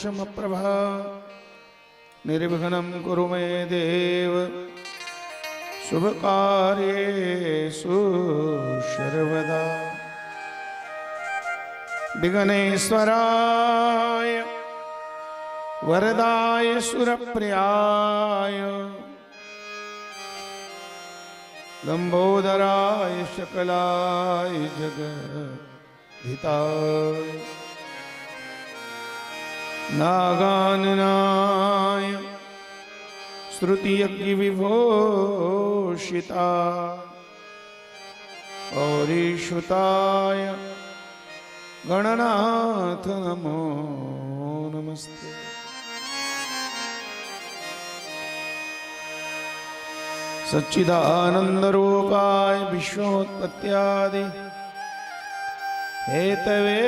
समप्रभा निर्विघ्नं कुरु मे देव शुभकार्येषु सर्वदा। विघ्नेश्वराय वरदाय सुरप्रियाय लंबोदराय सकलाय जगद्धिताय नागाननाय श्रुतियज्ञविभूषिता गौरीसुताय गणनाथ नमो नमस्ते। सच्चिदानंदरूपाय विश्वोत्पत्त्यादि हेतवे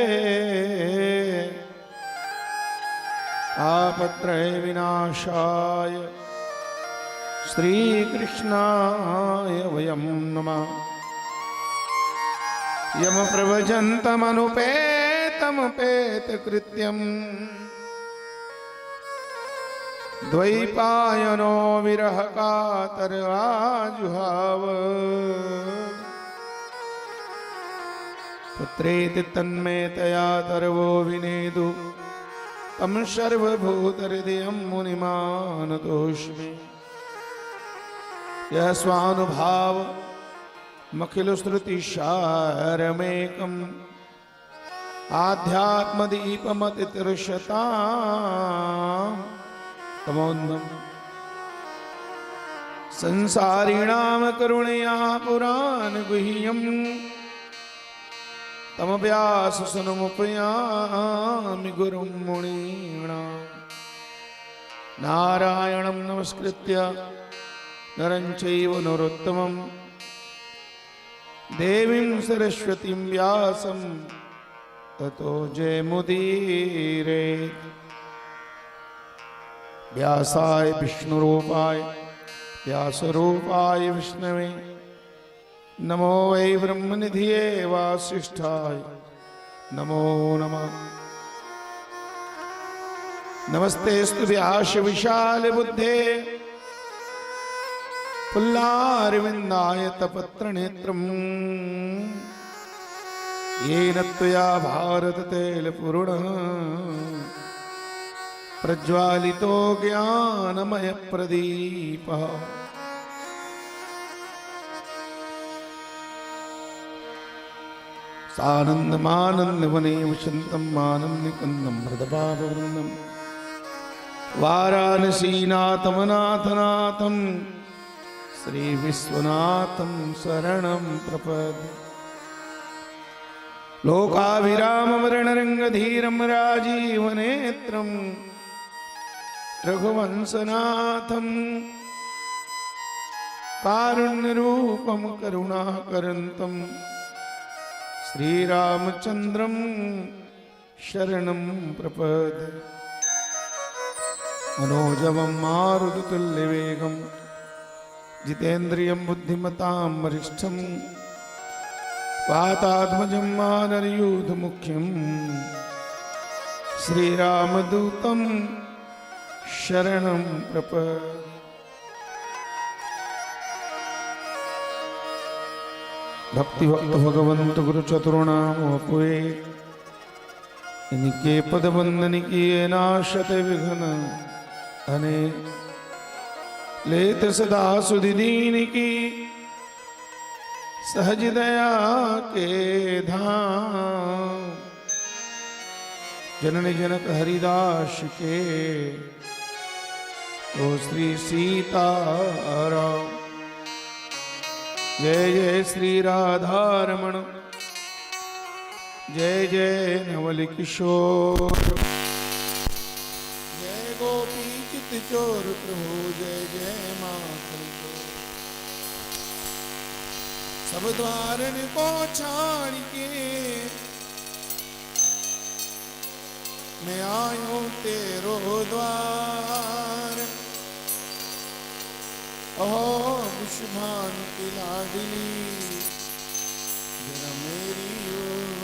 तापत्रय विनाशाय श्रीकृष्णाय वयं नमः। यमप्रभजन्तमनुपेतमुपेतकृत्यं द्वैपायनो विरहकातराजुहाव पुत्रेति तन्मेतया तर्वो विनेदु तं सर्वभूतहृदयं मुनिमानतोऽस्मि। यः स्वानुभाव मखिलश्रुतिसारमेकम् आध्यात्मदीपमतितिर्षताम् तमोन्नम् संसारिणां करुणया पुराणगुह्यम् तमव्याससनमुपयामि गुरुं मुनीणां। नारायणं नमस्कृत्य नरं चैव नरोत्तमं देवीं सरस्वतीं व्यासं ततो जयमुदीरयेत्। व्यासाय विष्णुरूपाय व्यासरूपाय विष्णवे नमो वै ब्रह्मनिधिये वासिष्ठाय नमो नमः। नमस्तेस्तु व्यास विशाल बुद्धे पुल्लारविन्दाय तपत्रनेत्रम् येन त्वया भारततैलपूर्णः प्रज्वालितो ज्ञानमयप्रदीपः। सानन्दमानन्दवने वसन्तं मानन्दिकन्दं हृदपापवृन्दं वाराणसीनाथमनाथनाथं श्रीविश्वनाथं शरणं प्रपद्ये। लोकाभिराममरणरङ्गधीरं राजीवनेत्रं रघुवंशनाथं कारुण्यरूपं करुणाकरन्तं श्रीरामचन्द्रं शरणं प्रपद्ये। मनोजवं मारुततुल्यवेगं जितेन्द्रियं बुद्धिमतां वरिष्ठं वातात्मजं वानरयूथमुख्यं श्रीरामदूतं शरणं प्रपद्ये। भक्ति भक्त भगवंत गुरु चतुर्णाम वपुए इनके पद वंदन किए नाशत विघ्न अने लेत सदा सुधि दीन की सहज दया के धाम। जननी जनक हरिदास के ओ श्री सीताराम। जय जय श्री राधारमण जय जय नवल किशोर जय गोपी चित चोर प्रभु जय जय माखन। सब द्वारन को छाड़ के मैं आयो तेरो द्वार। अहो विश्वभान की लाडली जरा मेरी ओर।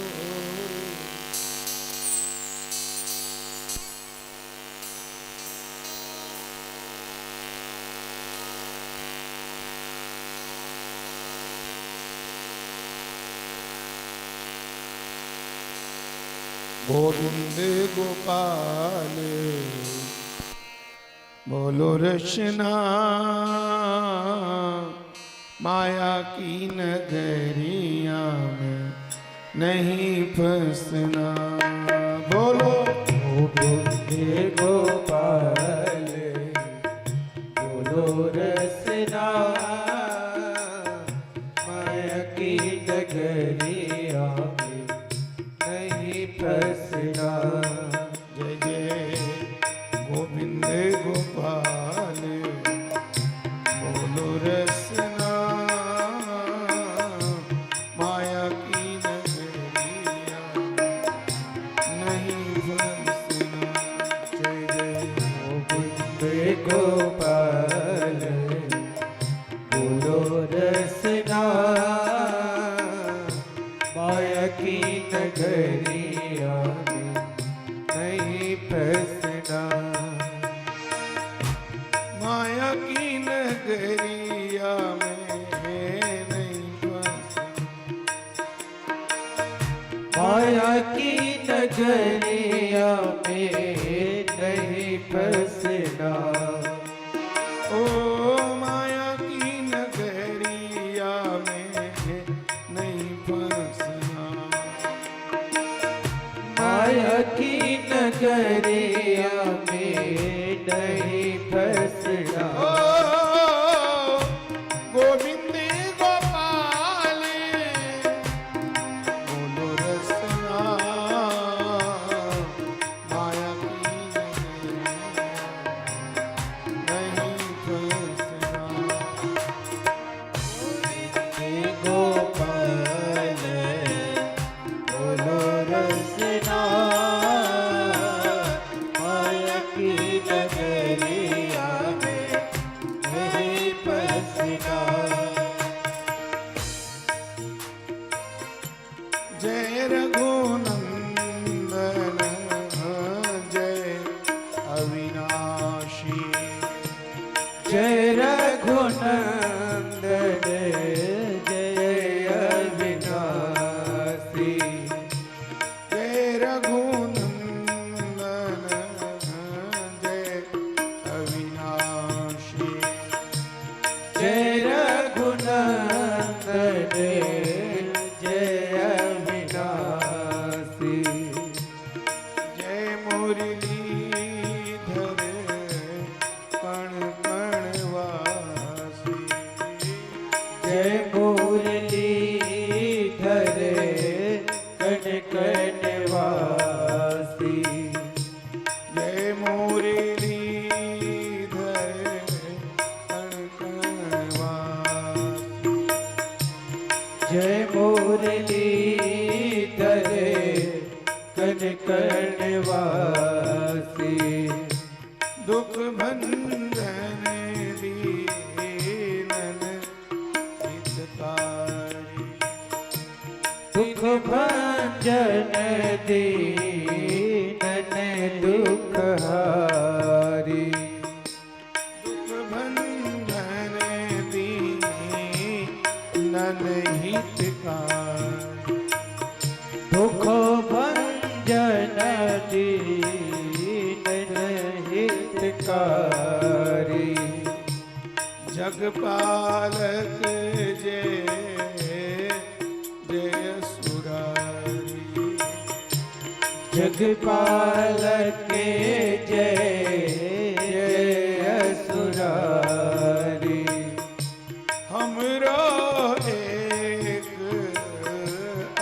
गोविंद गोपाल बोलो रचना माया की नगरिया में नहीं फंसना। बोलो गोविंद गोपाल बोलो रसना माया की नगरिया में नहीं फंसना। जय जय गोविंद गोपाल बोलो रसना माया की नगरिया नहीं फंसना। जय जय गोविंद गोपाल बोलो रसना माया की नगरिया में नहीं फंसना। माया की नगरिया में नहीं फंसना। माया की नगरिया में नहीं फंसना। ओ माया की नगरिया में नहीं फंसना। माया की नगरिया में नहीं फंसना। ओ गोविंद गोपाल बोलो रसना माया की नगरिया नहीं फंसना। गोपाल बोलो रसना माया की नगरिया में नहीं फंसना। जय रघुनंदन जय अविनाशी। जय रघुनंदन जय अविनाशी। जय रघुनंदन जय अविनाशी। जय रघुनंदन जय अविनाशी। जय मुरलीधर कण कण वासी। जय मुरलीधर कण कण वासी। जय मुरलीधर कण कण वासी। जय मुरलीधर कण कण वासी। दुख भंजन दीनन हितकारी। दुख भंजन दीनन दुखहारी। दुख भंजन दीनन हितकारी। दुख भंजन दीनन हितकारी। जगपालक जय जय सुरारी। जगपालक जय जय असुरारी। हमरो एक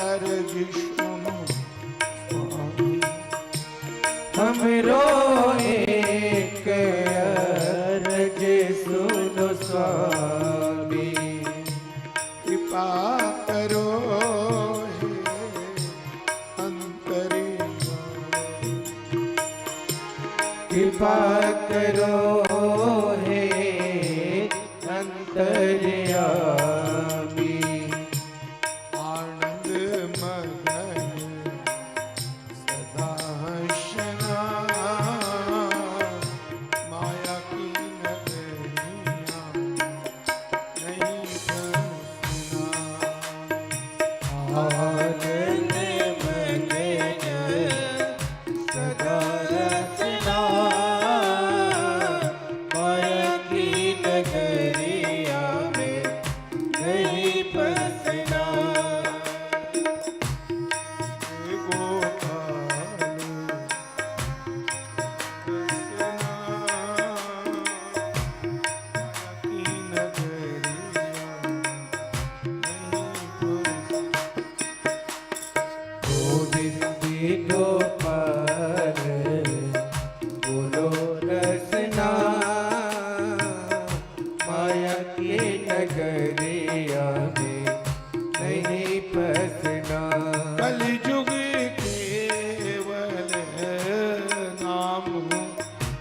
अर्ज सुनो स्वामी। हमरो एक अर्ज सुनो स्वामी। कृपा करो हे अंतर्यामी। कृपा करो हे अंतर्यामी। आनंद मगन सदा हंसना माया की नगरिया नहीं फंसना। आनंद मगन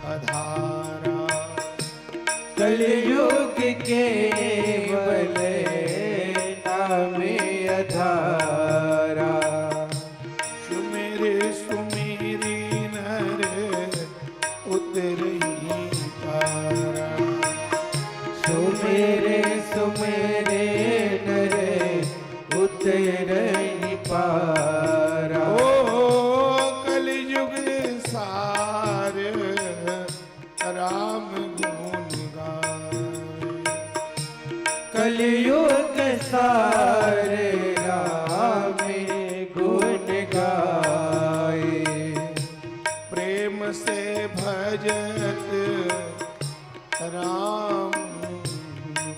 अधारा। कलयुग केवल नाम अधारा। सुमेरे सुमेरी नर उतरही पारा। सुमेरे सुमेरे नर उतरही पारा। ओ कलयुग सार राम गुण गाए। कलयुग सारे राम गुण गाए। प्रेम से भजत राम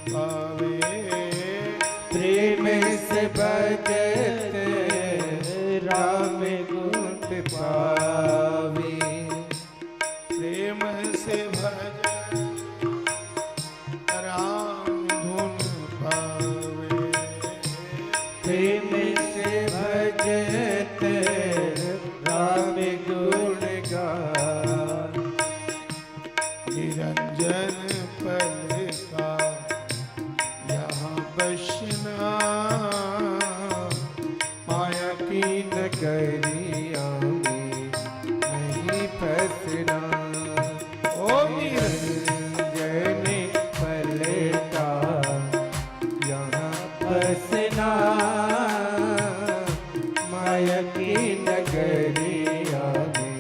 पावे। प्रेम से भजत राम गुण पावे। प्रेम से भजत राम धुन पावे। प्रेम से भजत राम गुण गाए। निरंजन पल का यहाँ बसना। माया की नगरिया में नहीं फंसना। ओ निरंजन निरंजन पलटा यहाँ फंसना। माया की नगरिया में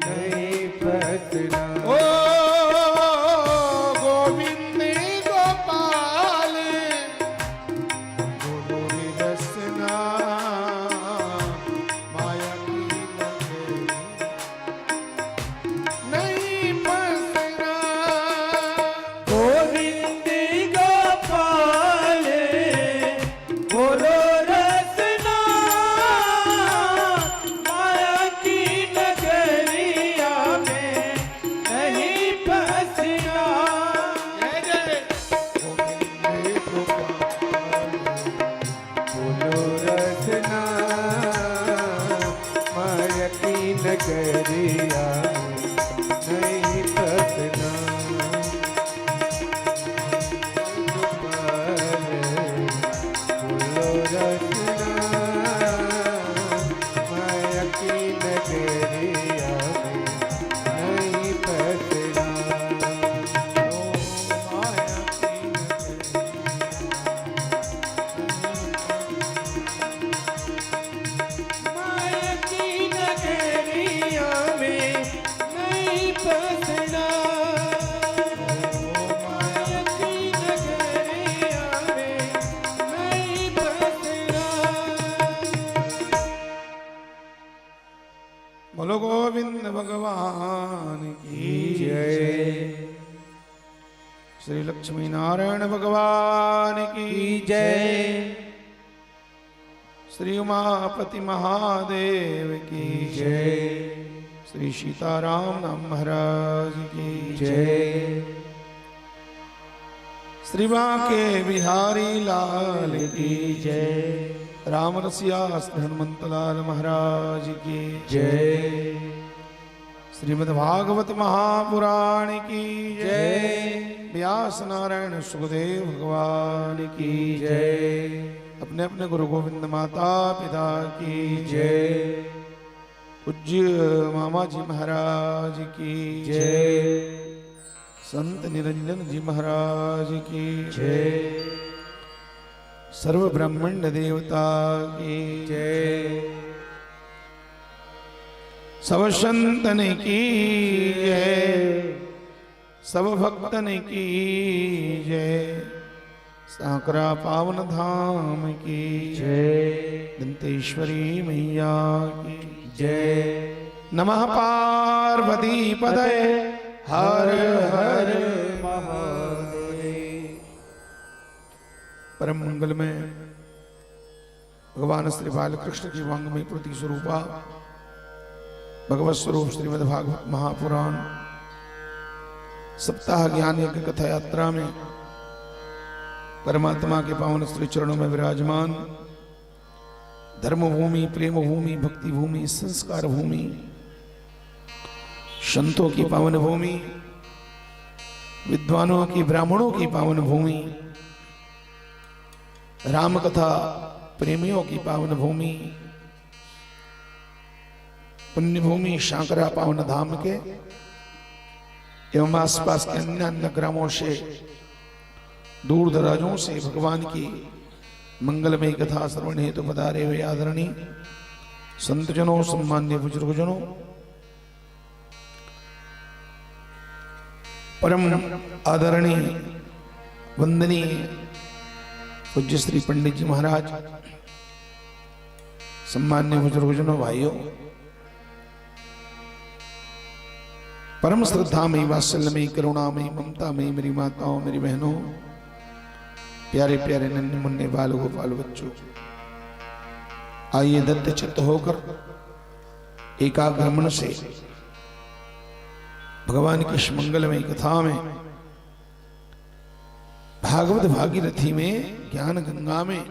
नहीं फंसना। ओ गोविंद गोपाल गोलोरी रसना। माया की नगरी नहीं बसना। गोविंद गोपाल बोलो रसना। माया की नगरिया में नहीं फंसना। जय जय गोविंद गोपाल। बोलो रसना। माया की नगरिया में नहीं फंसना। बोलो रसना। माया की नगरिया में नहीं फंसना। ओ माया की माया की नगरिया में नहीं फंसना। माया की नगरिया में नहीं फंसना। बोलो गोविंद भगवान की जय। श्री लक्ष्मी नारायण भगवान की जय। श्री उमापति महादेव की जय। श्री सीताराम नाम महाराज की जय। श्री बांके बिहारी लाल की जय। राम रसिया श्री हनुमंत लाल महाराज की जय। श्रीमद्भागवत महापुराण की जय। व्यास नारायण सुखदेव भगवान की जय। अपने अपने गुरु गोविंद माता पिता की जय। पूज्य मामा जी महाराज की जय। संत निरंजन जी महाराज की जय। सर्व ब्राह्मण देवता की जय। सब संतन की जय। सब भक्तन की जय। सांकरा पावन धाम की जय। दंतेश्वरी मैया की जय। नमः पार्वती पदये हर हर महादेव। परम मंगल में भगवान श्री बालकृष्ण की वांग्मय प्रति स्वरूपा भगवत स्वरूप श्रीमद् भागवत महापुराण सप्ताह ज्ञान यज्ञ कथा यात्रा में परमात्मा के पावन श्री चरणों में विराजमान धर्म भूमि, प्रेम भूमि, भक्ति भूमि, संस्कार भूमि संतों की पावन भूमि, विद्वानों की, ब्राह्मणों की पावन भूमि, राम कथा प्रेमियों की पावन भूमि, पुण्य भूमि शांकरा पावन धाम के एवं आसपास के अन्य अन्य ग्रामों से, दूर दराजों से भगवान की मंगलमय कथा श्रवण हेतु पधारे हुए आदरणीय संतजनों, सम्मान्य बुजुर्गजनों, परम आदरणीय वंदनीय पूज्य श्री पंडित जी महाराज, सम्मान्य बुजुर्गजनों, भाइयों, परम श्रद्धामयी, वात्सल्यमयी, करुणामयी, ममतामयी मेरी माताओं, मेरी बहनों, प्यारे प्यारे नन्हे मुन्ने बाल गोपाल बच्चों, आइए दत्त चित्त होकर एकाग्र मन से भगवान की इस मंगलमयी कथा में, भागवत भागीरथी में, ज्ञान गंगा में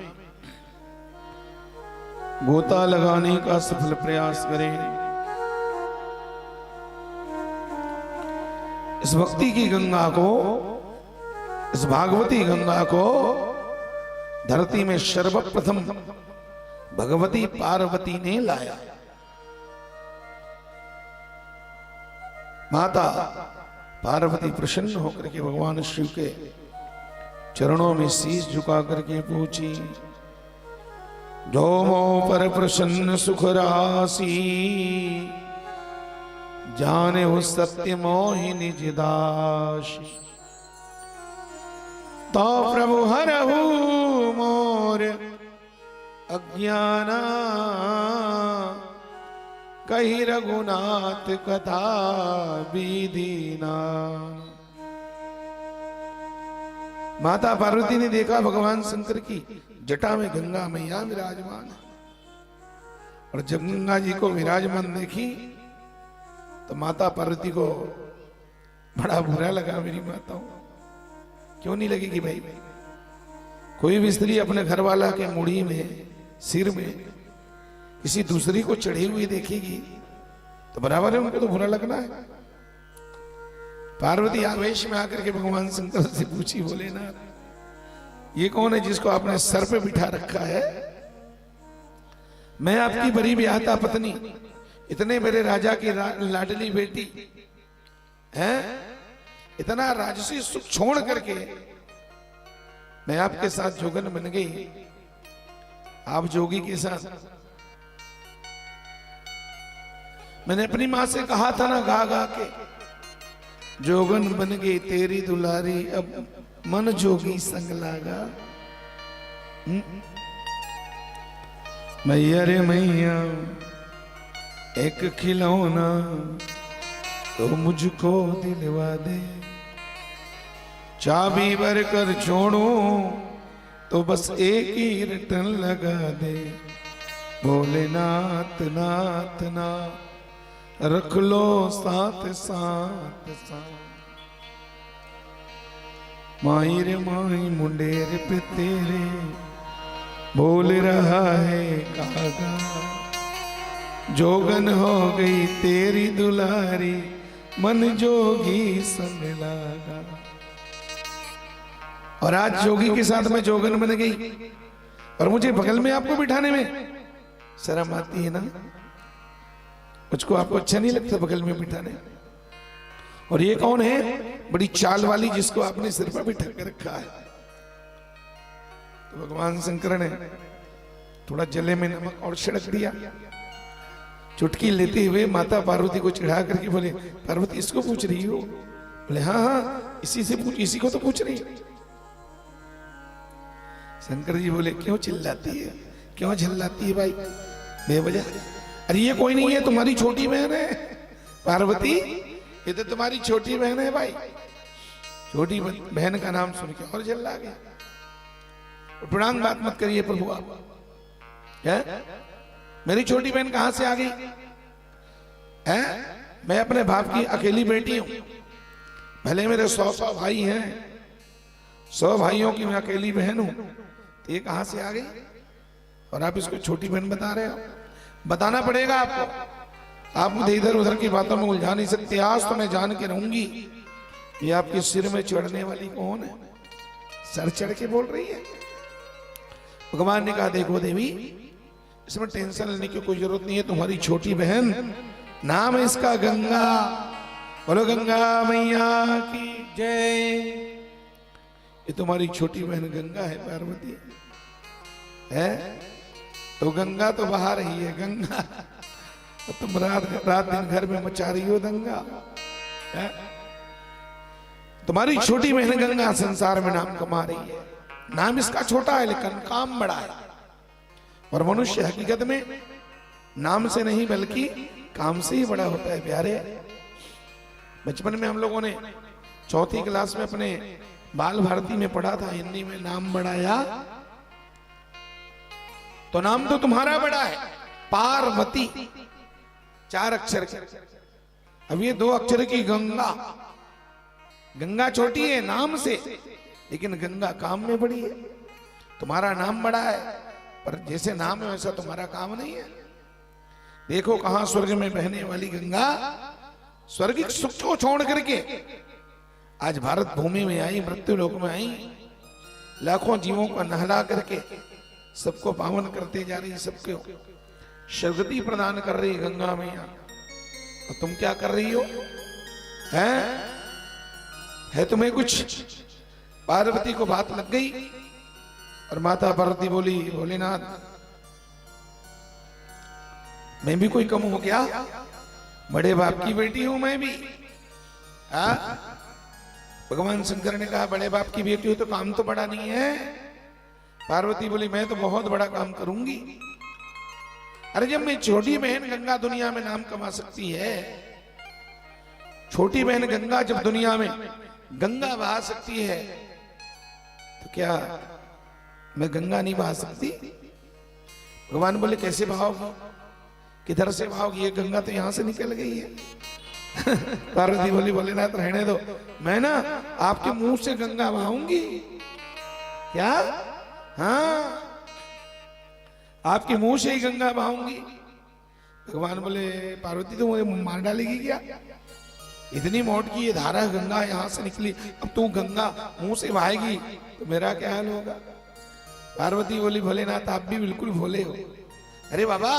गोता लगाने का सफल प्रयास करें। इस भक्ति की गंगा को, इस भागवती गंगा को धरती में सर्वप्रथम भगवती पार्वती ने लाया। माता पार्वती प्रसन्न होकर के भगवान शिव के चरणों में शीश झुका करके पूछी, जो मो पर प्रसन्न सुख राशि, जाने हो सत्य मोहिनी जिदासी, तो प्रभु हरहु मोर अज्ञाना, कही रघुनाथ कथा विधीना। माता पार्वती ने देखा भगवान शंकर की जटा में गंगा मैया विराजमान है, और जब गंगा जी को विराजमान देखी तो माता पार्वती को बड़ा बुरा लगा। मेरी माताओं, क्यों नहीं लगेगी भाई? कोई भी स्त्री अपने घर वाला के मुड़ी में, सिर में किसी दूसरी को चढ़ी हुई देखेगी तो बराबर है, उनको तो बुरा लगना है। पार्वती आवेश में आकर के भगवान शंकर से पूछी, बोले ना, ये कौन है जिसको आपने सर पे बिठा रखा है? मैं आपकी बड़ी ब्याहता पत्नी, इतने मेरे राजा की लाडली बेटी है, इतना राजसी सुख छोड़ करके मैं आपके साथ जोगन बन गई, आप जोगी के साथ। मैंने अपनी मां से कहा था ना, गा गा के, जोगन बन गई तेरी दुलारी, अब मन जोगी संग लागा। मैया रे मैया एक खिलौना तो मुझको दिलवा दे, चाबी भर कर छोड़ूं तो बस एक ही रिटर्न लगा दे। भोलेनाथ नाथ ना रख लो साथ साथ साथ, माई रे माई मुंडेर पे तेरे बोल रहा है कागा, जोगन हो गई तेरी दुलारी, मन जोगी संग लागा। और आज जोगी के साथ मैं जोगन बन गई, और मुझे बगल में आपको बिठाने में शर्म आती है ना? मुझको आपको अच्छा नहीं लगता बगल में बिठाने? और ये कौन है बड़ी चाल वाली जिसको आपने सिर पर बिठा के रखा है? तो भगवान शंकर ने थोड़ा जले में नमक और छिड़क दिया, चुटकी लेते हुए माता पार्वती को चिढ़ा करके बोले, पार्वती इसको पूछ रही हो? बोले हाँ हाँ इसी से पूछ, इसी को तो पूछ रही। शंकर जी बोले, क्यों चिल्लाती है, क्यों झल्लाती है भाई बेवजह? अरे ये कोई नहीं है, तुम्हारी छोटी बहन है पार्वती, ये तो तुम्हारी छोटी बहन है भाई। छोटी बहन का नाम सुन के और झल्ला गया। प्रणाम बात मत करिए प्रभु आप, है? मेरी छोटी बहन कहां से आ गई है? मैं अपने बाप की अकेली बेटी हूं, भले मेरे 100 भाई हैं, 100 भाइयों की मैं अकेली बहन हूं, तो ये कहां से आ गई? और आप इसको छोटी बहन बता रहे हो? बताना पड़ेगा आपको, आप मुझे इधर उधर की बातों में उलझा नहीं सकते। आज तो मैं जान के रहूंगी ये आपके सिर में चढ़ने वाली कौन है, सर चढ़ के बोल रही है। भगवान ने कहा देखो देवी, इसमें टेंशन लेने की कोई जरूरत नहीं है। तुम्हारी छोटी बहन, नाम है इसका गंगा। बोलो गंगा मैया की जय। ये तुम्हारी छोटी बहन गंगा है, पार्वती है। तो गंगा तो बाहर ही है, गंगा तो तुम रात दिन घर में मचा रही हो दंगा है? तुम्हारी छोटी बहन गंगा संसार में नाम कमा रही है। नाम इसका छोटा है लेकिन काम बड़ा है। और मनुष्य हकीकत में नाम से नहीं बल्कि काम से ही बड़ा होता है प्यारे। बचपन में हम लोगों ने चौथी क्लास में अपने बाल भारती में पढ़ा था हिंदी में, नाम बढ़ाया तो नाम तो तुम्हारा बड़ा है, पार्वती 4 अक्षर के। अब ये 2 अक्षर की गंगा, गंगा छोटी है नाम से लेकिन गंगा काम में बड़ी है। तुम्हारा नाम बड़ा है पर जैसे नाम है वैसा तुम्हारा काम नहीं है। देखो कहां स्वर्ग में बहने वाली गंगा स्वर्गिक सुख को छोड़ करके आज भारत भूमि में आई, मृत्यु लोक में आई, लाखों जीवों को नहला करके सबको पावन करते जा रही, सबको सद्गति प्रदान कर रही गंगा मैया। और तुम क्या कर रही हो? है तुम्हें कुछ? पार्वती को बात लग गई और माता पार्वती बोली भोलेनाथ मैं भी कोई कम हो क्या? बड़े बाप की बेटी हूं मैं भी। भगवान शंकर ने कहा बड़े बाप की बेटी हो तो काम तो बड़ा नहीं है। पार्वती बोली मैं तो बहुत बड़ा काम करूंगी। अरे जब मैं छोटी बहन गंगा दुनिया में नाम कमा सकती है, छोटी बहन गंगा जब दुनिया में गंगा बहा सकती है तो क्या मैं गंगा नहीं बहा सकती? भगवान बोले कैसे बहाओगी, किधर से बहाओगी? ये गंगा तो यहां से निकल गई है। पार्वती बोली भोलेनाथ रहने दो, मैं ना आपके मुंह से गंगा बहाऊंगी। क्या? हाँ आपके मुंह से ही गंगा बहाऊंगी। भगवान बोले पार्वती तो मुझे मार डालेगी क्या? इतनी मोट की ये धारा गंगा यहां से निकली, अब तू गंगा मुंह से बहाएगी तो मेरा क्या हाल होगा? पार्वती बोली भोलेनाथ आप भी बिल्कुल भोले हो। अरे बाबा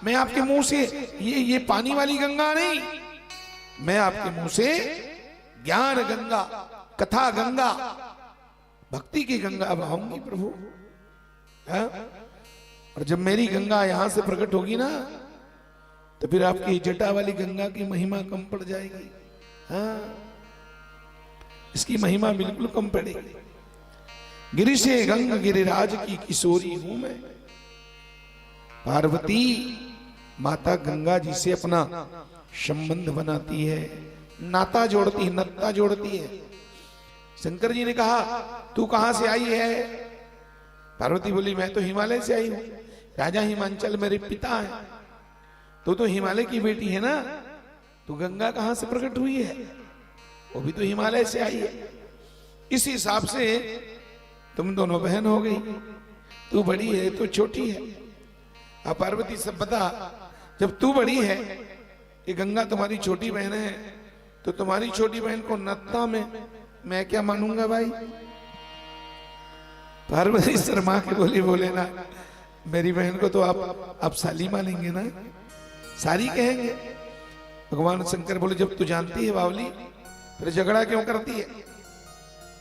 मैं आपके मुंह से ये पानी वाली गंगा नहीं, मैं आपके मुंह से ज्ञान गंगा, कथा गंगा, भक्ति की गंगा बहाऊंगी प्रभु। है? और जब मेरी गंगा यहां से प्रकट होगी ना तो फिर आपकी जटा वाली गंगा की महिमा कम पड़ जाएगी। हाँ इसकी महिमा बिल्कुल कम पड़ेगी। गिरि से गंग गिरिराज की किशोरी हूं मैं। पार्वती माता गंगा जी से अपना संबंध बनाती है, नाता जोड़ती है, नत्ता जोड़ती है। शंकर जी ने कहा तू कहां से आई है? पार्वती बोली मैं तो हिमालय से आई हूं। राजा हिमांचल मेरे पिता है। तू तो हिमालय की बेटी है ना, तू गंगा कहां से प्रकट हुई है? वो भी तो हिमालय से आई है। इस हिसाब से तुम दोनों बहन हो गई, तू बड़ी है तो छोटी है। अब पार्वती सब बता, जब तू बड़ी है, ये गंगा तुम्हारी छोटी बहन है, तो तुम्हारी छोटी बहन को नत्ता में मैं क्या मानूंगा भाई? पार्वती शर्मा के बोले ना मेरी बहन को तो आप साली मानेंगे ना, सारी कहेंगे। भगवान शंकर बोले जब तू जानती है बावली फिर झगड़ा क्यों करती है?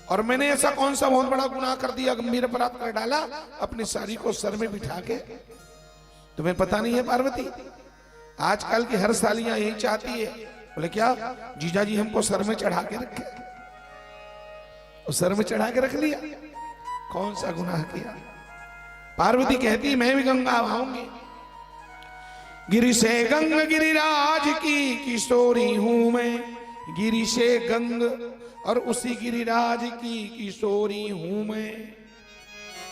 और मैंने ऐसा कौन सा बहुत बड़ा गुनाह कर दिया, गंभीर अपराध कर डाला अपनी सारी को सर में बिठा के? तुम्हें पता नहीं है पार्वती, आजकल की हर सालियां यही चाहती है। बोले क्या? जीजा जी हमको सर में चढ़ा के रखे। और सर में चढ़ा के रख लिया, कौन सा गुनाह किया? पार्वती कहती मैं भी गंगा बहाऊंगी। गिरि से गंग गिरिराज की किशोरी हूं मैं। गिरि से गंग और उसी गिरिराज की किशोरी हूं मैं।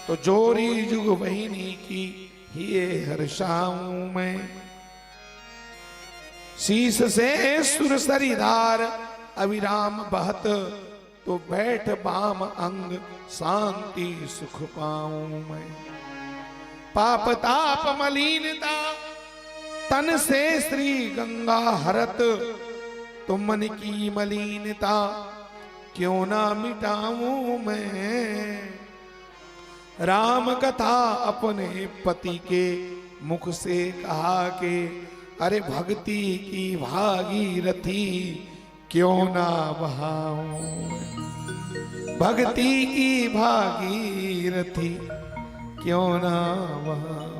तो जोरी जुग बहिनी की ये हर्षाऊं मैं। शीश से सुर सरिधार अविराम बहत, तो बैठ बाम अंग शांति सुख पाऊं मैं। पाप ताप मलिनता तन से श्री गंगा हरत, तो मन की मलिनता क्यों ना मिटाऊं मैं। राम कथा अपने पति के मुख से कहा के, अरे भक्ति की भागीरथी क्यों ना बहाऊं। भक्ति की भागीरथी क्यों ना बहाऊं।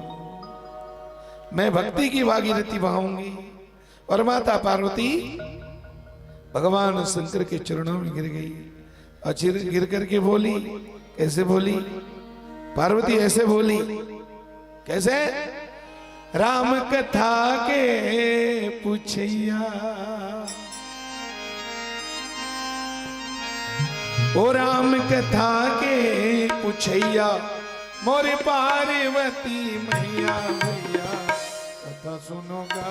मैं भक्ति की भागीरथी बहाऊंगी। और माता पार्वती भगवान शंकर के चरणों में गिर गई और गिर करके बोली। कैसे बोली पार्वती? ऐसे बोली। कैसे? राम कथा के पूछैया, ओ राम कथा के पूछैया, मोरे पार्वती मैया मैया, कथा सुनोगा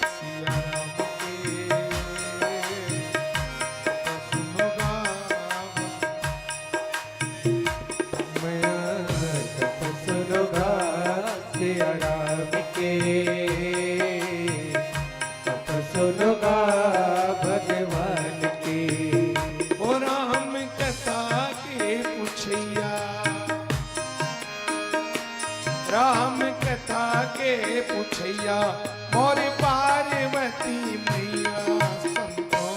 सिया राम के, कथा सुनोगा मैया, कथा सुनोगा सिया राम के, कथा सुनोगा भगवान के। ओ राम कथा के पूछैया, राम कथा के पूछैया, मोरे पार्वती मैया संतो,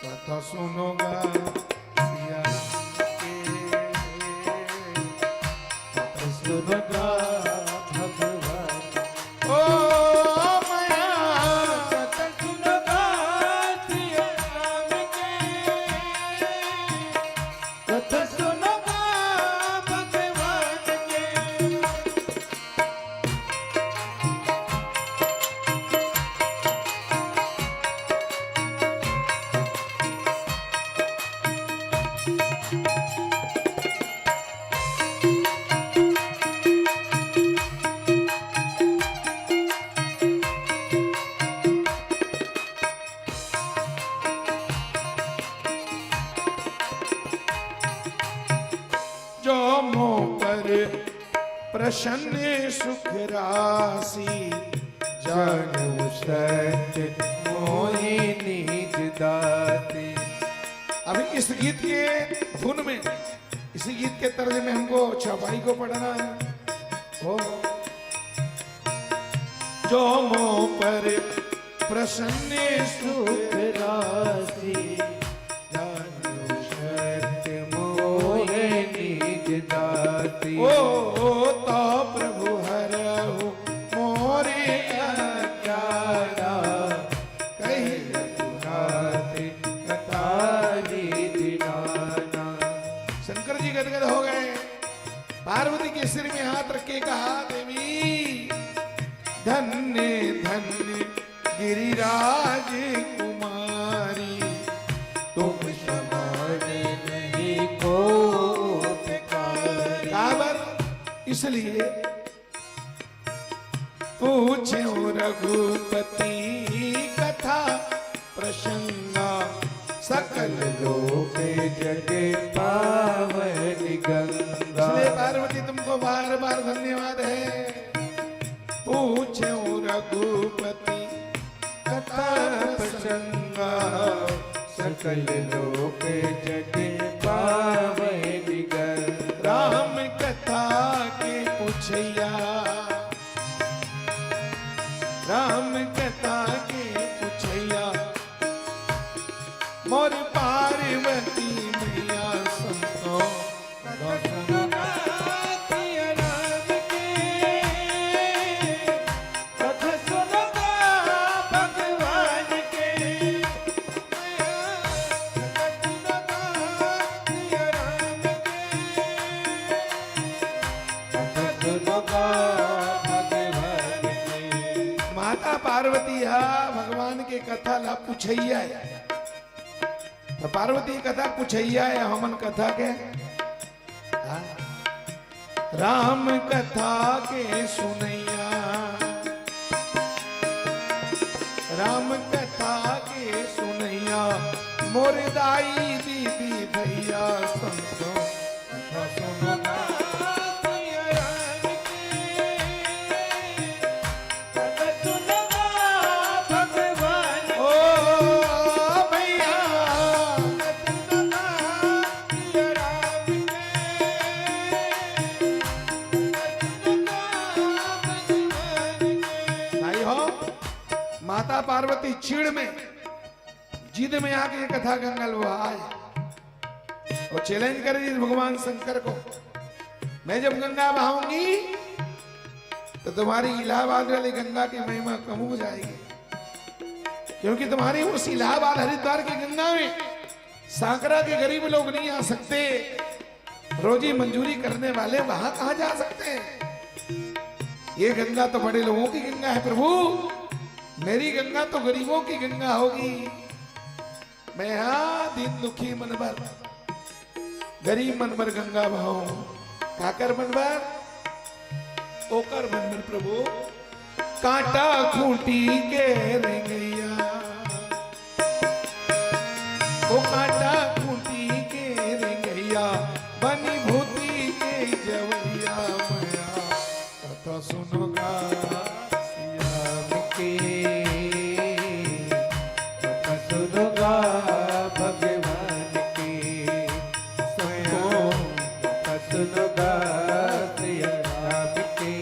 कथा सुनोगा सिया के, कथा सुनोगा भगवान। ओ मैया कथा सुनोगा सिया राम के, कथा सुनोगा भगवान के। जो मोह पर प्रसन्न सुख राशि, जानू सत्य मोहि निज दाते। अभी इस गीत के धुन में, इसी गीत के तर्ज में हमको छपाई को पढ़ना है। हो जो मोह पर प्रसन्न सुख राशि, जानू सत्य मोहि निज दाते। ओ तो प्रभु हरहु मोरे अज्ञाना, कही रघुनाथ कथारी दिनाना। शंकर जी गदगद हो गए। पार्वती के सिर में हाथ रख के कहा, देवी धन्य धन्य गिरिराज कुमारी, तुम समान नहीं को भिखारी। काबर इसलिए पूछे रघुपति कथा प्रसंगा, सकल लोक जगे पावन गंगा। इसलिए पार्वती तुमको बार बार धन्यवाद है। पूछे रघुपति कथा प्रसंगा, सकल लोक जगे पावन गंगा। राम कथा के पूछैया, राम कथा के पूछैया, मोर पार्वती मैया संतो, कथा सुनोगा सिया राम के, कथा सुनोगा भगवान के। कथा सुनोगा सिया राम के, कथा सुनोगा भगवान के। माता पार्वती हा भगवान के कथा ला पूछैया है। तो पार्वती कथा पूछैया है, हमन कथा के हाँ? राम कथा के सुनैया, राम कथा के सुनैया, मोर दाई दीदी भैया संतो, कथा सुनोगा सिया राम के, कथा छीड़ में जिद में आके ये कथा गंगल वो आए और चैलेंज कर रही भगवान शंकर को, मैं जब गंगा बहाऊंगी तो तुम्हारी इलाहाबाद वाली गंगा की महिमा कम हो जाएगी, क्योंकि तुम्हारी उस इलाहाबाद हरिद्वार की गंगा में सांकरा के गरीब लोग नहीं आ सकते, रोजी मंजूरी करने वाले वहां कहां जा सकते हैं। ये गंगा तो बड़े लोगों की गंगा है प्रभु, मेरी गंगा तो गरीबों की गंगा होगी। मैं यहां दिन दुखी मन भर गरीब मन भर गंगा बहाऊं, काकर मन भर ओकर मन भर प्रभु, कांटा खूंटी के रेंगैया, ओ कांटा खूंटी के रेंगैया, बनी भूती के जवैया मया, कथा सुनोगा सियाम के, कथा सुनोगा भगवान की स्वयं, कथा सुनोगा श्री राम की,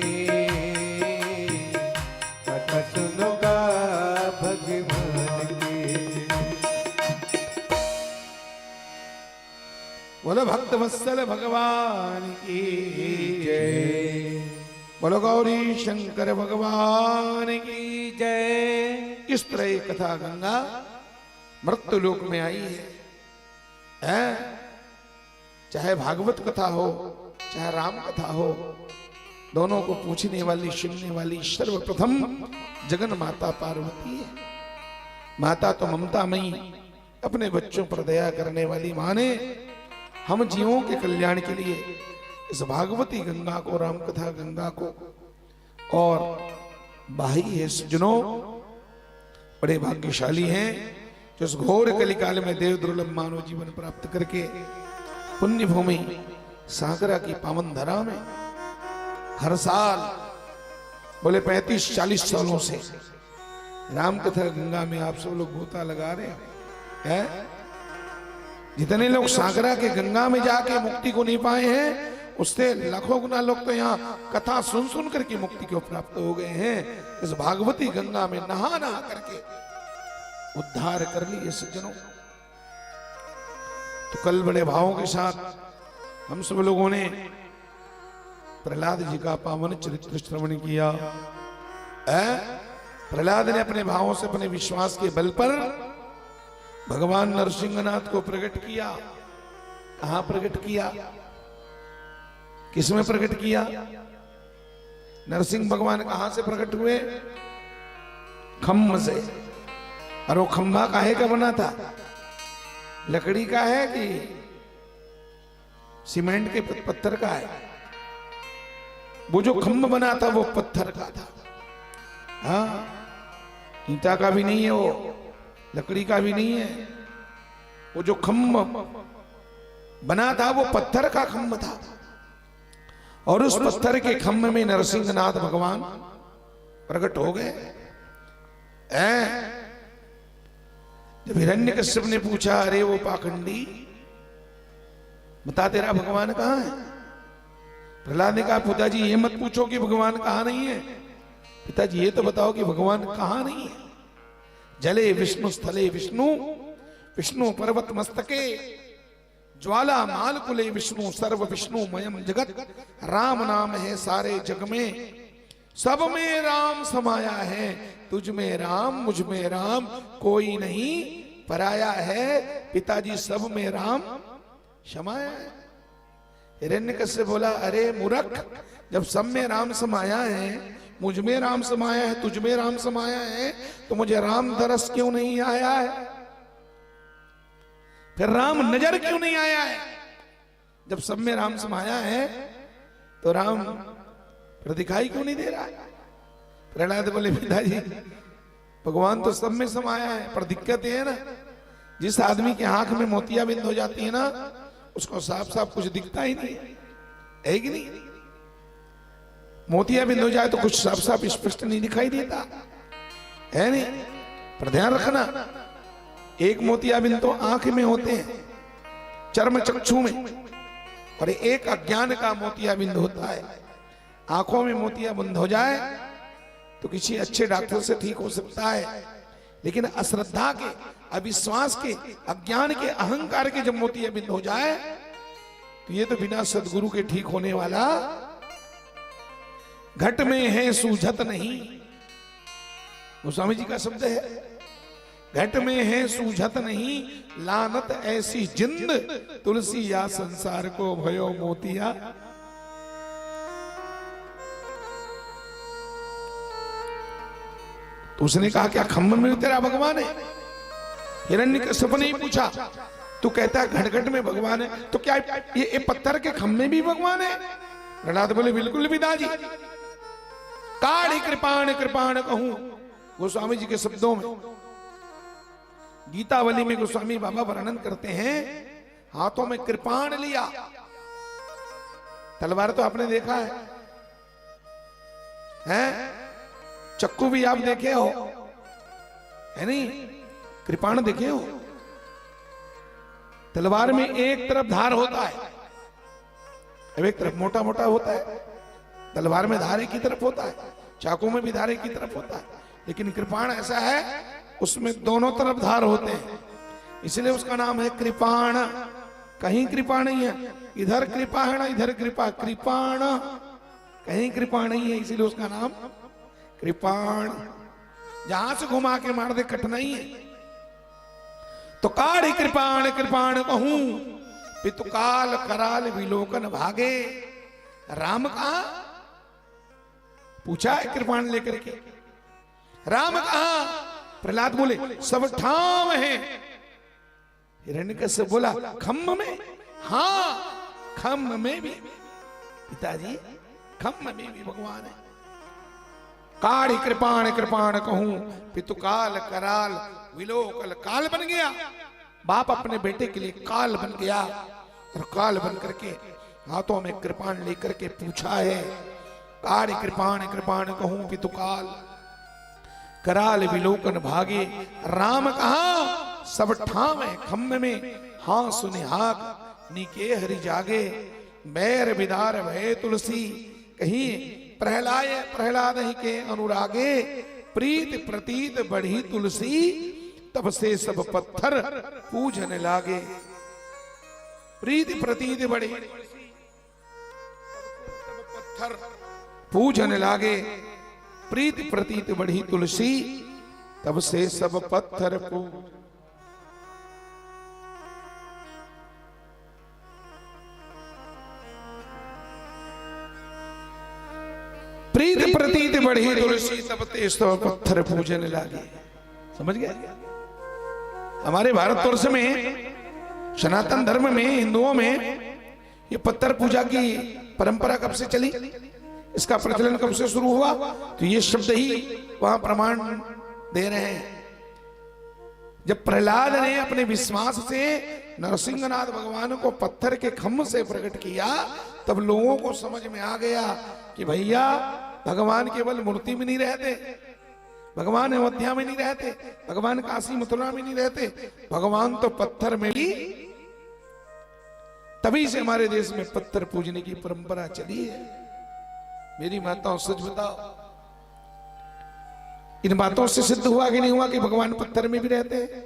कथा सुनोगा भगवान की। बोलो भक्त वत्सल भगवान की जय, बोलो गौरी शंकर भगवान की जय। इस तरह ये कथा गंगा मृत्यु लोक में आई है? चाहे भागवत कथा हो चाहे राम कथा हो, दोनों को पूछने वाली सुनने वाली सर्वप्रथम जगन माता पार्वती है। माता तो ममतामयी, अपने बच्चों पर दया करने वाली मां ने हम जीवों के कल्याण के लिए इस भागवती गंगा को, राम कथा गंगा को और भाई है सज्जनों, बड़े भाग्यशाली हैं जो इस घोर कलिकाल में देव दुर्लभ मानव जीवन प्राप्त करके पुण्य भूमि सांकरा की पावन धरा में हर साल बोले 35-40 सालों से राम कथा गंगा में आप सब लोग गोता लगा रहे हैं। जितने लोग सांकरा के गंगा में जाके मुक्ति को नहीं पाए हैं, उससे लाखों गुना लोग तो यहाँ कथा सुन सुन करके मुक्ति को प्राप्त हो गए हैं। इस भागवती गंगा में नहा नहा करके उद्धार कर लिए सज्जनों। तो कल बड़े भावों के साथ हम सब लोगों ने प्रहलाद जी का पावन चरित्र श्रवण किया। प्रहलाद ने अपने भावों से, अपने विश्वास के बल पर भगवान नरसिंहनाथ को प्रकट किया। कहां प्रकट किया? किसमें प्रकट किया? नरसिंह भगवान कहां से प्रकट हुए? खम्भ से। और वो खंभा काहे का बना था? लकड़ी का है कि सीमेंट के पत्थर का है? वो जो खम्भ बना था वो पत्थर का था। हाँ, ईंटा का भी नहीं है, वो लकड़ी का भी नहीं है। वो जो खम्भ बना था वो पत्थर का खम्भ था। और उस पत्थर के खम्भ में नरसिंहनाथ भगवान प्रकट हो गए। जब हिरण्यकश्यप ने पूछा, अरे वो पाखंडी, बता तेरा भगवान कहां है? प्रहलाद ने कहा, पिताजी ये मत पूछो कि भगवान कहां नहीं है, पिताजी ये तो बताओ कि भगवान कहां नहीं है। जले विष्णु स्थले विष्णु, विष्णु पर्वत मस्तके, ज्वाला माल कुले विष्णु, सर्व विष्णु मयम जगत। राम नाम है सारे जग में, सब में राम समाया है। तुझ में राम मुझ में राम, कोई नहीं पराया है। पिताजी सब में राम समाया है। हिरण्यकश्यप बोला, अरे मूर्ख, जब सब में राम समाया है, मुझ में राम समाया है, तुझ में राम समाया है, तो मुझे राम दरस क्यों नहीं आया है? फिर राम नजर क्यों नहीं आया है? जब सब में राम समाया है तो राम फिर दिखाई क्यों नहीं दे रहा है? प्रहलाद बोले, पिताजी भगवान तो सब में समाया है, पर दिक्कत ये है ना, जिस आदमी की आंख में मोतियाबिंद हो जाती है ना, उसको साफ साफ कुछ दिखता ही नहीं है कि नहीं? मोतियाबिंद हो जाए तो कुछ साफ साफ स्पष्ट नहीं दिखाई देता है नहीं? पर ध्यान रखना, एक मोतियाबिंद तो आंख में होते हैं, चर्म चक्षु में, और एक अज्ञान का मोतियाबिंद होता है। आंखों में मोतियाबिंद हो जाए तो किसी अच्छे डॉक्टर से ठीक हो सकता है, लेकिन अश्रद्धा के, अविश्वास के, अज्ञान के, अहंकार के जब मोतिया बिंद हो जाए तो ये तो बिना सदगुरु के ठीक होने वाला घट में है सूझत नहीं। गोस्वामी जी का शब्द है, घट में है सूझत नहीं, लानत ऐसी जिंद, तुलसी या संसार को भयो मोतिया। तो उसने कहा क्या खम्भ में तेरा भगवान है? हिरण्यकश्यप ने ही पूछा, तू कहता है घट घट में भगवान है, तो क्या ये पत्थर के खम्भ में भी भगवान है? प्रहलाद बोले बिल्कुल पिताजी। काढ़ी कृपाण कृपाण कहूं, गोस्वामी जी के शब्दों में, गीतावली में गोस्वामी बाबा वर्णन करते हैं, हाथों में कृपाण लिया। तलवार तो आपने देखा है? चक्कू भी आप देखे हो, है नहीं? कृपाण देखे हो? तलवार में एक तरफ धार होता है, अब एक तरफ मोटा मोटा होता है। तलवार में धार एक ही तरफ होता है, चाकू में भी धार एक ही तरफ होता है, लेकिन कृपाण ऐसा है उसमें दोनों तरफ धार होते हैं, इसलिए उसका नाम है कृपाण। कहीं कृपा नहीं है, इधर कृपा है ना इधर कृपा, कृपाण कहीं कृपा नहीं है, इसीलिए उसका नाम कृपाण। जहां से घुमा के मार दे कटना ही है। तो काढ़ी कृपाण कृपाण कहूं, पितुकाल कराल विलोकन भागे। राम कहा? पूछा है कृपाण लेकर के। राम कहा? प्रहलाद बोले सब ठाम है। हिरण्यकश्यप बोला खम्भ में? हाँ, खम्भ में भी पिताजी, खम्भ में भी भगवान है। काढ़ी कृपाण कृपाण कहूं, पितुकाल कराल विलोकल। काल बन गया, बाप अपने बेटे के लिए काल बन गया, और काल बन करके हाथों में कृपाण लेकर के पूछा है, काढ़ी कृपाण कृपाण कहूं, पितुकाल कराल विलोकन भागे। राम कहा? सब ठाम है खम्भ में, हाँ सुने हाक नीके हरि जागे। बैर बिदार भय तुलसी, कहीं प्रहलाय प्रहलाद ही के अनुरागे। प्रीत प्रतीत बढ़ी तुलसी, तब से सब पत्थर पूजन लागे। प्रीत प्रतीत बढ़ी, पत्थर पूजन लागे। प्रीत प्रतीत बढ़ी तुलसी, तब से सब पत्थर पूज। प्रीत प्रतीत बढ़ी तुलसी, तब ते सब पत्थर पूजन लागे। समझ गया? हमारे भारतवर्ष में, सनातन धर्म में, हिंदुओं में ये पत्थर पूजा की परंपरा कब से चली, इसका प्रचलन कब से शुरू हुआ? तो ये शब्द ही वहां प्रमाण दे रहे हैं। जब प्रहलाद ने अपने विश्वास से नरसिंहनाथ भगवान को पत्थर के खम्भ से प्रकट किया, तब लोगों को समझ में आ गया कि भैया भगवान केवल मूर्ति में नहीं रहते, भगवान अयोध्या में नहीं रहते, भगवान काशी मथुरा में नहीं रहते, भगवान तो पत्थर में भी। तभी से हमारे देश में पत्थर पूजने की परंपरा चली है। मेरी माताओं सच बताओ, इन बातों से सिद्ध हुआ कि नहीं हुआ कि भगवान पत्थर में भी रहते हैं?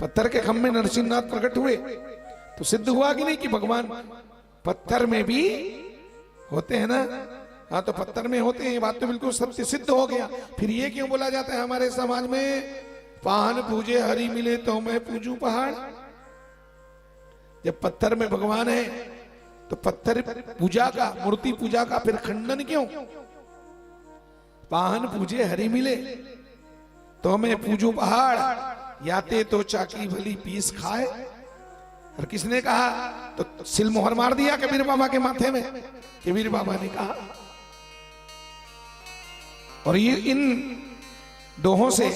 पत्थर के खम्भ में नरसिंहनाथ प्रकट हुए तो सिद्ध हुआ कि नहीं कि भगवान पत्थर में भी होते हैं ना? हाँ, तो पत्थर में होते हैं, ये बात तो बिल्कुल सत्य सिद्ध हो गया। फिर ये क्यों बोला जाता है हमारे समाज में, पाहन पूजे हरि मिले तो मैं पूजू पहाड़? जब पत्थर में भगवान है तो पत्थर पूजा का, मूर्ति पूजा का फिर खंडन क्यों? पाहन पूजे हरि मिले तो मैं पूजू पहाड़, याते तो चाकी भली पीस खाए। और किसने कहा? तो सिलमोहर मार दिया कबीर बाबा के माथे में, कबीर बाबा ने कहा। और ये इन दोहों से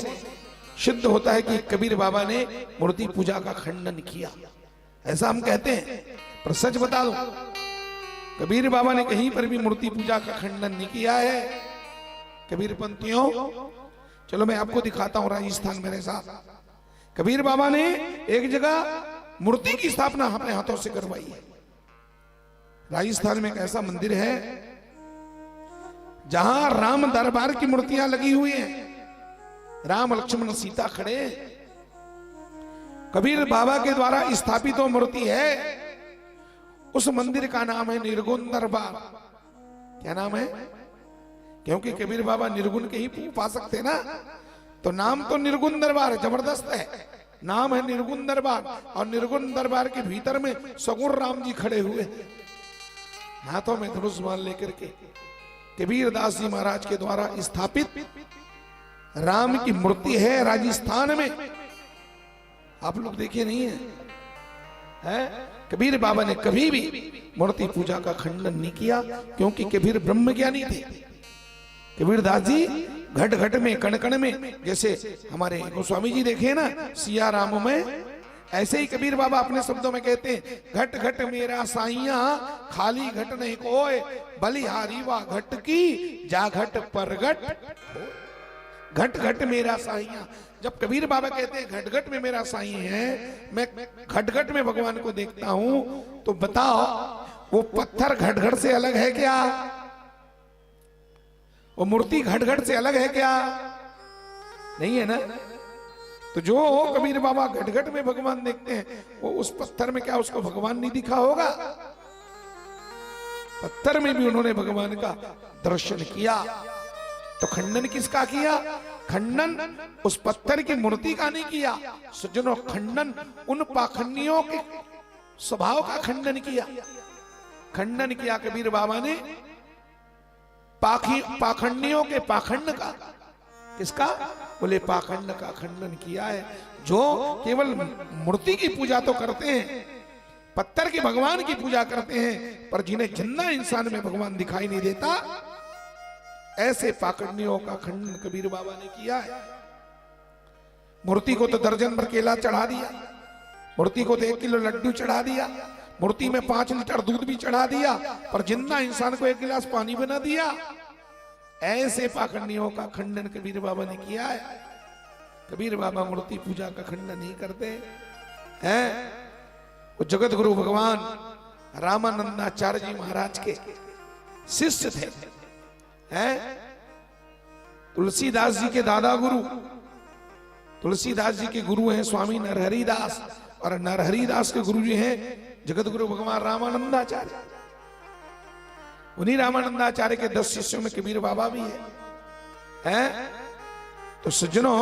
सिद्ध होता है कि कबीर बाबा ने मूर्ति पूजा का खंडन किया, ऐसा हम कहते हैं। पर सच बता दो, कबीर बाबा ने कहीं पर भी मूर्ति पूजा का खंडन नहीं किया है। कबीर पंथियों, चलो मैं आपको दिखाता हूं राजस्थान मेरे साथ। कबीर बाबा ने एक जगह मूर्ति की स्थापना अपने हाथों से करवाई है। राजस्थान में एक ऐसा मंदिर है जहां राम दरबार की मूर्तियां लगी हुई हैं, राम लक्ष्मण सीता खड़े। कबीर बाबा के द्वारा स्थापित वो मूर्ति है, उस मंदिर का नाम है निर्गुण दरबार। क्या नाम है? क्योंकि कबीर बाबा निर्गुण के ही पा सकते ना, तो नाम तो निर्गुण दरबार जबरदस्त है, नाम है निर्गुण दरबार। और निर्गुण दरबार के भीतर में सगुण राम जी खड़े हुए, हाथों में धनुष बाण लेकर के। कबीर दास जी महाराज के द्वारा स्थापित राम की मूर्ति है राजस्थान में। आप लोग देखे नहीं है? कबीर बाबा ने कभी भी मूर्ति पूजा का खंडन नहीं किया, क्योंकि कबीर ब्रह्म ज्ञानी थे। कबीर दास जी घट घट में कण कण में, जैसे हमारे गोस्वामी जी देखे ना सिया राम में, ऐसे ही कबीर बाबा अपने शब्दों में कहते हैं, घट घट मेरा साइया खाली घट नहीं कोय, बलिहारी वा घट की जा घट परगट। घट घट मेरा साइया, जब कबीर बाबा कहते हैं घट घट में मेरा साई है, मैं घट घट में भगवान को देखता हूं, तो बताओ वो पत्थर घट घट से अलग है क्या? वो मूर्ति घट घट से अलग है क्या? नहीं है ना। तो जो कबीर बाबा घट घट में भगवान देखते हैं, वो उस पत्थर में क्या उसको भगवान नहीं दिखा होगा? पत्थर में भी उन्होंने भगवान का दर्शन किया। तो खंडन किसका किया? खंडन उस पत्थर की मूर्ति का नहीं किया सज्जनों, खंडन उन पाखंडियों के स्वभाव का खंडन किया। खंडन किया कबीर बाबा ने पाखंडियों के पाखंड का। किसका? बोले पाखंड का खंडन किया है, जो केवल मूर्ति की पूजा तो करते हैं, पत्थर के भगवान की पूजा करते हैं, पर जिन्हें जिंदा इंसान में भगवान दिखाई नहीं देता, ऐसे पाखंडियों का खंडन कबीर बाबा ने किया है। मूर्ति को तो दर्जन भर केला चढ़ा दिया, मूर्ति को तो 1 किलो लड्डू चढ़ा दिया, मूर्ति में 5 लीटर दूध भी चढ़ा दिया, पर जिंदा इंसान को 1 गिलास पानी बना दिया। ऐसे पाखंडियों का खंडन कबीर बाबा ने किया है। कबीर बाबा मूर्ति पूजा का खंडन नहीं करते हैं। वो जगत गुरु भगवान रामानंदाचार्य जी महाराज के शिष्य थे, हैं? तुलसीदास जी के दादा गुरु, तुलसीदास जी के गुरु हैं स्वामी नरहरि दास, और नरहरि दास के गुरु जी हैं जगत गुरु भगवान रामानंदाचार्य। उन्हीं रामानंदाचार्य के 10 शिष्यों में कबीर बाबा भी हैं? तो सज्जनों,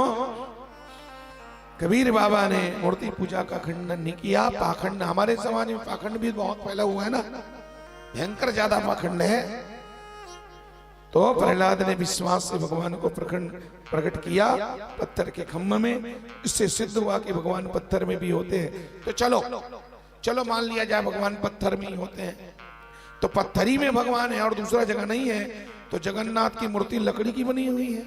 कबीर बाबा ने मूर्ति पूजा का खंडन नहीं किया। पाखंड, हमारे समाज में पाखंड भी बहुत फैला हुआ है ना, भयंकर ज्यादा पाखंड है। तो प्रहलाद ने विश्वास से भगवान को प्रकट किया पत्थर के खम्भ में। इससे सिद्ध हुआ कि भगवान पत्थर में भी होते हैं। तो चलो मान लिया जाए भगवान पत्थर में ही होते हैं, तो पत्थर ही में भगवान है और दूसरा जगह नहीं है। तो जगन्नाथ की मूर्ति लकड़ी की बनी हुई है।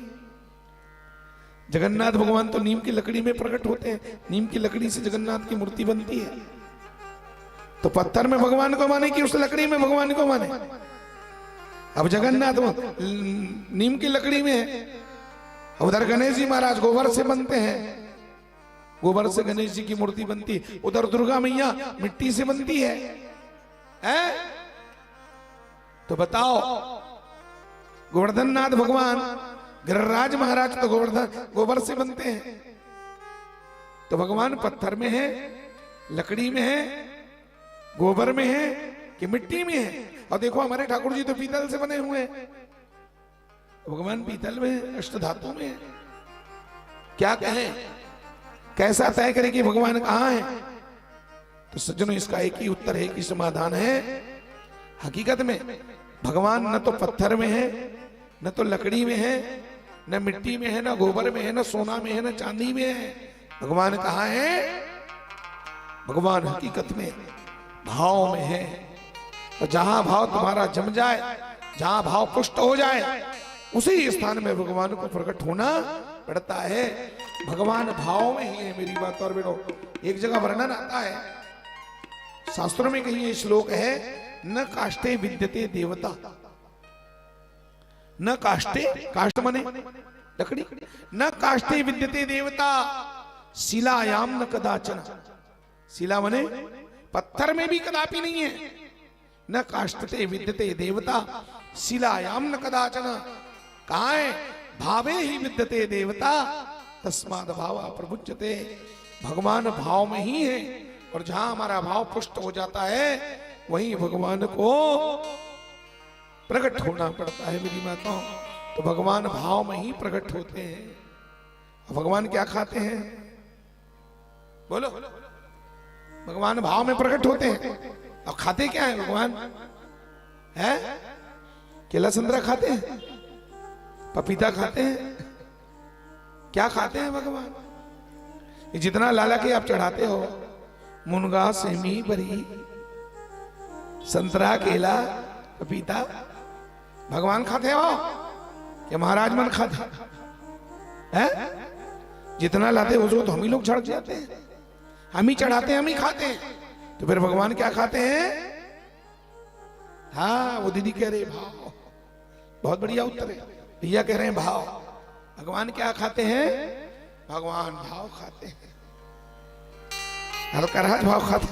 जगन्नाथ भगवान तो नीम की लकड़ी में प्रकट होते हैं, नीम की लकड़ी से जगन्नाथ की मूर्ति बनती है। तो पत्थर में भगवान को माने कि उस लकड़ी में भगवान को माने? अब जगन्नाथ नीम की लकड़ी में है, उधर गणेश जी महाराज गोबर से बनते हैं, गोबर से गणेश जी की मूर्ति बनती, उधर दुर्गा मैया मिट्टी से बनती है, तो बताओ गोवर्धन नाथ भगवान गिरिराज महाराज तो गोबर से बनते हैं। तो भगवान पत्थर में है, लकड़ी में है, गोबर में है कि मिट्टी में है? और देखो हमारे ठाकुर जी तो पीतल से बने हुए हैं, भगवान पीतल में है, अष्ट धातु में है। क्या कहें, कैसा तय करें कि भगवान कहां है? तो सज्जनों, इसका एक ही उत्तर है, एक ही समाधान है। हकीकत में भगवान न तो पत्थर में है, न तो लकड़ी में है, न मिट्टी में है, न गोबर में है, न सोना में है, न चांदी में है। भगवान कहां है? भगवान हकीकत में भाव में है। और जहां भाव तुम्हारा जम जाए, जहां भाव पुष्ट हो जाए, उसी स्थान में भगवान को प्रकट होना पड़ता है। भगवान भाव में ही है। मेरी बात और बेटो, एक जगह वर्णन आता है शास्त्रों में, कहीं ये श्लोक है, न काष्ठे विद्यते देवता। न काष्ठे, काष्ठ मने लकड़ी, न काष्ठे विद्यते देवता शिलायाम न कदाचन। शिला मने पत्थर में भी कदापि नहीं है। न काष्ठते विद्यते देवता शिलायाम न कदाचन। कहां है? भावे ही विद्यते देवता, तस्माद भाव प्रभुज्यते। भगवान भाव में ही है, और जहां हमारा भाव पुष्ट हो जाता है वहीं भगवान को प्रकट होना पड़ता है मेरी माताओं। तो भगवान भाव में ही प्रकट होते हैं। भगवान क्या खाते हैं? बोलो। भगवान भाव में प्रकट होते हैं। अब खाते क्या है भगवान? है केला संतरा खाते हैं, पपीता खाते हैं, क्या खाते हैं भगवान? ये जितना लाला के आप चढ़ाते हो, मुनगा सेमी बरी संतरा केला पपीता, भगवान खाते हो क्या महाराज मन खाते हैं? जितना लाते हो उसको तो हम ही लोग झड़क जाते हैं, हम ही चढ़ाते हैं, हम ही खाते हैं। तो फिर भगवान क्या खाते हैं? हाँ, वो दीदी कह रहे भाव, बहुत बढ़िया उत्तर है। भैया कह रहे हैं भाव। भगवान क्या खाते हैं? भगवान भाव खाते हैं। हल्का राज भाव खाते,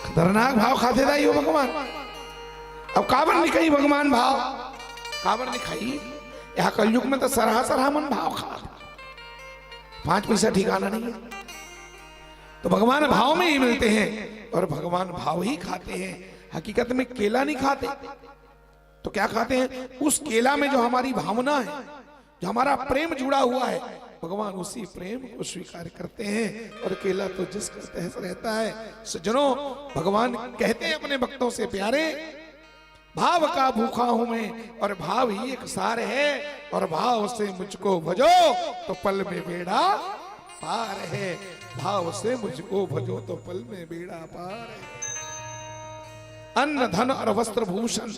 खतरनाक भाव खाते था ये भगवान। अब काबर नहीं कही भगवान भाव, काबर नहीं खाई। यहाँ कलयुग में तो सरहा मन भाव खा, 5 पैसा ठिकाना नहीं है। तो भगवान भाव में ही मिलते हैं और भगवान भाव ही खाते हैं। हकीकत में केला नहीं खाते तो क्या खाते हैं? उस केला में जो हमारी भावना है, जो हमारा प्रेम जुड़ा हुआ है, भगवान उसी प्रेम को स्वीकार करते हैं। और केला तो जिसका तहस रहता है। सज्जनों, भगवान कहते हैं अपने भक्तों से, प्यारे भाव का भूखा हूं मैं और भाव ही एक सार है, और भाव से मुझको भजो तो पल में बेड़ा पार है। भाव से मुझको भजो तो पल में बेड़ा पार है। अन्न धन और वस्त्र भूषण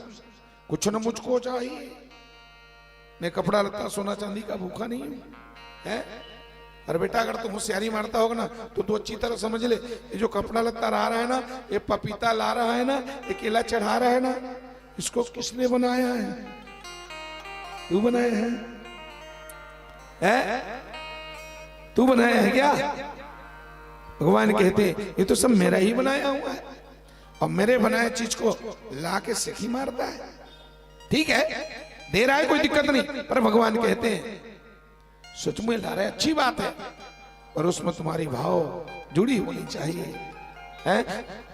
कुछ न मुझको चाहिए। मैं कपड़ा लत्ता सोना चांदी का भूखा नहीं हूं, है? अरे बेटा, अगर तुम होशियारी मारता होगा ना तो तू अच्छी तरह समझ ले, ये जो कपड़ा लत्ता ला रहा है ना, ये पपीता ला रहा है ना, ये केला चढ़ा रहा है ना, इसको किसने बनाया है? तू बनाया है? तू बनाया है क्या? भगवान कहते ये तो सब मेरा ही बनाया हुआ है, और मेरे बनाए चीज को लाके सिखी मारता है। ठीक है, दे रहा है, कोई दिक्कत नहीं, पर भगवान कहते हैं सच में ला रहे, अच्छी बात है, पर उसमें तुम्हारी भाव जुड़ी होनी चाहिए। है?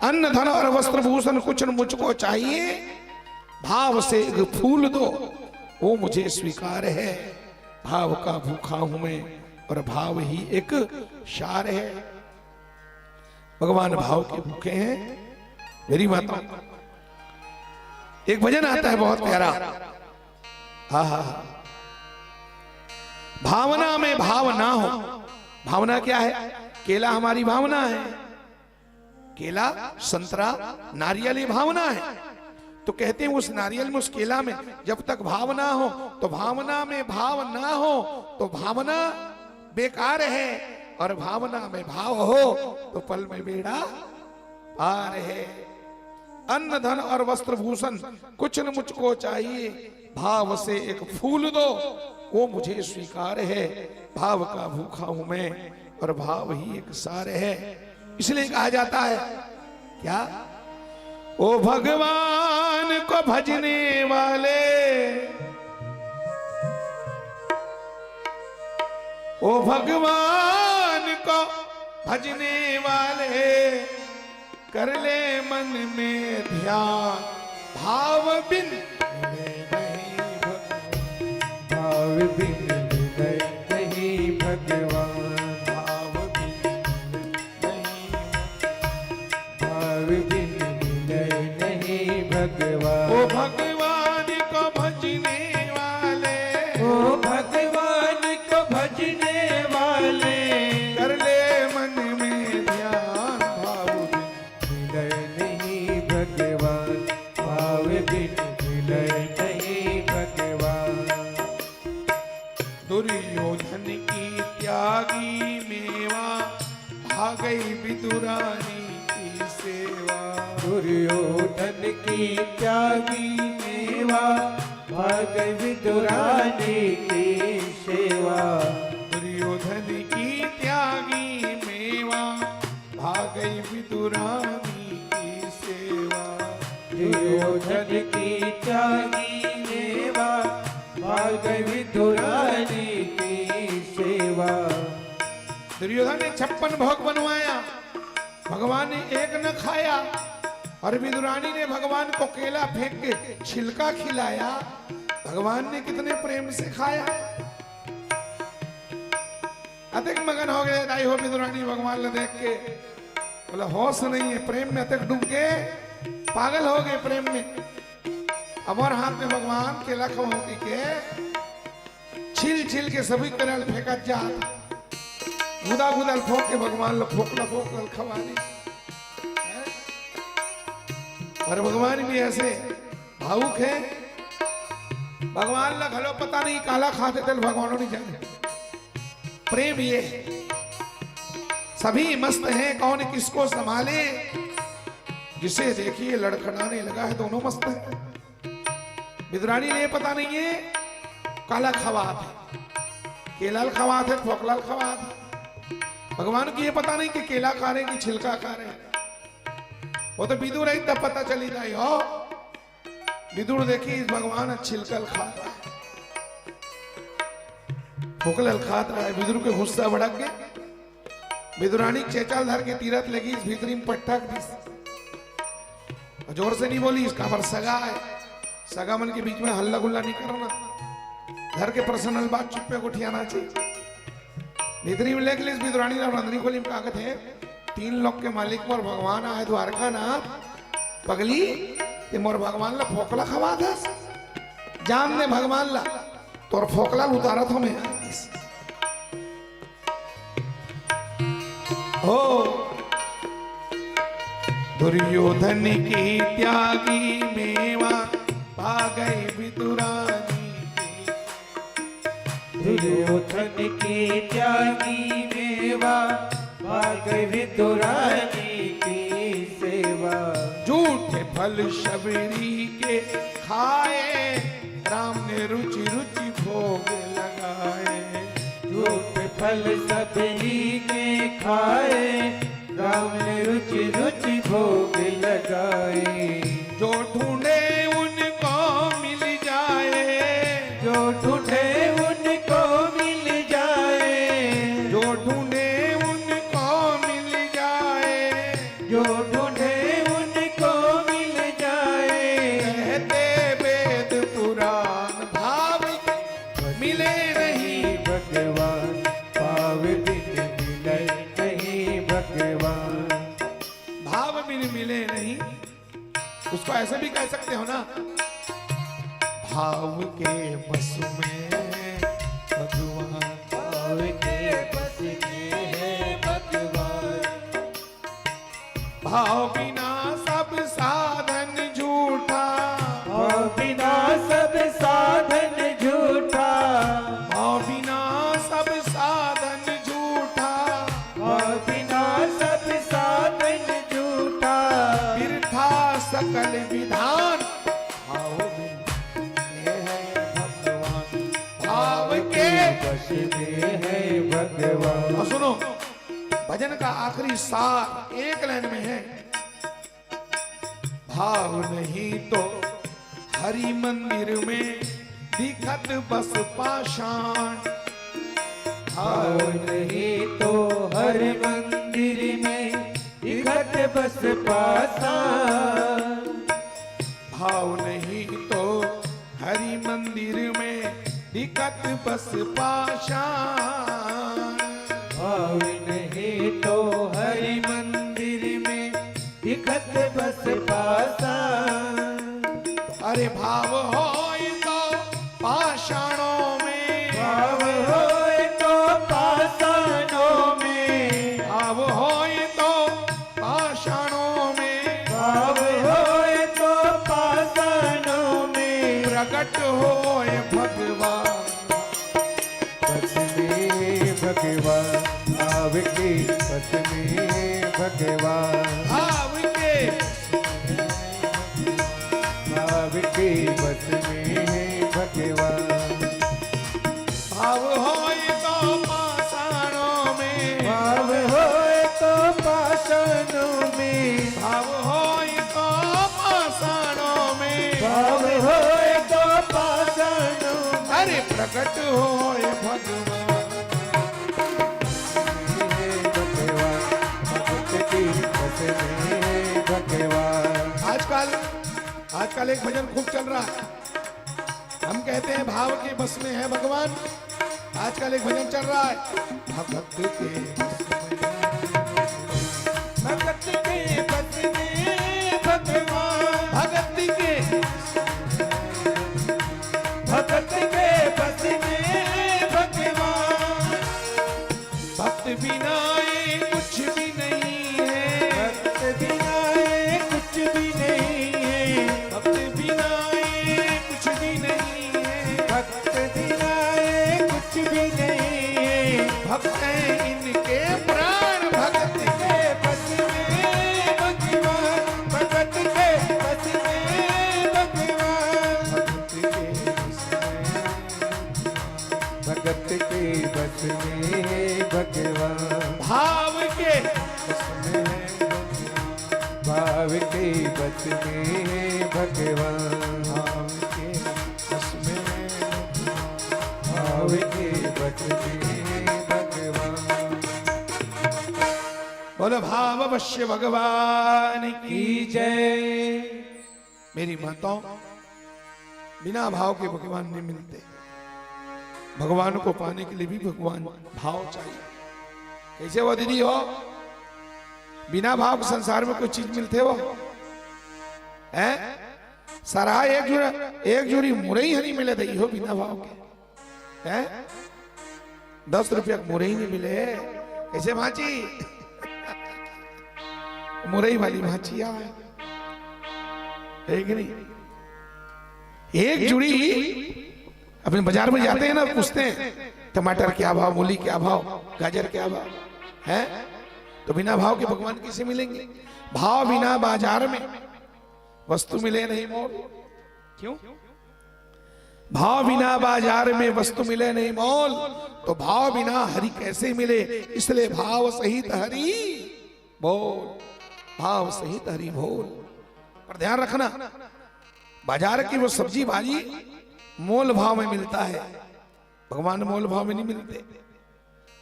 अन्न धन और वस्त्र भूषण कुछ न मुझको चाहिए, भाव से एक फूल दो वो मुझे स्वीकार है। भाव का भूखा हूं मैं और भाव ही एक सार है। भगवान भाव के भूखे हैं मेरी माता। एक भजन आता है बहुत प्यारा, हा हा, भावना में भाव ना हो। भावना क्या है? केला हमारी भावना है, केला संतरा नारियल ये भावना है। तो कहते हैं उस नारियल में, उस केला में जब तक भाव ना हो, तो भावना में भाव ना हो तो भावना बेकार है, और भावना में भाव हो तो पल में बेड़ा पार है। अन्न धन और वस्त्र भूषण कुछ न मुझको चाहिए, भाव से एक फूल दो वो मुझे स्वीकार है। भाव का भूखा हूं मैं और भाव ही एक सार है। इसलिए कहा जाता है क्या? ओ भगवान को भजने वाले, ओ भगवान को भजने वाले, कर ले मन में ध्यान, भाव बिन भाव बिन मिले नहीं भगवान, भाव बिन नहीं, भाव बिन मिले नहीं भगवान। ओ भगवान को भजने वाले, ओ भगवान को भजने वाले, कर ले मन में ध्यान, भाव मिले नहीं भगवान, भाव बिन मिले नहीं भगवान। दुर्योधन की त्यागी मेवा, भागई विदुरानी की सेवा। दुर्योधन की त्यागी मेवा, भाग विदुरानी की सेवा। दुर्योधन की त्यागी मेवा, भागई विदुरानी की सेवा। दुर्योधन की त्यागी मेवा, भाग विदुरानी की सेवा। दुर्योधन ने 56 भोग बनवाया, भगवान ने एक न खाया, और विदुरानी ने भगवान को केला फेंक के छिलका खिलाया, भगवान ने कितने प्रेम से खाया। अधिक मगन हो गए दाई हो विदुरानी भगवान ने देख के, बोला होश नहीं है, प्रेम में अधिक डूब के पागल हो गए प्रेम में। अब और हाथ में भगवान केला खवाती के छिल छिल के सभी करल फेंका जात, गुदा गुदल फोक के भगवान फोकल खवानी। और भगवान भी ऐसे भावुक है, भगवान ला घलो पता नहीं काला खाते थे भगवानों नहीं जाने। प्रेम ये है, सभी मस्त हैं, कौन किसको संभाले, जिसे देखिए लड़खड़ाने लगा है दोनों मस्त हैं। विदुरानी ने पता नहीं है काला खवात है, केलाल खवात है, फोकलाल खवात है। भगवान को ये पता नहीं कि केला खा रहे कि छिलका खा रहे। वो तो विदुर है तब पता चली जाए हो। विदुर देखी भगवान छिलकल खा रहा है, फोकलल खात रहा है। विदुर के गुस्सा भड़क गया, विदुरानी चेचाल धर के तीरथ लगी, इस भीतरी में पट्टा जोर से नहीं बोली, इसका पर सगा है, सगा मन के बीच में हल्ला गुल्ला नहीं करना, घर के पर्सनल बात चुप पे उठियाना चाहिए। भीतरी में लेके इस विदुरानी रंधनी खोली में कागत है, 3 लोग के मालिक मोर भगवान आए द्वारका नाथ, पगली ते मोर भगवान ला फोकला खवा दस, जान ने भगवान ला तोर फोकला उतारा था मैं हो। दुर्योधन की त्यागी मेवा पा गई विदुरानी, दुर्योधन की त्यागी मेवा पा गई विदुरानी की सेवा। झूठे फल शबरी के खाए, राम ने रुचि रुचि भोग लगाए। झूठे फल सबरी के खाए, राम ने रुचि रुचि भोग लगाए। जो ढूंढे उनको मिल जाए, जो ढूंढे उनको मिल जाए, जो ढूंढे उनको मिल जाए, जो ढूंढे उनको मिल जाए। कहते वेद पुराण भाव मिले नहीं भगवान, भाव बिन मिले नहीं भगवान। भाव बिन मिले नहीं, उसको ऐसे भी कह सकते हो ना, भाव के बस में भगवान, भाव के बस में है भगवान। भाव बिना सब साधन झूठा, भाव बिना सब साधन झूठा, भाव बिना सब साधन झूठा, भाव बिना सब साधन झूठा। बिरथा सकल विधान, भाव बिन ये है भगवान, भाव के बस में है भगवान। और सुनो भजन का आखिरी सार एक लाइन में है, भाव नहीं तो हरि मंदिर में दिखत बस पाषाण। भाव नहीं तो हर मंदिर में दिखत बस पाषाण। भाव नहीं तो हरि मंदिर में दिखत बस पाषाण। भाव नहीं तो हरि मंदिर में दिखत बस पाषाण। अरे भाव हो तो पाषाणों में, भाव होए तो पाषाणों में, भाव हो तो पाषाणों में, भाव होए तो पाषाणों में। प्रकट होए भगवान, बस में भगवान, भाव के बस में भगवान। भाव के भाव के बस में है भगवान। भाव होए तो पाषाणों में, भाव होए तो पाषाणों में, भाव होए तो पाषाणों में, भाव होए तो पाषाणों में। अरे प्रकट होए भगवान, आजकल एक भजन खूब चल रहा है, हम कहते हैं भाव के बस में है भगवान। आजकल एक भजन चल रहा है, भक्त के भगत के बस में भगवान, भगत के भगत के बस में भगवान, भक्त बिना ये कुछ भी नहीं है, भक्त बिना ये कुछ भी नहीं है, भक्त बिना ये कुछ भी नहीं है, भक्त बिना ये कुछ भी नहीं है, भक्त हैं इनके प्राण भगत के के बस में भगवान, भगत के बस में भगवान, भगत के बस में भगवान, भाव के भाव के बस में भगवान, बस में भाव के बस में भगवान। बोलो भाव अवश्य भगवान की की जय। मेरी माताओं, बिना भाव के भगवान नहीं मिलते। भगवान को पाने के लिए भी भगवान भाव चाहिए। कैसे वो दीदी हो, बिना भाव के संसार में कोई चीज मिलते हो हैं? सारा एक जोड़ी मुरई हरी मिले दई हो बिना भाव के हैं? 10 रुपया मुरई नहीं मिले। कैसे भांची मुरई वाली भांचिया है कि नहीं? एक जुड़ी अपने बाजार में जाते हैं ना, पूछते हैं टमाटर क्या भाव, मूली क्या भाव, गाजर क्या भाव है? तो बिना भाव के भगवान कैसे मिलेंगे? भाव बिना बाजार में वस्तु मिले नहीं मोल। क्यों? भाव बिना बाजार में वस्तु मिले नहीं मोल, तो भाव बिना हरि कैसे मिले? इसलिए भाव सहित हरि बोल, भाव सहित हरि बोल। पर ध्यान रखना, बाजार की वो सब्जी भाजी मोल भाव में मिलता है, भगवान मोल भाव में नहीं मिलते।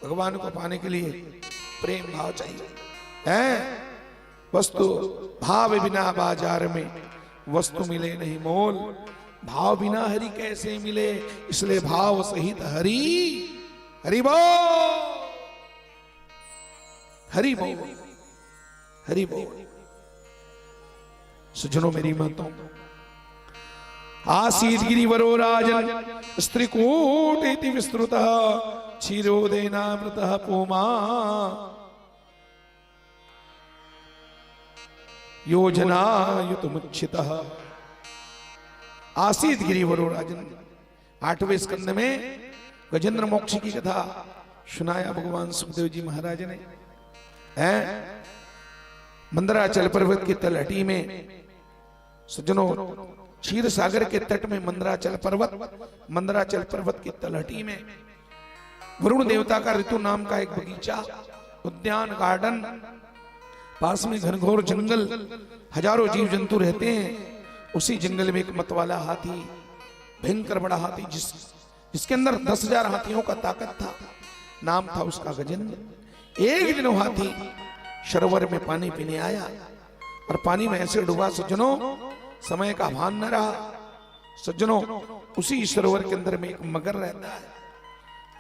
भगवान को पाने के लिए प्रेम भाव चाहिए है। वस्तु भाव बिना बाजार में वस्तु मिले नहीं मोल, भाव बिना हरि कैसे मिले? इसलिए भाव सहित हरि, हरि बोल, हरि बोल, हरि बोल। सज्जनों मेरी माताओं, आसीत गिरिवरो राजन स्त्रीकूट इति विस्तृतः क्षीरोदेनामृतः पुमा योजनायुतमुच्चितः। आसीत गिरिवरो राजन, 8वें स्कंद में गजेंद्र मोक्ष की कथा सुनाया भगवान सुखदेव जी महाराज ने। हैं मंदराचल पर्वत की तलहटी में, सज्जनों क्षीर सागर के तट में मंदराचल पर्वत की तलहटी में वरुण देवता का ऋतु नाम का एक बगीचा, उद्यान, गार्डन, पास में घनघोर जंगल, हजारों जीव जंतु रहते हैं। उसी जंगल में एक मतवाला हाथी, भयंकर बड़ा हाथी, जिसके अंदर 10,000 हाथियों का ताकत था, नाम था उसका गजेंद्र। एक दिन वो हाथी सरोवर में पानी पीने आया और पानी में ऐसे डूबा, सज्जनों समय का भान न रहा। सज्जनों उसी सरोवर के अंदर में एक मगर रहता है।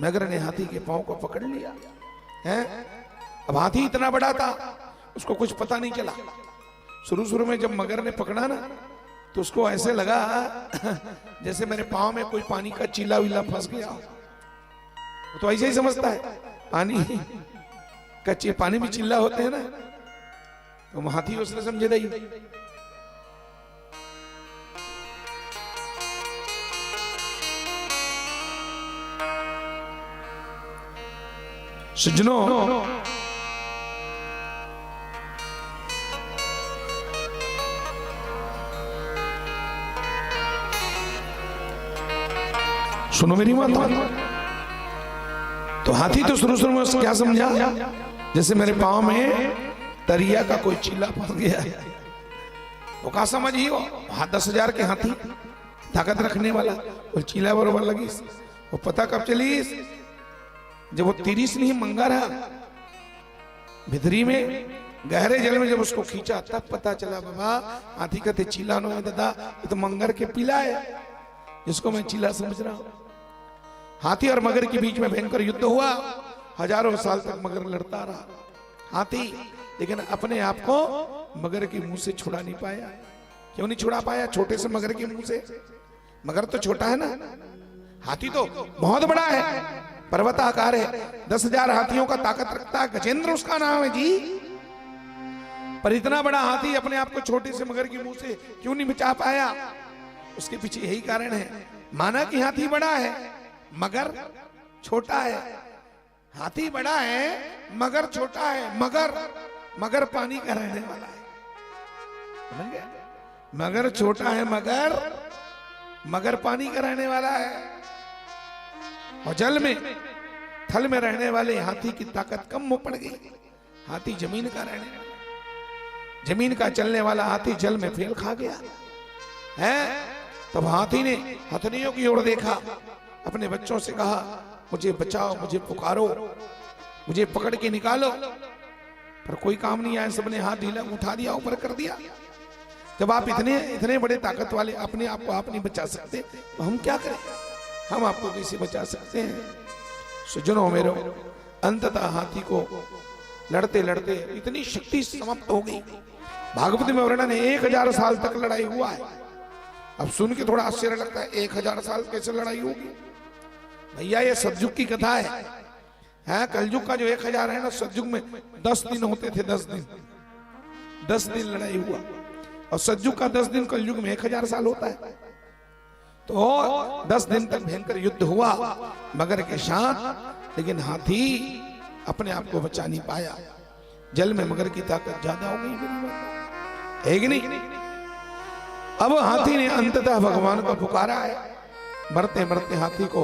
मगर ने हाथी के पांव को पकड़ लिया है। अब हाथी इतना बड़ा था, उसको कुछ पता नहीं चला। शुरू में जब मगर ने पकड़ा ना, तो उसको ऐसे लगा जैसे मेरे पांव में कोई पानी का चीला विला फंस गया। वो तो ऐसे ही समझता है, पानी कच्चे पानी में चिल्ला होते हैं ना, तो हाथी उसने समझे नहीं। सज्जनों सुनो मेरी बात। तो हाथी तो शुरू में क्या समझा, जैसे मेरे पांव में तरिया का कोई चीला फंस गया है। वो का समझ ही, वो 10,000 के हाथी, ताकत रखने वाला, और चीला बरोबर लगी। वो पता कब चली, जब वो 30 नहीं मंगा रहा भितरी में गहरे जल में जब उसको खींचा तब पता चला बाबा हाथी कहते चीला नो है दादा, ये तो मंगर के पीला है जिसको मैं चीला समझ रहा हूं। हाथी और मगर के बीच में भयंकर युद्ध हुआ, हजारों साल तक मगर लड़ता रहा हाथी, लेकिन अपने आप को मगर के मुंह से छुड़ा नहीं पाया। क्यों नहीं छुड़ा पाया? छोटे से मगर के मुंह से। मगर तो छोटा है ना, हाथी तो बहुत बड़ा है, पर्वताकार है, 10,000 हाथियों का ताकत रखता है, गजेंद्र उसका नाम है जी। पर इतना बड़ा हाथी अपने आप को छोटे से मगर के मुंह से क्यों नहीं बचा पाया? उसके पीछे यही कारण है, माना कि हाथी बड़ा है मगर छोटा है। हाथी बड़ा है मगर छोटा है, मगर पानी का रहने वाला है, समझ गए? मगर छोटा है मगर पानी का रहने वाला है। और जल में थल में रहने वाले हाथी की ताकत कम हो पड़ गई। हाथी जमीन का रहने वाला, जमीन का चलने वाला हाथी जल में फेल खा गया है। तब हाथी ने हथनियों की ओर देखा, अपने बच्चों से कहा मुझे बचाओ, मुझे पुकारो, मुझे पकड़ के निकालो। पर कोई काम नहीं आया, सबने हाथ ढीला उठा दिया, ऊपर कर दिया। जब आप इतने बड़े ताकत वाले अपने आप को आप नहीं बचा सकते तो हम क्या करें? हम आपको कैसे बचा सकते हैं? सुजनों मेरो, अंततः हाथी को लड़ते लड़ते इतनी शक्ति समाप्त हो गई। भागवत में वर्णन है 1000 साल तक लड़ाई हुआ है। अब सुन के थोड़ा आश्चर्य लगता है, 1000 साल कैसे लड़ाई होगी? भैया ये सतयुग की कथा है। कलयुग का जो 1000 है ना, सतयुग में 10 दिन होते थे, 10 दिन लड़ाई हुआ। और सतयुग का 10 दिन कलयुग में 1000 साल होता है। तो 10 दिन तक भयंकर युद्ध हुआ मगर के साथ, लेकिन हाथी अपने आप को बचा नहीं पाया। जल में मगर की ताकत ज्यादा हो गई, है कि नहीं? अब हाथी ने अंततः भगवान को पुकारा है। मरते मरते हाथी को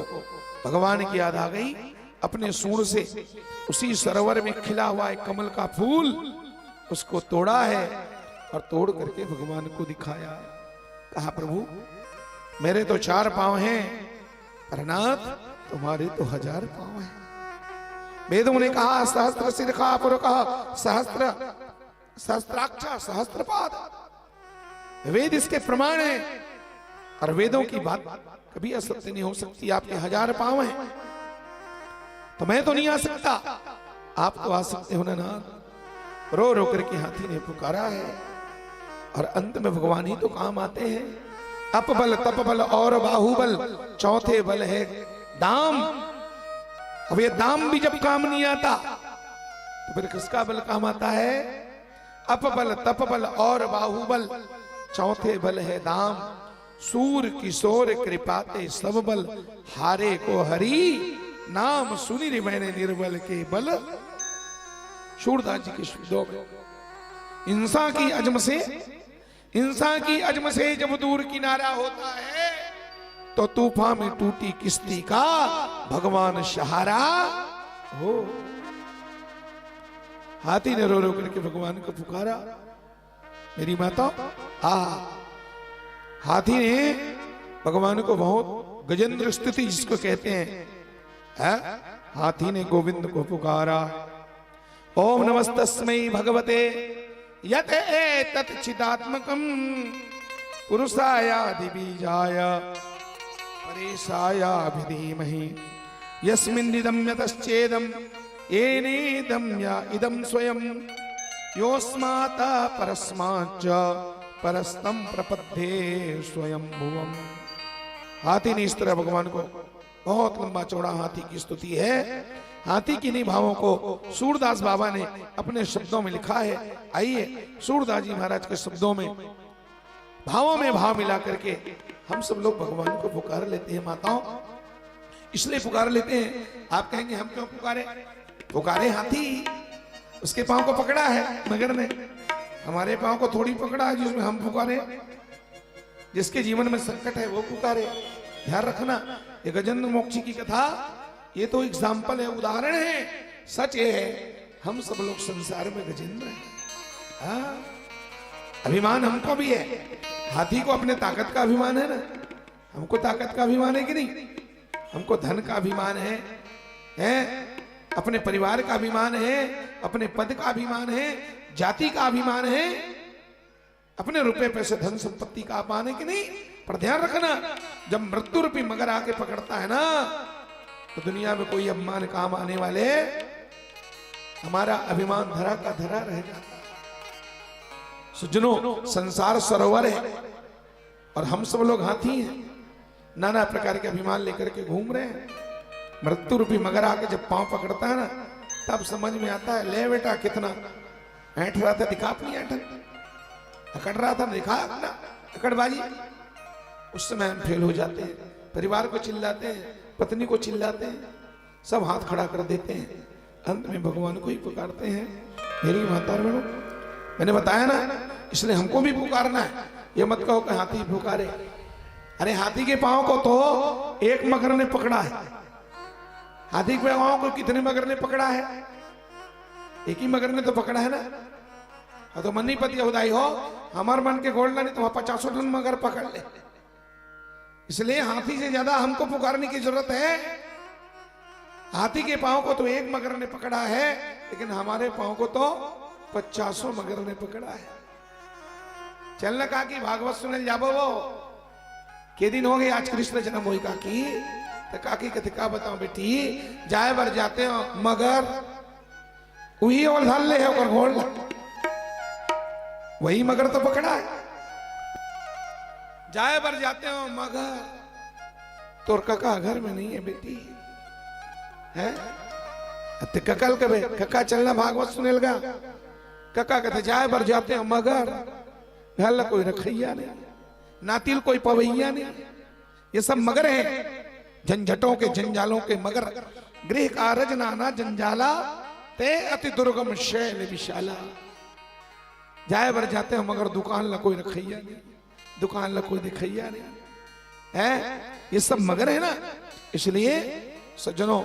भगवान की याद आ गई। अपने सूंड से उसी सरोवर में खिला हुआ एक कमल का फूल उसको तोड़ा है और तोड़ करके भगवान को दिखाया। कहा प्रभु मेरे तो 4 पांव हैं, पर नाथ तुम्हारे तो 1000 पांव हैं। वेदों ने कहा सहस्त्र सिर का, पुर कहा सहस्त्राक्ष सहस्त्रपाद। वेद इसके प्रमाण है और वेदों की बात कभी असत्य नहीं हो सकती। आपके 1000 पांव हैं तो मैं तो नहीं आ सकता, आप तो आ सकते हो ना नाथ। रो रो करके हाथी ने पुकारा है और अंत में भगवान ही तो काम आते हैं। अपबल तपबल और बाहुबल, चौथे बल है दाम। अब ये दाम भी जब काम नहीं आता तो फिर किसका बल काम आता है? अपबल तपबल और बाहुबल, चौथे बल है दाम। सूर किशोर कृपाते सब बल, हारे को हरि नाम सुनी रे मैंने निर्बल के बल। सूरदास जी के शब्दों में इंसान की अजम से जब दूर किनारा होता है तो तूफान में टूटी किश्ती का भगवान सहारा हो। हाथी ने रो रो करके भगवान को पुकारा। मेरी माता हाथी ने भगवान को बहुत गजेंद्र स्थिति जिसको कहते हैं, हाथी ने गोविंद को पुकारा। ओम नमस्तस्मै भगवते यत एतत् चिदात्मकं पुरुषायाधि बीजाय परेशाय धीमहि यस्मिन्निदं यतश्चेदं येनेदं या इदं स्वयं योऽस्मात् परस्माच्च परस्तं प्रपद्ये स्वयं भुवम्। हाथी ने इस तरह भगवान को, बहुत लंबा चौड़ा हाथी की स्तुति है। हाथी की इन्हीं भावों को सूरदास बाबा ने अपने शब्दों में लिखा है। आइए सूरदास जी महाराज के शब्दों में भावों में भाव मिला करके हम सब लोग भगवान को पुकार लेते हैं। माताओं इसलिए पुकार लेते हैं। आप कहेंगे हम क्यों पुकारे? पुकारे हाथी, उसके पांव को पकड़ा है मगर ने, हमारे पांव को थोड़ी पकड़ा है जिसमें हम पुकारे। जिसके जीवन में संकट है वो पुकारे। ध्यान रखना, ये गजेंद्र मोक्षी की कथा ये तो एग्जाम्पल है, उदाहरण है। सच ये है हम सब लोग संसार में गजेंद्र हैं। अभिमान हमको भी है। हाथी को अपने ताकत का अभिमान है ना, हमको ताकत का अभिमान है कि नहीं? हमको धन का अभिमान है? अपने परिवार का अभिमान है, अपने पद का अभिमान है, जाति का अभिमान है, अपने रुपए पैसे धन संपत्ति का अभिमान है कि नहीं? पर ध्यान रखना, जब मृत्यु रूपी मगर आके पकड़ता है ना, तो दुनिया में कोई अभिमान काम आने वाले, हमारा अभिमान धरा का धरा रह जाता है। सज्जनों, संसार सरोवर है और हम सब लोग हाथी हैं, नाना प्रकार के अभिमान लेकर के घूम रहे हैं। मृत्यु रूपी मगर आके जब पांव पकड़ता है ना, तब समझ में आता है, ले बेटा कितना ऐंठ रहा था, दिखा अपनी ऐंठन, अकड़ रहा था, दिखा अपना अकड़बाजी। उस समय हम फेल हो जाते हैं, परिवार को चिल्लाते हैं, पत्नी को चिल्लाते हैं, सब हाथ खड़ा कर देते हैं, अंत में भगवान को ही पुकारते हैं। मेरी माता और बहनों, मैंने बताया ना, इसलिए हमको भी पुकारना है। ये मत कहो कि हाथी पुकारे। अरे हाथी के पांव को तो एक मगर ने पकड़ा है, हाथी के पांव को कितने मगर ने पकड़ा है? एक ही मगर ने तो पकड़ा है ना। हाँ तो मनी पति उदाई हो, हमार मन के गोल्डा नहीं तो 50 टन मगर पकड़ ले। इसलिए हाथी से ज्यादा हमको पुकारने की जरूरत है। हाथी के पांव को तो एक मगर ने पकड़ा है, लेकिन हमारे पांव को तो 50 मगर ने पकड़ा है। चलना काकी भागवत सुनल जाबो वो के दिन हो गए आज कृष्ण जन्म हुई काकी, तो काकी कहते का बताओ बेटी, जाए बर जाते हो मगर वही और धल ले है घोड़, वही मगर तो पकड़ा है। जाए बर जाते हो मगर, तोर कका घर में नहीं है बेटी है, ककल कबे कका चलना भागवत सुने लगा। कका कहते जाए बर जाते हो मगर, घर कोई रखैया नहीं, नातिल कोई पवैया नहीं, ये सब मगर हैं, झंझटों के जंजालों के मगर। गृह कारज नाना जंजाला, ते अति दुर्गम शैल विशाला। जाए बर जाते हो मगर, दुकान ला कोई रखैया नहीं, दुकान ला कोई दिखैया नहीं है, ये सब मगर है ना। इसलिए सज्जनों,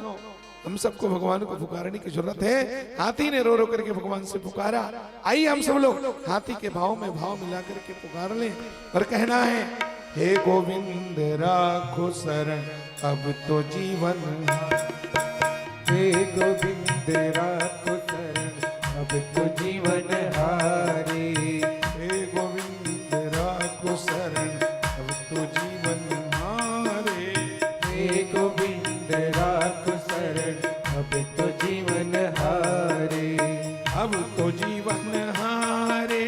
हम सबको भगवान को पुकारने की जरूरत है। हाथी ने रो रो करके भगवान से पुकारा, आइए हम सब लोग हाथी के भाव में भाव मिला करके पुकार लें और कहना है, हे गोविंद राखो शरण अब तो जीवन, हे गोविंद राखो शरण अब तो जीवन हारे, हे गोविंद राखो शरण अब तो जीवन हारे, हे गोविंद राखो शरण अब तो जीवन हारे, अब तो जीवन हारे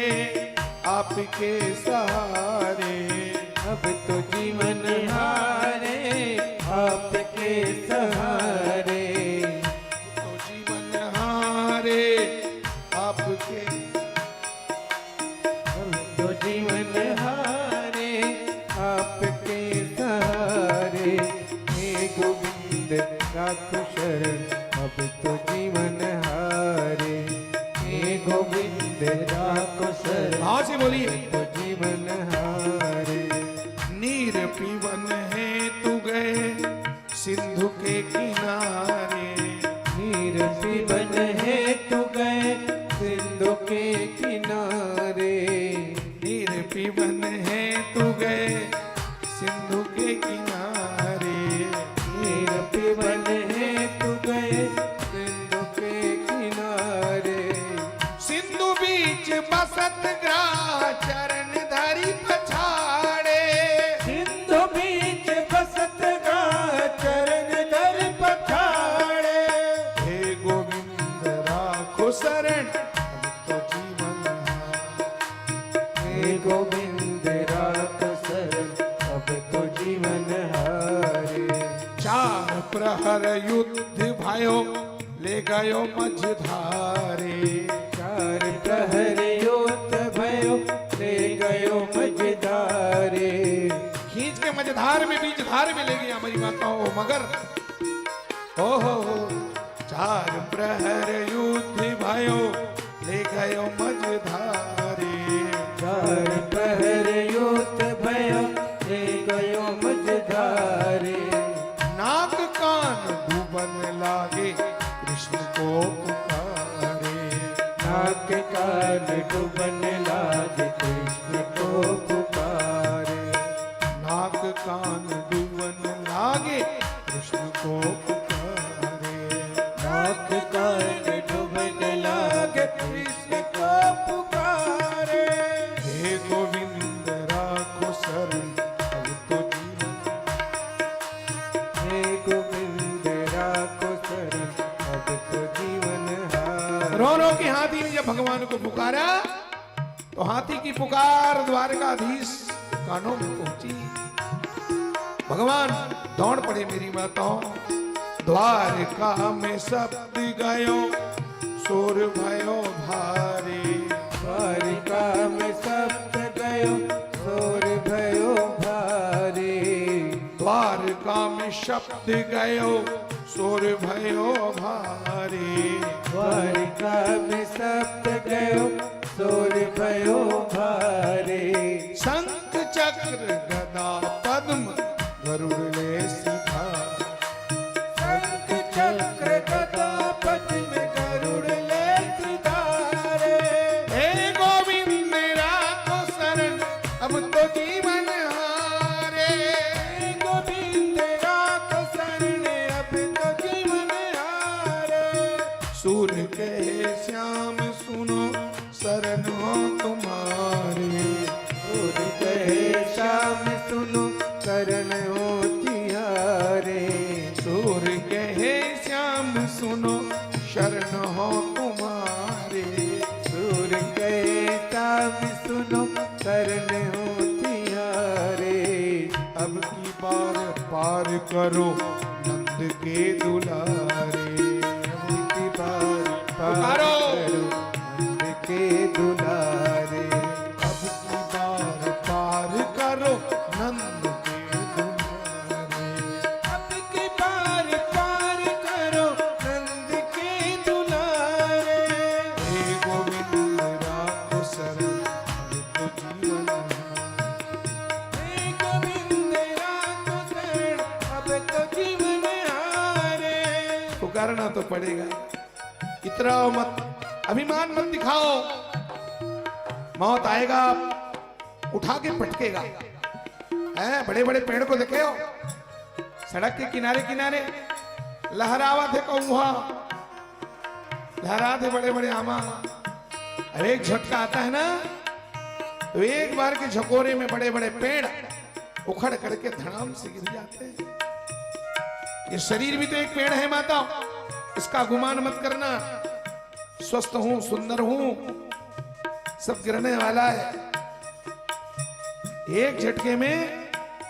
आपके सहारे, अब तो जीवन हारे आपके सहारे, तो जीवन हारे आपके, अब तो जीवन हारे आपके सहारे, हे गोविंद राखो शरण अब तो जीवन हारे, हे गोविंद राखो शरण हाँ से बोलिए, तो जीवन हारे, नीर पीवन है तू गए सिंधु के किनारे, नीर पीवन है तू गए सिंधु के किनारे, नीर पीवन है तू गए सिंधु के किनारे, नीर पीवन है तू गए सिंधु के किनारे, सिंधु बीच बसत ग्राह चरण धरी पछाड़े, सिंधु बीच बसत गा चरण धर पछाड़े, हे गोविंद राखो शरण अब तो जीवन हारे, हे गोविंद राखो शरण अब तो जीवन हारे, चार प्रहर युद्ध भयो ले गयो मझधारे, चार प्रहर योत भयो ले गयो मझधारे, खींच के मझधार में बीच धार में ले गया हमारी माता ओ मगर, ओ हो चार प्रहर युद्ध भयो ले गयो मझधारे, चार प्रहर योत भयो ले गयो मझधारे, नाक कान डूबन लागे कृष्ण को पुकारे, नाक कान डूबन लागे कृष्ण को पुकारे, नाक कान डूबन लागे कृष्ण को पुकारे, नाक भगवान को पुकारा तो हाथी की पुकार द्वारकाधीश कानों में पहुंची। भगवान दौड़ पड़े मेरी माताओं। द्वारका में शब्द गयो शोर भयो भारी। द्वारिका में शब्द गयो शोर भयो भारी। द्वारका में शब्द गयो शोर भयो भारी। द्वारिका में शब्द गयो शोर भयो भारी। शंख चक्र गदा पद्म गरुड़ ले सीधा। शंख चक्र गदा पद्म गरुड़ ले सिधारे। हे गोविंद राखो शरण अब तो जीवन हारे। हे गोविंद राखो शरण अब तो जीवन हारे। सूर्य के श्याम सुनो शरण हो तुम्हारे। सूर्य कहे श्याम सुनो शरण हो तिहारे। सूर्य कहे श्याम सुनो शरण हो तुम्हारे। सूर्य कहे श्याम सुनो शरण हो तिहारे। अब की बार पार करो नंद के दुलारे। अब की बार पार पुकारो। करो नंद के दुलारे। अब की बार पार करो नंद के दुलारे। अब की बार पार करो नंद के दुलारे। हे गोविंद राखो शरण अब तो जीवन हे गोविंद राखो शरण अब तो जीवन हारे। पुकारना तो पड़ेगा। इतराओ मत, अभिमान मत दिखाओ। मौत आएगा उठा के पटकेगा। हैं बड़े बड़े पेड़ को देखे हो, सड़क के किनारे किनारे लहरावा थे कौआ, लहरा थे बड़े बड़े आमा। अब एक झटका आता है ना तो एक बार के झकोरे में बड़े बड़े पेड़ उखड़ करके धड़ाम से गिर जाते हैं। ये शरीर भी तो एक पेड़ है माता, इसका गुमान मत करना। स्वस्थ हूं, सुंदर हूं, सब गिरने वाला है। एक झटके में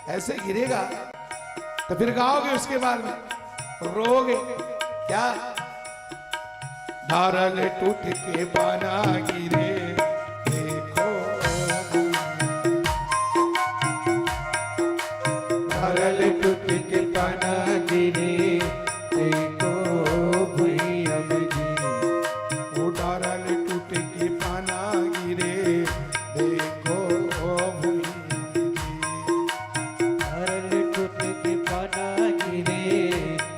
ऐसे गिरेगा तो फिर गाओगे उसके बाद में रोगे क्या। धारल टूट के पाना गिरे देखो। धारल टूट के पाना गिरे देखो भुइया में जी। वो धारल टूट के पाना गिरे देखो भूमि। धारल टूट के पाना गिरे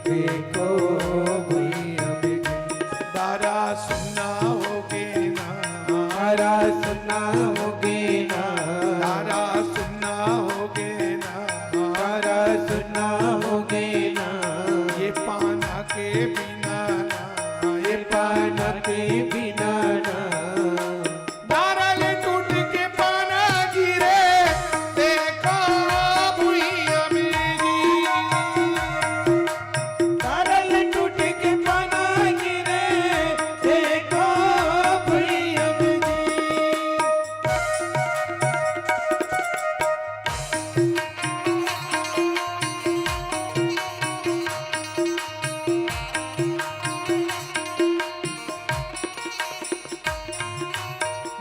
देखो भुइया में जी। दारा सुनना होगे ना। तारा सुना होगे ना। दारा सुनना होगे ना। तारा सुना होगे ना। ये पाना के बिना ना, ये पाना के बिना ना। दारल टूट के पाना गिरे देखो भुइया मेरी। तारल टूट के पाना गिरे देखो भुइया में जी।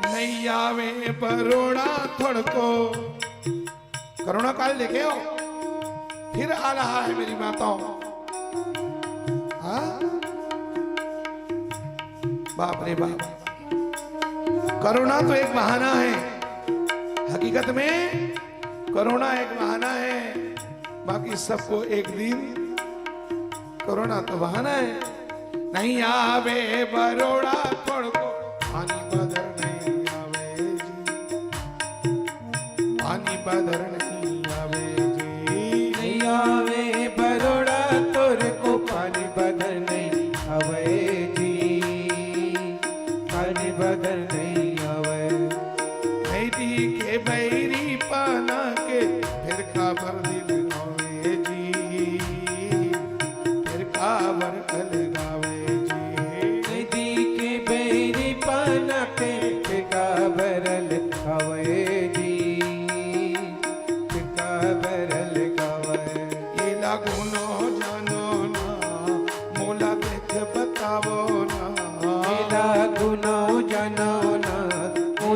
नैया में बरोड़ा थोड़को। करुणा काल देखे हो, फिर आ रहा है मेरी माताओं। हाँ? बाप रे बाप, करुणा तो एक बहाना है। हकीकत में करुणा एक बहाना है, बाकी सबको एक दिन करुणा तो बहाना है। नहीं आवे बरोड़ा थोड़को पानी बदर नहीं आवे जी। पानी बदर नहीं आवे जी। नहीं आवे बरोड़ा तोर को पानी बदल नहीं आवे जी। पानी बदल नहीं आवे। नहीं के बैरी पाना के फिर काबर दिल गावे जी। फिर काबर कल गावे जी। नदी के बेरी पाना के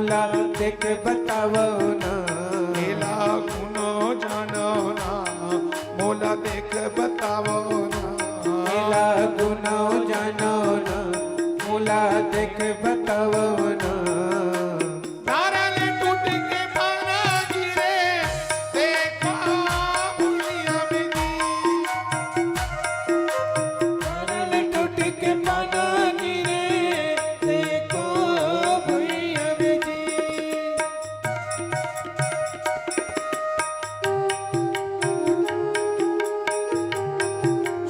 मोला देख बतावो ना मेला गुनो जानो ना मोला देख बतावो ना मेला गुनो जानो ना मोला देख बतावो ना नारल टूट के पाना गिरे देखा भुलिया मेरी नारल टूट के पाना गिरे देखो भैया बेजी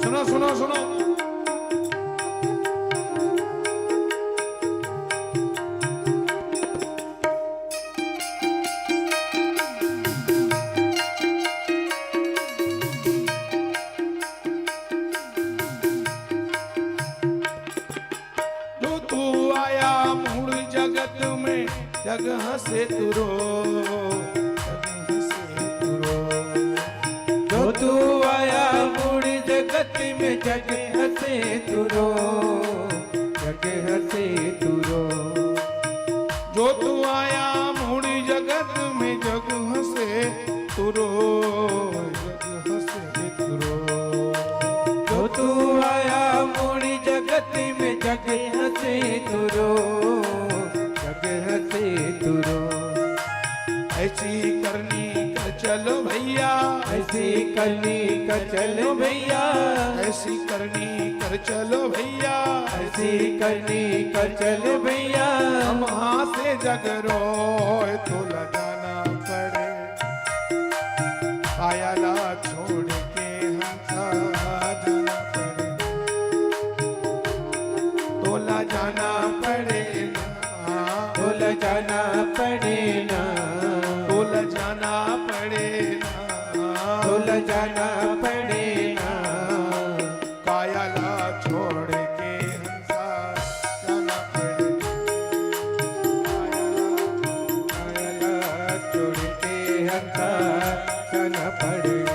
सुनो सुनो सुनो जो तू आया मूल जगत में जगह से तुरो जगह से तुरो जो तू आया मूड जगत में जगह से तुरो जगह से तुरो जो तू आया मूल जगत में जगह से तुरो जगह से तुरो जो तू आया मूड जगत में जगह से तुरो जगह से तुरो ऐसी करनी कर चलो भैया ऐसी करनी का चलो भैया ऐसी करनी कर चलो भैया ऐसी करनी का चलो भैया हम वहाँ से जगरो तो लगाना पड़े आयाला छोड़ के हमसा जाना पड़े तोला जाना पड़े ना बोला जाना पड़े ना तोला जाना पड़े ना बोला जाना पड़े ना कायाला छोड़ के हमसा जाना पड़े आयला छोड़ के हंसा जाना पड़ेगी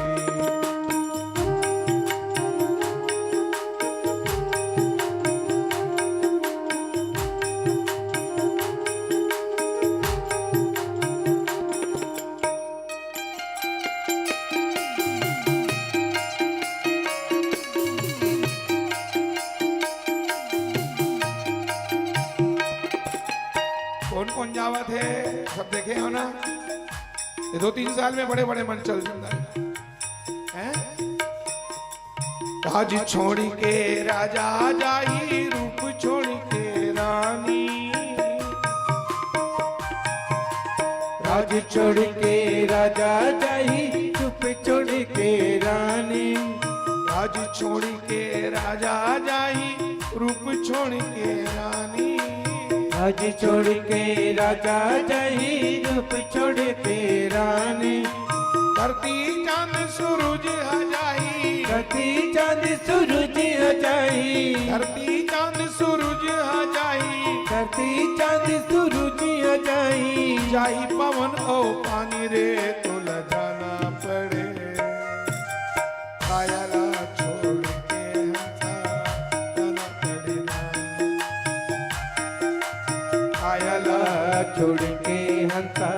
कौन कौन जावत है सब देखे हो ना ये 2-3 साल में बड़े बड़े मन चल जाता है राज छोड़ के राजा जाई रूप छोड़ के रानी राज छोड़ के राजा जाही चुप छोड़ के रानी राज छोड़ के राजा जाई रूप छोड़ के रानी राज छोड़ के राजा जाही रूप छोड़ के रानी धरती चांद सूरज हजाई धरती चांद सूरज हजाई धरती चांद सूरज हजाई धरती चांद सूरज हजाई जाई पवन ओ पानी रे तो जाना पड़े कायाला छोड़ के हमसा जाना पड़े ना कायाला छोड़ के हंसा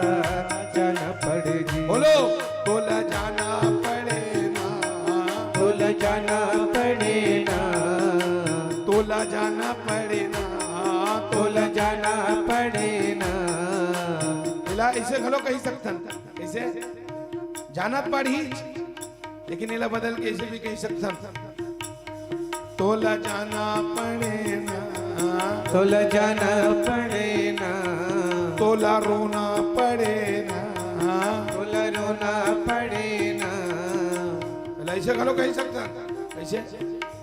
जाना पड़ेगी बोलो बोला जाना पड़े ना बोला जाना पड़े ना तोला जाना पड़े ना बोला जाना पड़े ना इला ऐसे घलो कही सकतन ऐसे जाना पड़ी लेकिन इला बदल के ऐसे भी कही सकतन तोला जाना पड़े ना बोला जाना पड़े ना तोला रोना पड़े ना बोला रोना पड़े ना इला ऐसे घलो कही सकतन ऐसे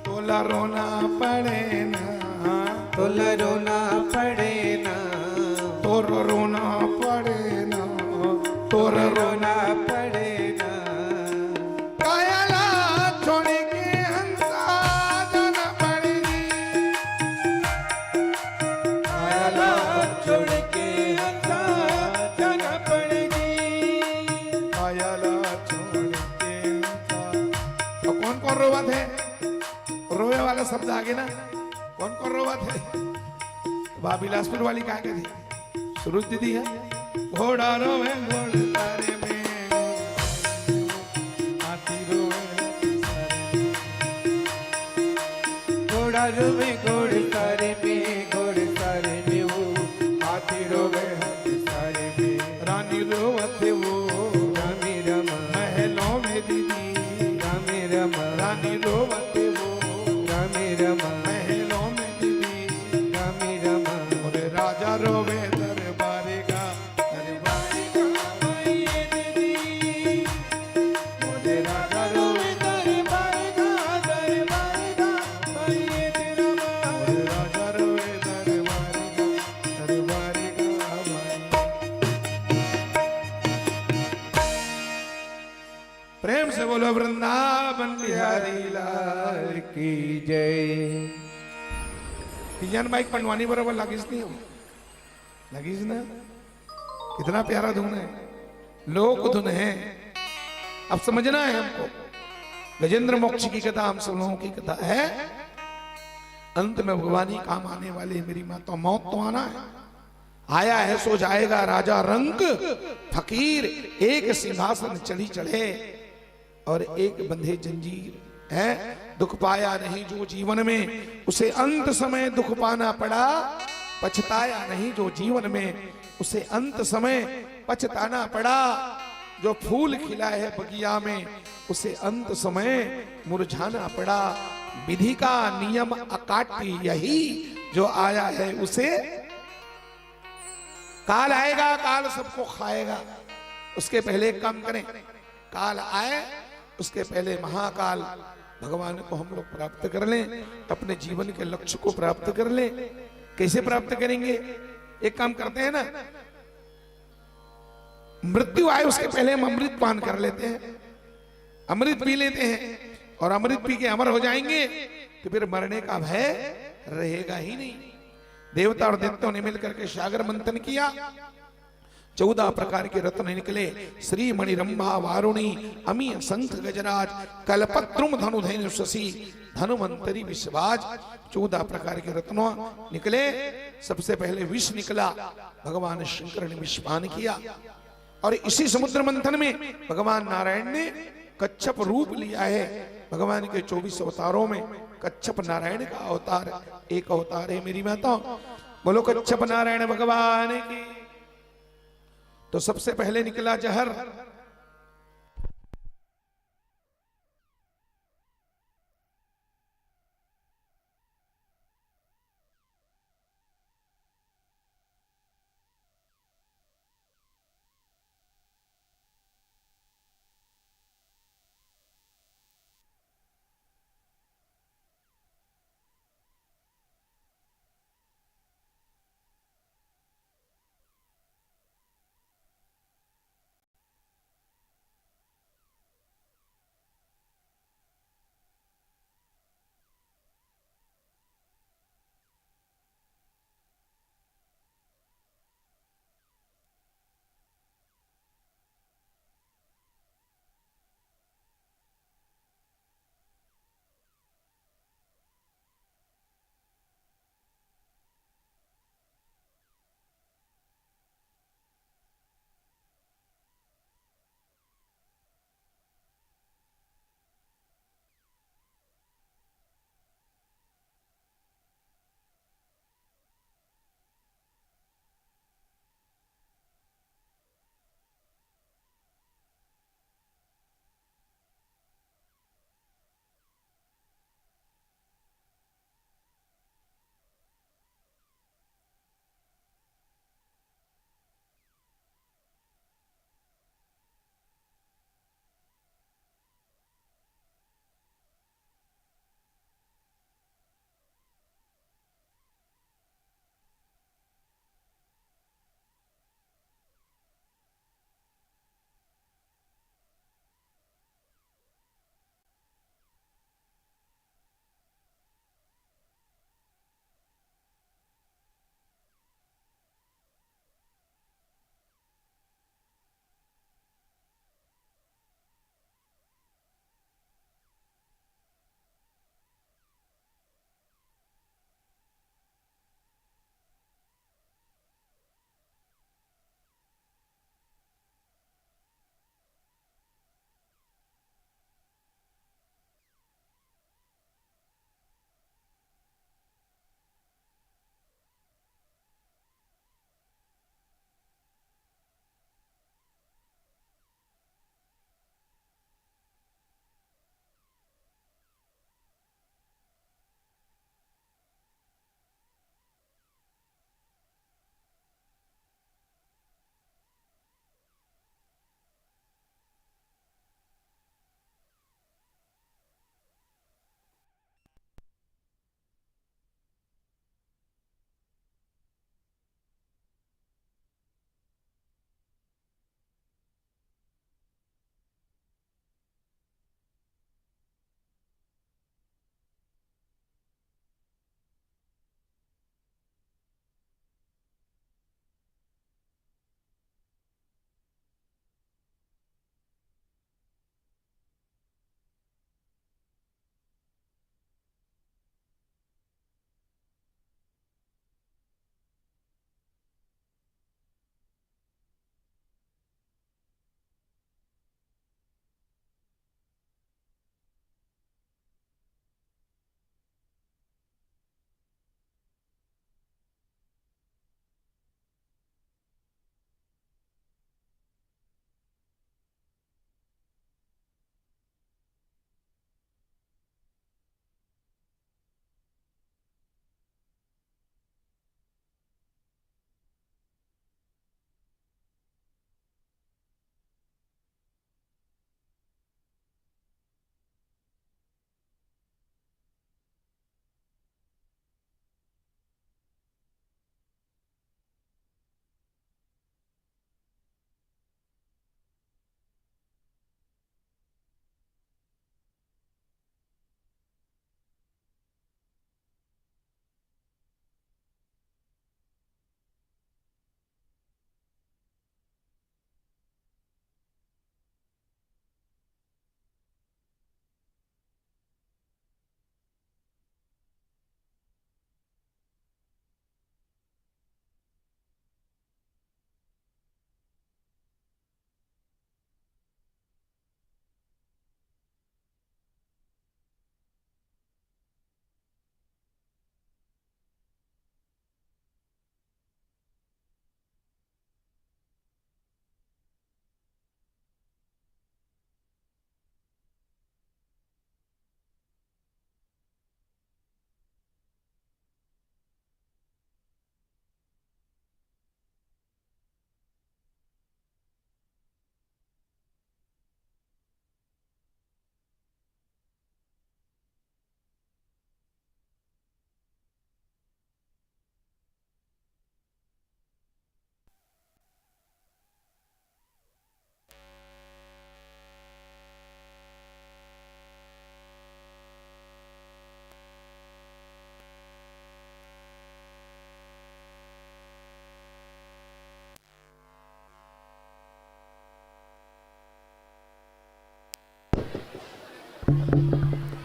तोला रोना पड़े ना बोला रोना पड़े ना तोर रोना पड़े ना तोर रोना रोना पड़े ना कायाला छोड़ के हंसा जाना पड़ेगी आयला छोड़ के हंसा जाना पड़ेगी कायाला छोड़ के हंसा तो कौन कौन रोवत है रोवे वाला शब्द आगे ना कौन कौन रोवत है वह बिलासपुर वाली कहा के थी सुरुज दीदी है घोड़ा रोवे घोड़ तारे में हाथी रोवे घोड़ा रोवे घोड़ सारे में घोड़ सारे में वो हाथी रोवे हाथी सारे में रानी रोवते वो रामी रमा महलों में दीदी रामी रमा रानी रोवते वो रामी रमा महलों में दीदी रामी रमा और राजा रोवे दरबारे का दरबारे का भाई दीदी मुझे राजा रोवे दरबारे का दरबारे का भाई तेरा और राजा रोवे दरबारे का दरबारे का भाई। प्रेम से बोलो वृंदावन बिहारी लाल की जय तीजन बाइक पंडवानी बराबर लगीस नहीं हो लगीस ना कितना प्यारा धुन है लोक धुन है अब समझना है हमको गजेंद्र मोक्ष की कथा हम सब लोगों की कथा है अंत में भगवान ही काम आने वाले मेरी माँ तो मौत तो आना है आया है सो जाएगा राजा रंग फकीर एक सिंहासन चढ़ी चढ़े और एक बंधे जंजीर है दुख पाया नहीं जो जीवन में उसे अंत समय दुख पाना पड़ा पछताया नहीं जो जीवन में उसे अंत समय पछताना पड़ा जो फूल खिला है बगिया में उसे अंत समय मुरझाना पड़ा विधि का नियम अकाट्य यही जो आया है उसे काल आएगा काल सबको खाएगा उसके पहले एक काम करें काल आए उसके पहले महाकाल भगवान को हम लोग प्राप्त कर लें अपने जीवन के लक्ष्य को प्राप्त कर लें कैसे प्राप्त करेंगे एक काम करते हैं ना मृत्यु आए उसके पहले हम अमृत पान कर लेते हैं अमृत पी लेते हैं और अमृत पी के अमर हो जाएंगे तो फिर मरने का भय रहेगा ही नहीं देवता और दैत्यों ने मिलकर के सागर मंथन किया 14 प्रकार के रत्न निकले श्री मणि रंभा वारुणी अमी शंख गजराज कल्पत्रुम धनुधेनु शशि धनुमंतरी विश्वाज 14 प्रकार के रत्नों निकले सबसे पहले विष निकला भगवान शंकर ने विषपान किया और इसी समुद्र मंथन में भगवान नारायण ने कच्छप रूप लिया है भगवान के 24 अवतारों में कच्छप नारायण का अवतार एक अवतार है मेरी माता बोलो कच्छप नारायण भगवान की तो सबसे पहले निकला जहर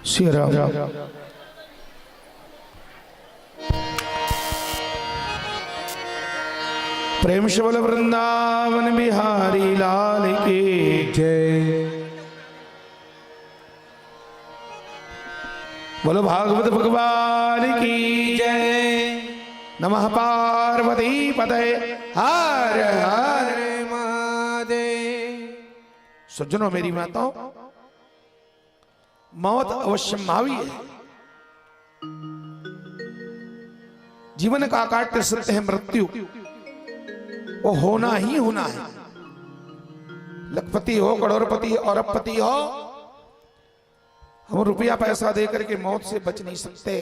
श्री राम। प्रेम से बोलो वृंदावन बिहारी लाल की जय। बोलो भागवत भगवान की जय। नमः पार्वती पतये हर हर महादेव। सज्जनों मेरी माताओं, मौत अवश्यंभावी है। जीवन का काट्य सत्य है मृत्यु, वो होना ही होना है। लखपति हो, करोड़पति और अरबपति हो, हम रुपया पैसा देकर के मौत से बच नहीं सकते।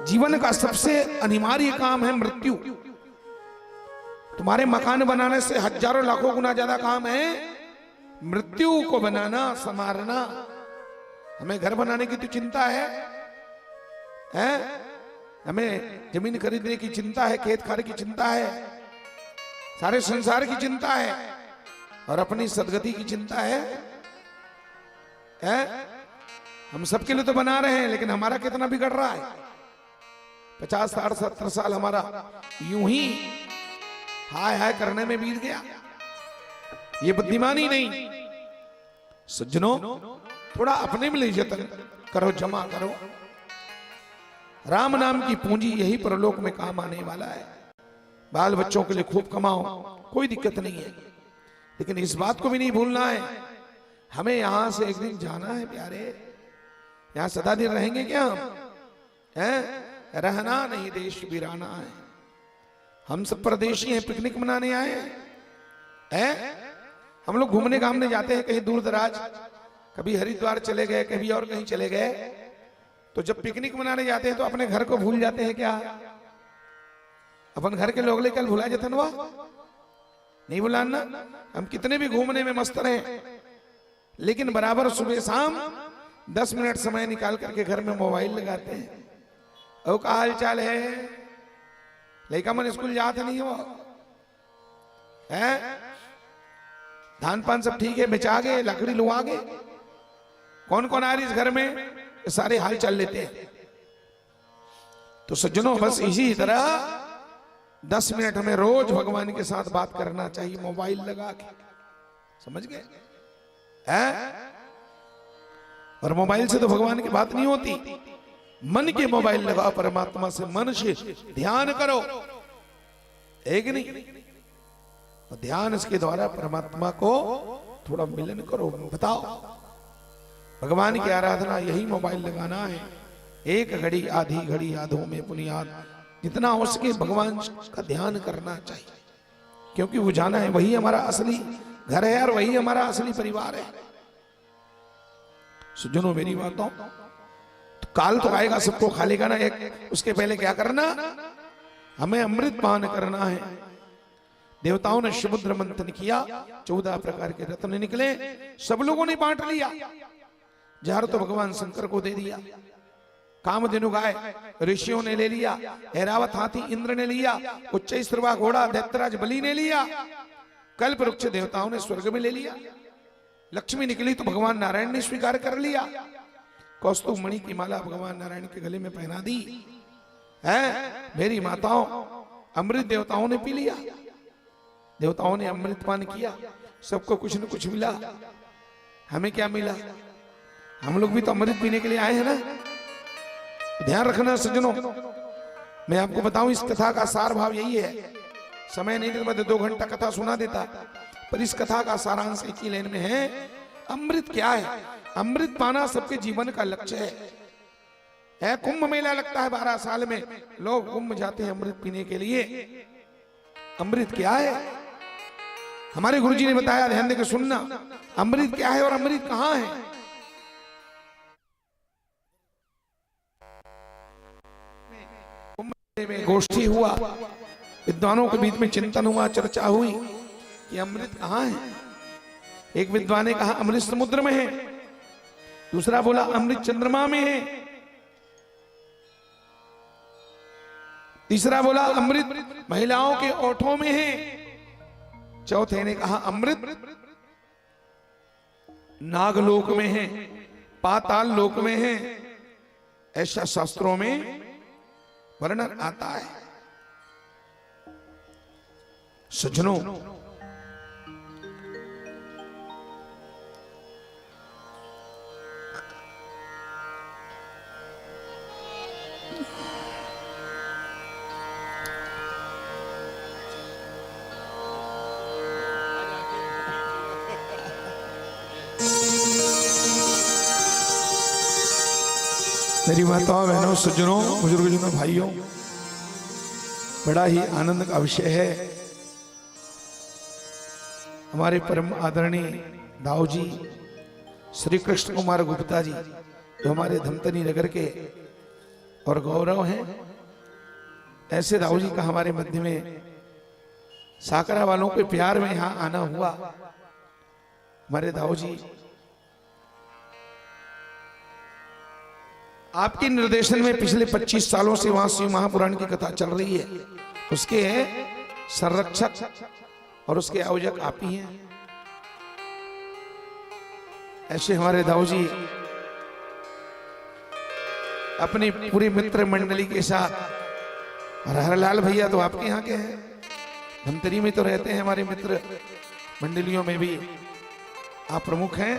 जीवन का सबसे अनिवार्य काम है मृत्यु। तुम्हारे मकान बनाने से हजारों लाखों गुना ज्यादा काम है मृत्यु को बनाना, संवारना। हमें घर बनाने की तो चिंता है? हमें जमीन खरीदने की चिंता है, खेत खार की चिंता है, सारे संसार की चिंता है, और अपनी सदगति की चिंता है? हम सबके लिए तो बना रहे हैं, लेकिन हमारा कितना बिगड़ रहा है। 50, 60, 70 साल हमारा यूं ही हाय हाय करने में बीत गया। ये बुद्धिमानी नहीं। सज्जनों, थोड़ा अपने में ले जतन करो, जमा करो। राम नाम की पूंजी यही परलोक में काम आने वाला है। बाल बच्चों के लिए खूब कमाओ, कोई दिक्कत नहीं है, लेकिन इस बात को भी नहीं भूलना है, हमें यहां से एक दिन जाना है प्यारे। यहां सदा दिन रहेंगे क्या हम? हैं? रहना नहीं, देश बिराना है। हम सब परदेशी हैं, पिकनिक मनाने आए हैं। हम लोग घूमने घामने जाते हैं कहीं दूर दराज, कभी हरिद्वार चले गए, कभी और कहीं चले गए। तो जब पिकनिक मनाने जाते हैं तो अपने घर को भूल जाते हैं क्या? अपन घर के लोग लेकर भुला जाते ना, नहीं भुलाना। हम कितने भी घूमने में मस्त रहे, लेकिन बराबर सुबह शाम 10 मिनट समय निकाल करके घर में मोबाइल लगाते हैं। और का हाल चाल है? लेकिन मन स्कूल जाते नहीं हो है? धान पान सब ठीक है, बेचा गए, लकड़ी लुआ गए, कौन कौन आ रही इस घर में, ये सारे हाल चाल लेते हैं। तो सज्जनों, बस इसी तरह 10 मिनट हमें रोज भगवान के साथ बात करना चाहिए, मोबाइल लगा के। समझ गए? और मोबाइल से तो भगवान की बात नहीं होती। मन के मोबाइल लगाओ, परमात्मा से मन से ध्यान करो, एक नहीं, और ध्यान इसके द्वारा परमात्मा को थोड़ा मिलन करो। बताओ, भगवान की आराधना यही मोबाइल लगाना है। एक घड़ी आधी घड़ी यादों में पुनियाद, जितना हो सके भगवान का ध्यान करना चाहिए, क्योंकि वो जाना है वही हमारा असली घर है और वही हमारा असली परिवार है। सुनो मेरी बातों, तो काल तो आएगा, सबको खा लेगा ना एक। उसके पहले क्या करना? हमें अमृत पान करना है। देवताओं ने समुद्र मंथन किया, 14 प्रकार के रत्न निकले, सब लोगों ने बांट लिया। जहर तो भगवान शंकर को दे दिया, कामधेनु गाय ऋषियों ने ले लिया, ऐरावत हाथी इंद्र ने लिया, उच्च स्त्रवा घोड़ा दैत्यराज बलि ने लिया, कल्प वृक्ष देवताओं ने स्वर्ग में ले लिया, लक्ष्मी निकली तो भगवान नारायण ने स्वीकार कर लिया, कौस्तुभ मणि की माला भगवान नारायण के गले में पहना दी है। मेरी माताओं, अमृत देवताओं ने पी लिया, देवताओं ने अमृत पान किया, सबको कुछ न कुछ मिला। हमें क्या मिला? हम लोग भी तो अमृत पीने के लिए आए हैं ना। ध्यान रखना सज्जनों, मैं आपको बताऊं, इस कथा का सार भाव यही है। समय नहीं तो 2 घंटा कथा सुना देता, पर इस कथा का सारांश एक ही लाइन में है। अमृत क्या है? अमृत पाना सबके जीवन का लक्ष्य है। कुंभ मेला लगता है 12 साल में, लोग कुंभ जाते हैं अमृत पीने के लिए। अमृत क्या है? हमारे गुरुजी ने बताया, ध्यान देकर सुनना। अमृत क्या है और अमृत कहां है? में गोष्ठी हुआ, विद्वानों के बीच में चिंतन हुआ, चर्चा हुई कि अमृत कहां है। एक विद्वान ने कहा अमृत समुद्र में है, दूसरा बोला अमृत चंद्रमा में है, तीसरा बोला अमृत महिलाओं के ओठों में है, चौथे ने कहा अमृत नागलोक में है। पाताल लोक में हैं, ऐसा शास्त्रों में वर्णन आता है। सज्जनों, मेरी माताओं, बहनों, सज्जनों, बुजुर्गजनों, भाइयों, बड़ा ही आनंद का विषय है। हमारे परम आदरणीय दाऊ जी श्री कृष्ण कुमार गुप्ता जी, जो हमारे धमतरी नगर के और गौरव हैं, ऐसे दाऊ जी का हमारे मध्य में साकरा वालों के प्यार में यहां आना हुआ। हमारे दाऊ जी आपके निर्देशन में पिछले 25 सालों से वहां शिव महापुराण की कथा चल रही है, उसके संरक्षक और उसके आयोजक आप ही हैं। ऐसे हमारे दाऊ जी अपनी पूरी मित्र मंडली के साथ, और हरलाल भैया तो आपके यहाँ के हैं, धमतरी में तो रहते हैं, हमारे मित्र मंडलियों में भी आप प्रमुख हैं।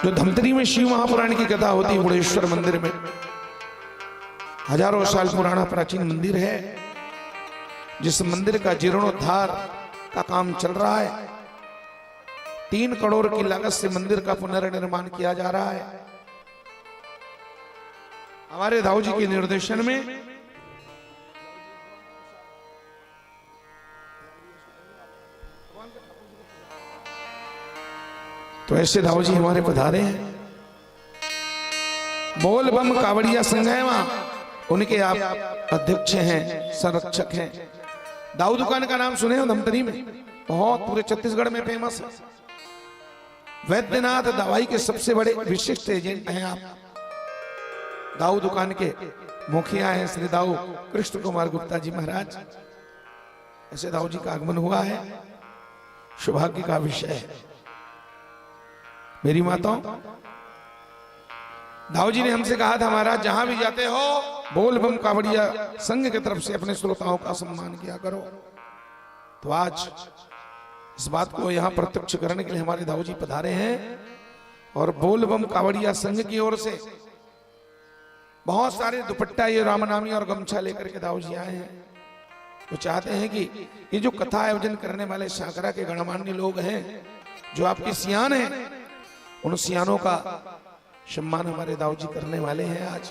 जो धमतरी में शिव महापुराण की कथा होती है, बुढ़ेश्वर मंदिर में, हजारों साल पुराना प्राचीन मंदिर है, जिस मंदिर का जीर्णोद्धार का काम चल रहा है। 3 करोड़ की लागत से मंदिर का पुनर्निर्माण किया जा रहा है। हमारे दाऊ जी के निर्देशन में तो ऐसे दाऊ जी हमारे पधारे हैं। बोल बम कावड़िया संघ है वहां, उनके आप अध्यक्ष हैं, संरक्षक हैं। दाऊ दुकान का नाम सुने हो धमतरी में? बहुत पूरे छत्तीसगढ़ में फेमस है। वैद्यनाथ दवाई के सबसे बड़े विशिष्ट एजेंट हैं आप। दाऊ दुकान के मुखिया हैं श्री दाऊ कृष्ण कुमार गुप्ता जी महाराज। ऐसे दाऊ जी का आगमन हुआ है, सौभाग्य का विषय है। मेरी माताओं, दाऊ जी ने हमसे कहा था, महाराज जहां भी जाते हो बोल बम कावड़िया संघ की तरफ से अपने श्रोताओं का सम्मान किया करो। तो आज इस बात को यहां प्रत्यक्ष करने के लिए हमारे दाऊ जी पधारे हैं, और बोल बम कावड़िया संघ की ओर से बहुत सारे दुपट्टा, ये रामनामी और गमछा लेकर के दाऊ जी आए हैं। वो चाहते हैं कि ये जो कथा आयोजन करने वाले साकरा के गणमान्य लोग हैं, जो आपके सियान हैं, उन सियानों का सम्मान हमारे दाऊ जी करने वाले हैं। आज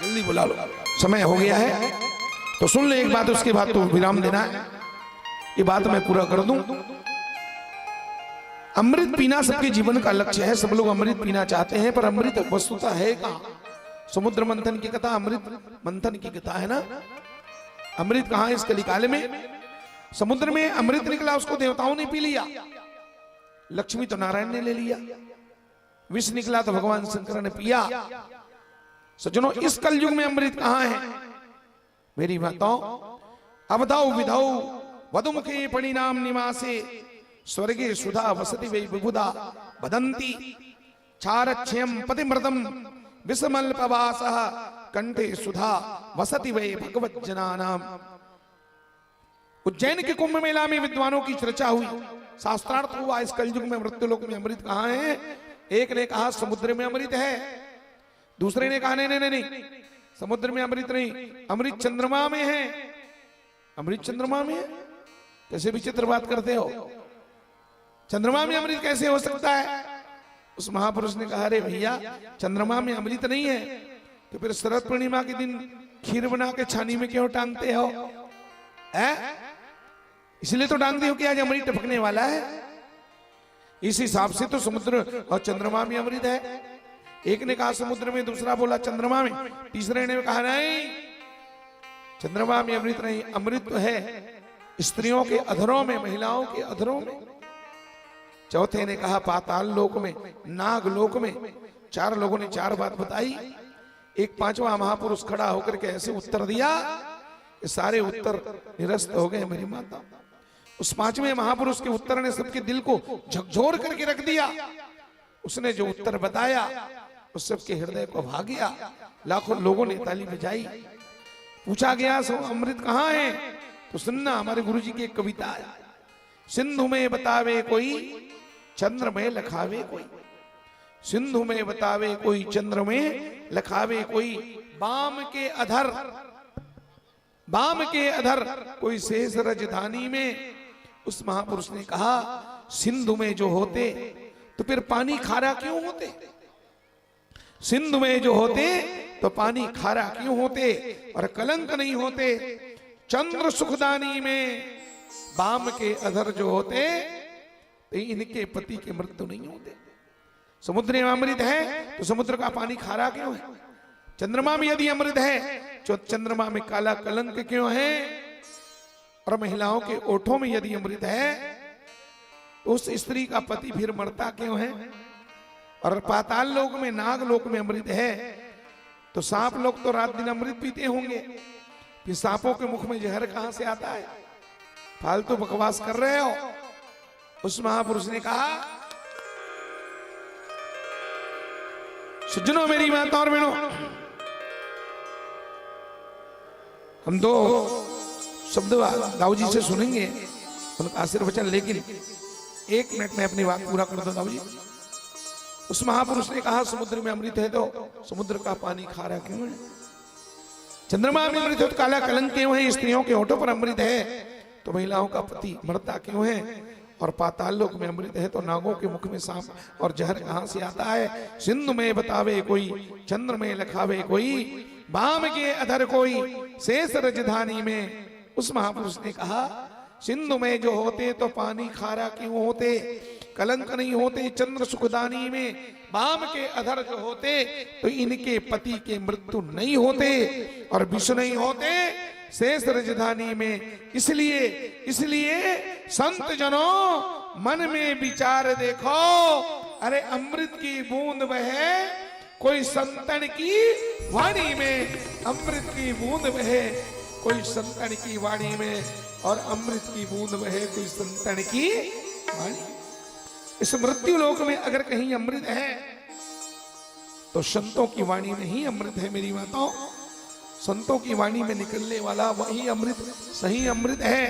जल्दी बुला लो, समय हो गया है। तो सुन ले एक बात, उसके बाद तो विराम देना है। ये बात मैं पूरा कर दूं। अमृत पीना सबके जीवन का लक्ष्य है, सब लोग अमृत पीना चाहते हैं, पर अमृत वस्तुता है कहां? समुद्र मंथन की कथा अमृत मंथन की कथा है ना। अमृत कहां? इस कलिकाल में समुद्र में अमृत निकला, उसको देवताओं ने पी लिया, लक्ष्मी तो नारायण ने ले लिया। विष निकला तो भगवान शंकर ने पिया। सज्जनों, इस कलयुग में अमृत कहां है? मेरी माताओं, अवधाउ विधाउ वधुमुखे परिणाम निवासे स्वर्गे सुधा वसति वै विबुधा वदन्ति क्षारक्षयं पतिमृतम विषमल्पवासः कंठे सुधा वसति वै भगवत जनानाम। उज्जैन के कुंभ मेला में विद्वानों की चर्चा हुई, शास्त्रार्थ हुआ, इस कलयुग में मृत्युलोक में अमृत कहां है? एक ने कहा समुद्र में अमृत है, दूसरे ने कहा नहीं नहीं नहीं, समुद्र में अमृत नहीं, अमृत चंद्रमा में है। अमृत चंद्रमा में है? कैसे विचित्र बात करते हो, चंद्रमा में अमृत कैसे हो सकता है? उस महापुरुष ने कहा, अरे भैया, चंद्रमा में अमृत नहीं है तो फिर शरद पूर्णिमा के दिन खीर बना के छानी में क्यों टांगते हो? इसलिए तो टांगते हो कि आज अमृत टपकने वाला है। इस हिसाब से तो समुद्र और चंद्रमा में अमृत है। एक ने कहा समुद्र में, दूसरा बोला चंद्रमा में, तीसरे ने कहा नहीं, चंद्रमा में अमृत नहीं, अमृत तो है स्त्रियों के अधरों में, महिलाओं के अधरों में। चौथे ने कहा पाताल लोक में, नाग लोक में। 4 लोगों ने 4 बात बताई। एक पांचवा महापुरुष खड़ा होकर के ऐसे उत्तर दिया, ये सारे उत्तर निरस्त हो गए मेरी माता। उस पांचवें महापुरुष के उत्तर ने सबके दिल को झकझोर करके रख दिया। उसने जो उत्तर बताया उस सबके हृदय को भा गया। लाखों लोगों ने ताली बजाई। पूछा गया सो अमृत कहाँ है? तो सुनना, हमारे गुरु जी की एक कविता है, सिंधु में बतावे कोई चंद्र में लखावे कोई, सिंधु में बतावे कोई चंद्र में लखावे कोई, बाम के अधर, बाम के अधर कोई शेष राजधानी में। उस महापुरुष ने कहा सिंधु में जो होते तो फिर पानी खारा क्यों होते? सिंधु में जो होते तो पानी खारा क्यों होते और कलंक नहीं होते? चंद्र सुखदानी में बाम के अधर जो होते तो इनके पति के मृत्यु नहीं होते। समुद्र में अमृत है तो समुद्र का पानी खारा क्यों है? चंद्रमा में यदि अमृत है तो चंद्रमा में काला कलंक क्यों है? और महिलाओं के ओठों में यदि अमृत है तो उस स्त्री का पति फिर मरता क्यों है? और पाताल लोक में, नाग लोक में अमृत है तो सांप लोग तो रात दिन अमृत पीते होंगे, फिर सांपों के मुख में जहर कहां से आता है? फालतू बकवास कर रहे हो। उस महापुरुष ने कहा सज्जनों, मेरी माता और बहनों, हम दो शब्द दाऊ जी से सुनेंगे उनका आशीर्वचन, लेकिन 1 मिनट में अपनी बात पूरा कर दो दाऊ जी। उस महापुरुष ने कहा समुद्र में अमृत है तो समुद्र का पानी खारा क्यों है? चंद्रमा में अमृत है तो काला कलंक क्यों है? स्त्रियों के होठों पर अमृत है तो महिलाओं का पति मरता क्यों है? और पाताल लोक में अमृत है तो नागों के मुख में सांप और जहर कहां से आता है? सिंधु में बतावे कोई चंद्र में लखावे कोई, बाम के अधर कोई शेष राजधानी में। उस महापुरुष ने कहा सिंधु में जो होते तो पानी खारा क्यों होते, कलंक नहीं होते? चंद्र सुखदानी में बाम के अधर जो होते तो इनके पति के मृत्यु नहीं होते और विष नहीं होते शेष राजधानी में। इसलिए संत जनों मन में विचार देखो, अरे अमृत की बूंद बहे कोई संतन की वाणी में, अमृत की बूंद बहे कोई संतन की वाणी में, और अमृत की बूंद बहे कोई संतन की वाणी। इस मृत्यु लोक में अगर कहीं अमृत है तो संतों की वाणी में ही अमृत है मेरी माताओं। संतों की वाणी में निकलने वाला वही अमृत सही अमृत है,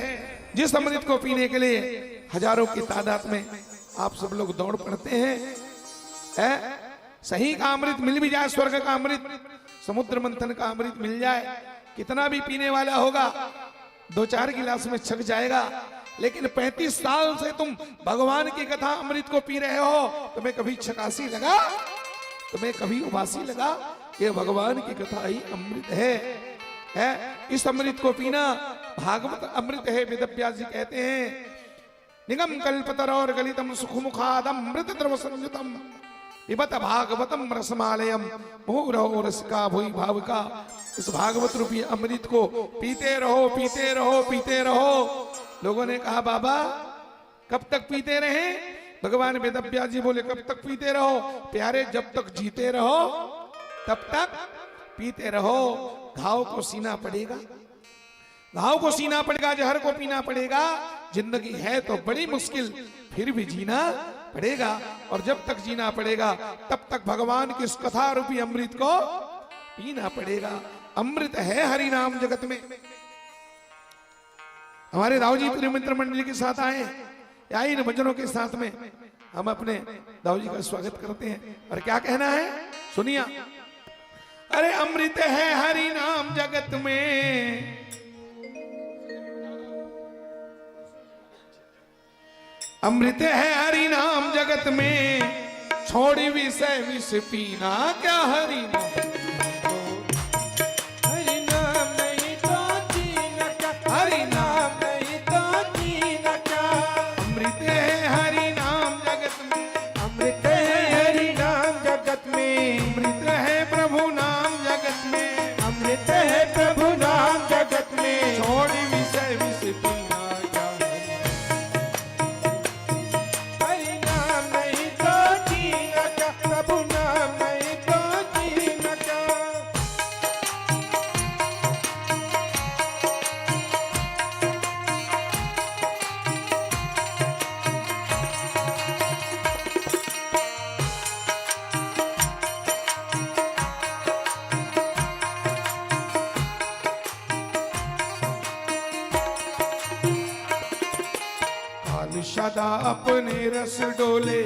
जिस अमृत को पीने के लिए हजारों की तादाद में आप सब लोग दौड़ पड़ते हैं। सही का अमृत मिल भी जाए, स्वर्ग का अमृत, समुद्र मंथन का अमृत मिल जाए, कितना भी पीने वाला होगा 2-4 गिलास में छक जाएगा। लेकिन 35 साल से तुम भगवान की कथा अमृत को पी रहे हो, तुम्हें कभी छकासी लगा? तुम्हें कभी उबासी लगा? ये भगवान की कथा ही अमृत है। इस अमृत को पीना भागवत अमृत है। वेदव्यास जी कहते हैं निगम कल्पतर और गलितम सुखमुखादम अमृत द्रव संयुतम पिबत भागवतम रसमालयम मुहुरहो रसिका भुई भावका। इस भागवत रूपी अमृत को पीते रहो, पीते रहो, पीते रहो। लोगों ने कहा बाबा कब तक पीते रहे? भगवान वेदव्यास जी बोले कब तक पीते रहो? प्यारे जब तक जीते रहो तब तक पीते रहो। घाव को सीना पड़ेगा, घाव को सीना पड़ेगा, जहर को पीना पड़ेगा। जिंदगी है तो बड़ी मुश्किल, फिर भी जीना पड़ेगा, और जब तक जीना पड़ेगा तब तक भगवान की इस कथा रूपी अमृत को पीना पड़ेगा। अमृत है हरि नाम जगत में। हमारे दाऊ जी पूरे मित्र मंडली के साथ आए, या इन भजनों के साथ में हम अपने दाऊ जी का स्वागत करते हैं। और क्या कहना है सुनिया, अरे अमृत है हरि नाम जगत में, अमृत है हरि नाम जगत में, छोड़ी विषय विष पीना क्या हरि नाम। हरि नाम नहीं तो जीना क्या, हरि नाम नहीं तो जीना क्या। अमृत है हरि नाम जगत में, अमृत है हरि नाम जगत में, अमृत है प्रभु नाम जगत में, अमृत है प्रभु नाम जगत में, छोड़ी विषय विष पीना क्या। हरि नाम नहीं तो जीना क्या, प्रभु नाम नहीं तो जीना बाल सदा अपने रस डोले,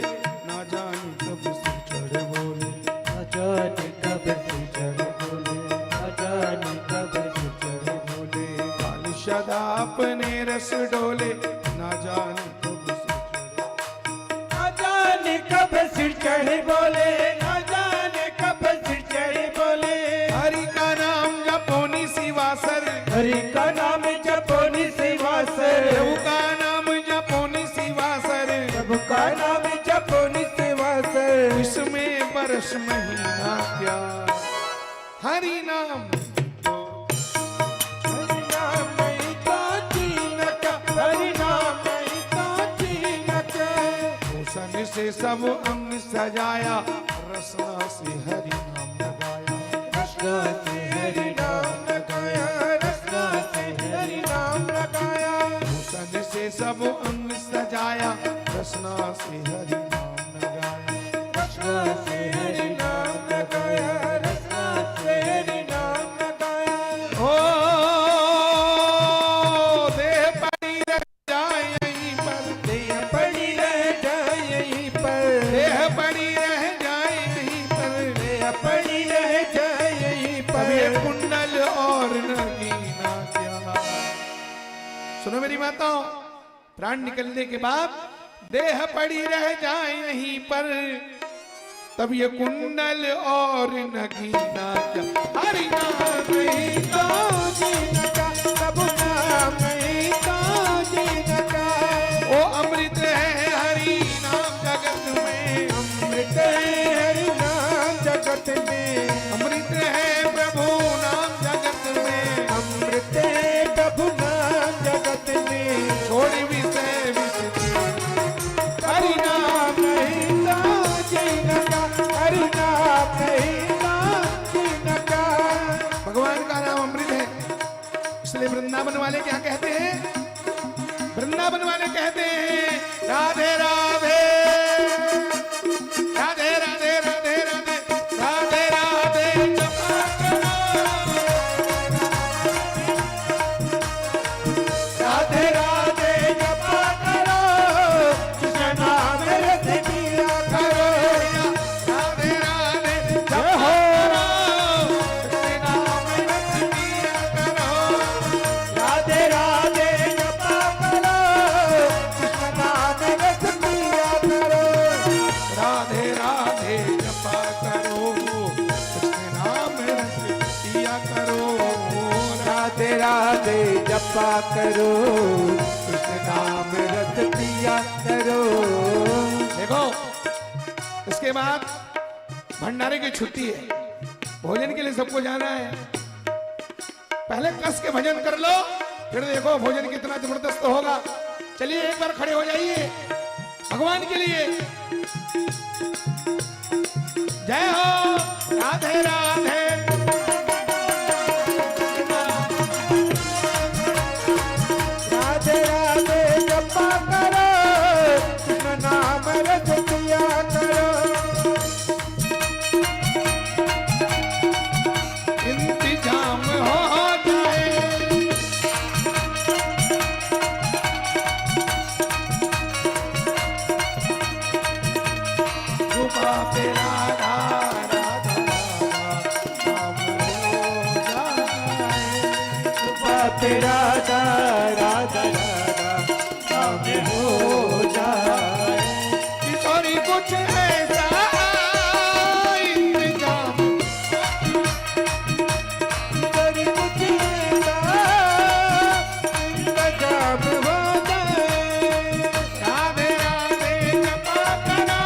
ना जाने कब से चढ़ बोले। न जाने कब से चढ़ बोले, न जाने कब से चढ़ बोले। बाल सदा अपने रस डोले, ना जाने कब से चढ़। न जाने कब सिर चढ़े बोले, न जाने कब सिर चढ़े बोले। हरि का नाम जपोनी सिवासर, हरि का नाम जपोनि सिवासर, प्रभु का नाम जपोनी सिवासर। प्रभु का नाम जपोनि सिवासर। इसमें बरस महीना क्या, हरि नाम हरि नाम नहीं तो जीनक, हरि नाम नहीं तो जीनक। भूषण से सब अंग सजाया, रसना से हरि नाम लगाया। रसना से हरि नाम लगाया, रसना से हरि नाम लगाया। भूषण से सब अंग सजाया, रसना से हरि नाम लगाया। रसना से हरि नाम लगाया, रसना से हरि नाम लगाया। ओ देह पड़ी रह जाए यहीं पर, देह पड़ी रह जाए यहीं पर, देह पड़ी रह जाए यहीं पर। देह पड़ी रह जाए यहीं अब ये पर। कुंडल और नगीना क्या। सुनो मेरी माताओं, प्राण निकलने के बाद देह पड़ी रह जाए यहीं पर, तब ये कुंडल और नगीना क्या। हरि नाम नहीं तो जीनका, प्रभु नाम नहीं तो जीनका। ओ अमृत है हरि नाम जगत में, अमृत है हरि नाम जगत में, अमृत है प्रभु नाम जगत में। अमृत है प्रभु नाम जगत में। छोड़ विषय विषय हरि नाम नहीं तो जीनका, हरि नाम नहीं तो जीनका। भगवान का नाम अमृत है, इसलिए वृंदावन वाले क्या कहते हैं, वृंदावन वाले कहते हैं राधे राधे राधे राधे राधे राधे राधे राधे जपा करो। राधे राधे जपा करो, कृष्ण नाम रस पिया करो। राधे राधे जय हो। कृष्ण नाम रस पिया करो। राधे राधे जपा करो, कृष्ण नाम रस पिया करो। राधे राधे जपा करो, कृष्ण नाम रस पिया करो। राधे राधे जपा करो, कृष्ण नाम रस पिया करो। देखो इसके बाद भंडारे की छुट्टी है, भोजन के लिए सबको जाना है। पहले कस के भजन कर लो, फिर देखो भोजन कितना जबरदस्त होगा। चलिए एक बार खड़े हो जाइए भगवान के लिए। जय हो राधे राधे। राधे राधे जपा करो, कृष्ण नाम रस पिया करो। इंतजाम हो जाए, कृपा पे राधा राधा नाम हो जाए। कृपा पे राधा राधा राधा नाम हो जाए। किशोरी कुछ ऐसा इंतजाम, करी कुछ ऐसा इंतजाम हो जाए। राधे राधे जपा करो,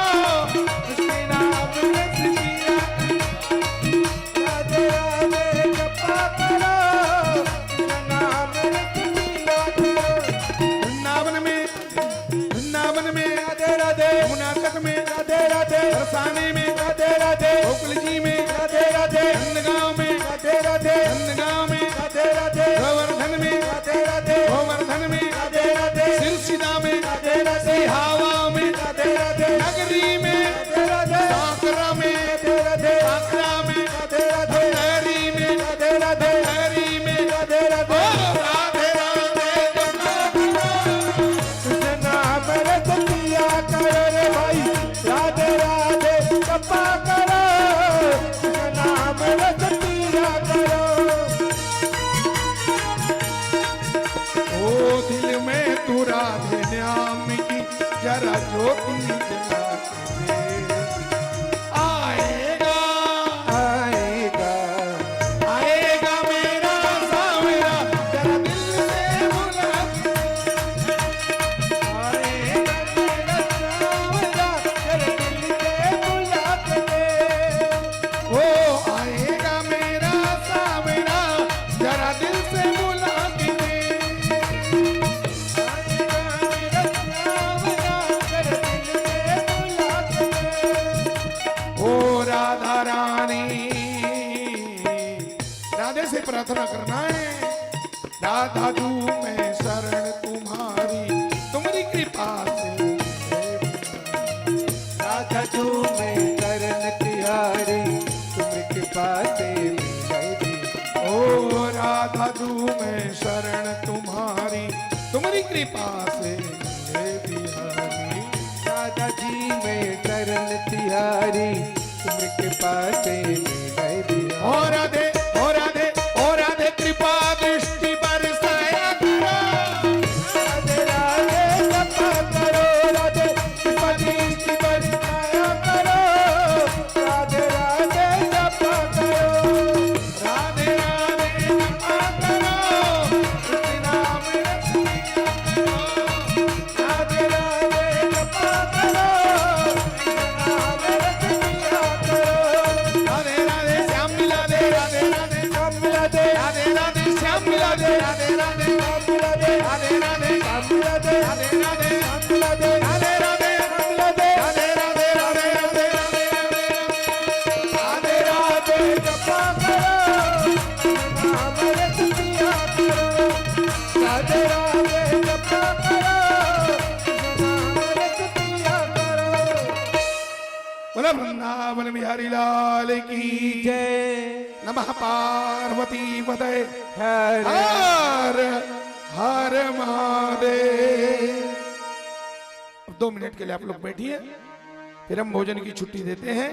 कृष्ण नाम रस पिया। राधे राधे जपा करो, कृष्ण नाम रस पिया करो। वृंदावन में राधे राधे यमुना तट में, राधे राधे बरसाने में, राधे राधे गोकुल जी में, राधे राधे नंदगांव में, राधे राधे नंदगांव में, राधे राधे गोवर्धन में, राधे राधे गोवर्धन में, राधे राधे सिरसिदा में, राधे राधे सिहावा में, राधे राधे नगरी में, राधे राधे साकरा में, राधे राधे साकरा में, राधे राधे हरी में, राधे राधे हरी में। राधे राधे ओ राधे राधे जपा करो, कृष्ण नाम जरा ज्योति जला के दे। आएगा आएगा आएगा मेरा सावरा जरा दिल से बुला के आएगा मेरा सावरा जरा दिल से बुला के दे। ओ आएगा मेरा सावरा जरा दिल से बुला के दे। ओ राधा रानी राधे से प्रार्थना करना है। राधा जू मैं शरण तुम्हारी तुम्हारी कृपा से राधा तू मैं करन तिहारी तुम कृपा से मिलाई। ओ राधा जू मैं शरण तुम्हारी तुम्हारी कृपा से मिले बिहारी। राधा जी मैं करन तिहारी तुम कृपा से मिलाई। ओ राधे ओ राधे ओ राधे कृपा दृष्टि बरसाया करो। राधे राधे जपा करो राधे कृपा दृष्टि बरसाया करो। राधे राधे जपा करो राधे राधे जपा करो कृष्ण नाम रसिया करो। राधे राधे जपा करो कृष्ण नाम रसिया करो। राधे राधे श्याम मिला दे राधे राधे श्याम मिला दे राधे राधे श्याम मिला दे राधे राधे श्याम मिला दे राधे राधे श्याम मिला दे राधे राधे श्याम मिला दे राधे राधे श्याम मिला दे राधे राधे राधे राधे राधे राधे जपा करो नाम रसिया करो। राधे राधे जपा करो नाम रसिया करो। बोला वृंदावन बिहारी लाल की जय नमः पार्वती पतये हरे हर हर महादेव। अब 2 मिनट के लिए आप लोग बैठिए, फिर हम भोजन की छुट्टी देते हैं।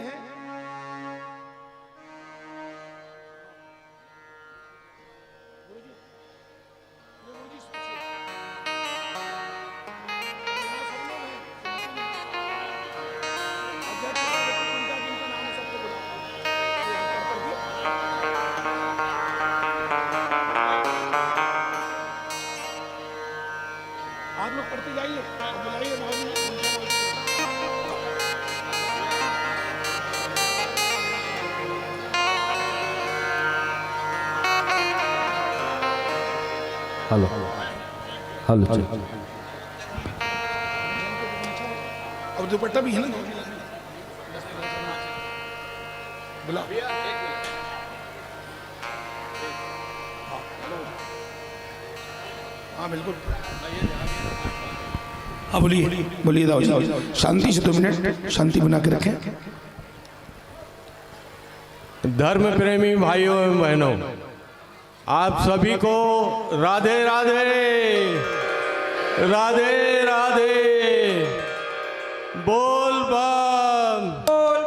आप लोग पढ़ते जाइए, बुलाइए मौलवी। हेलो हेलो चल अब दुपट्टा भी है ना, बुला। हाँ बिल्कुल, हाँ बोलिए बोलिए दाऊ जी। शांति से 2 मिनट शांति बना के रखें। धर्म प्रेमी भाइयों एवं बहनों, आप सभी को राधे राधे राधे राधे। बोल बम बोल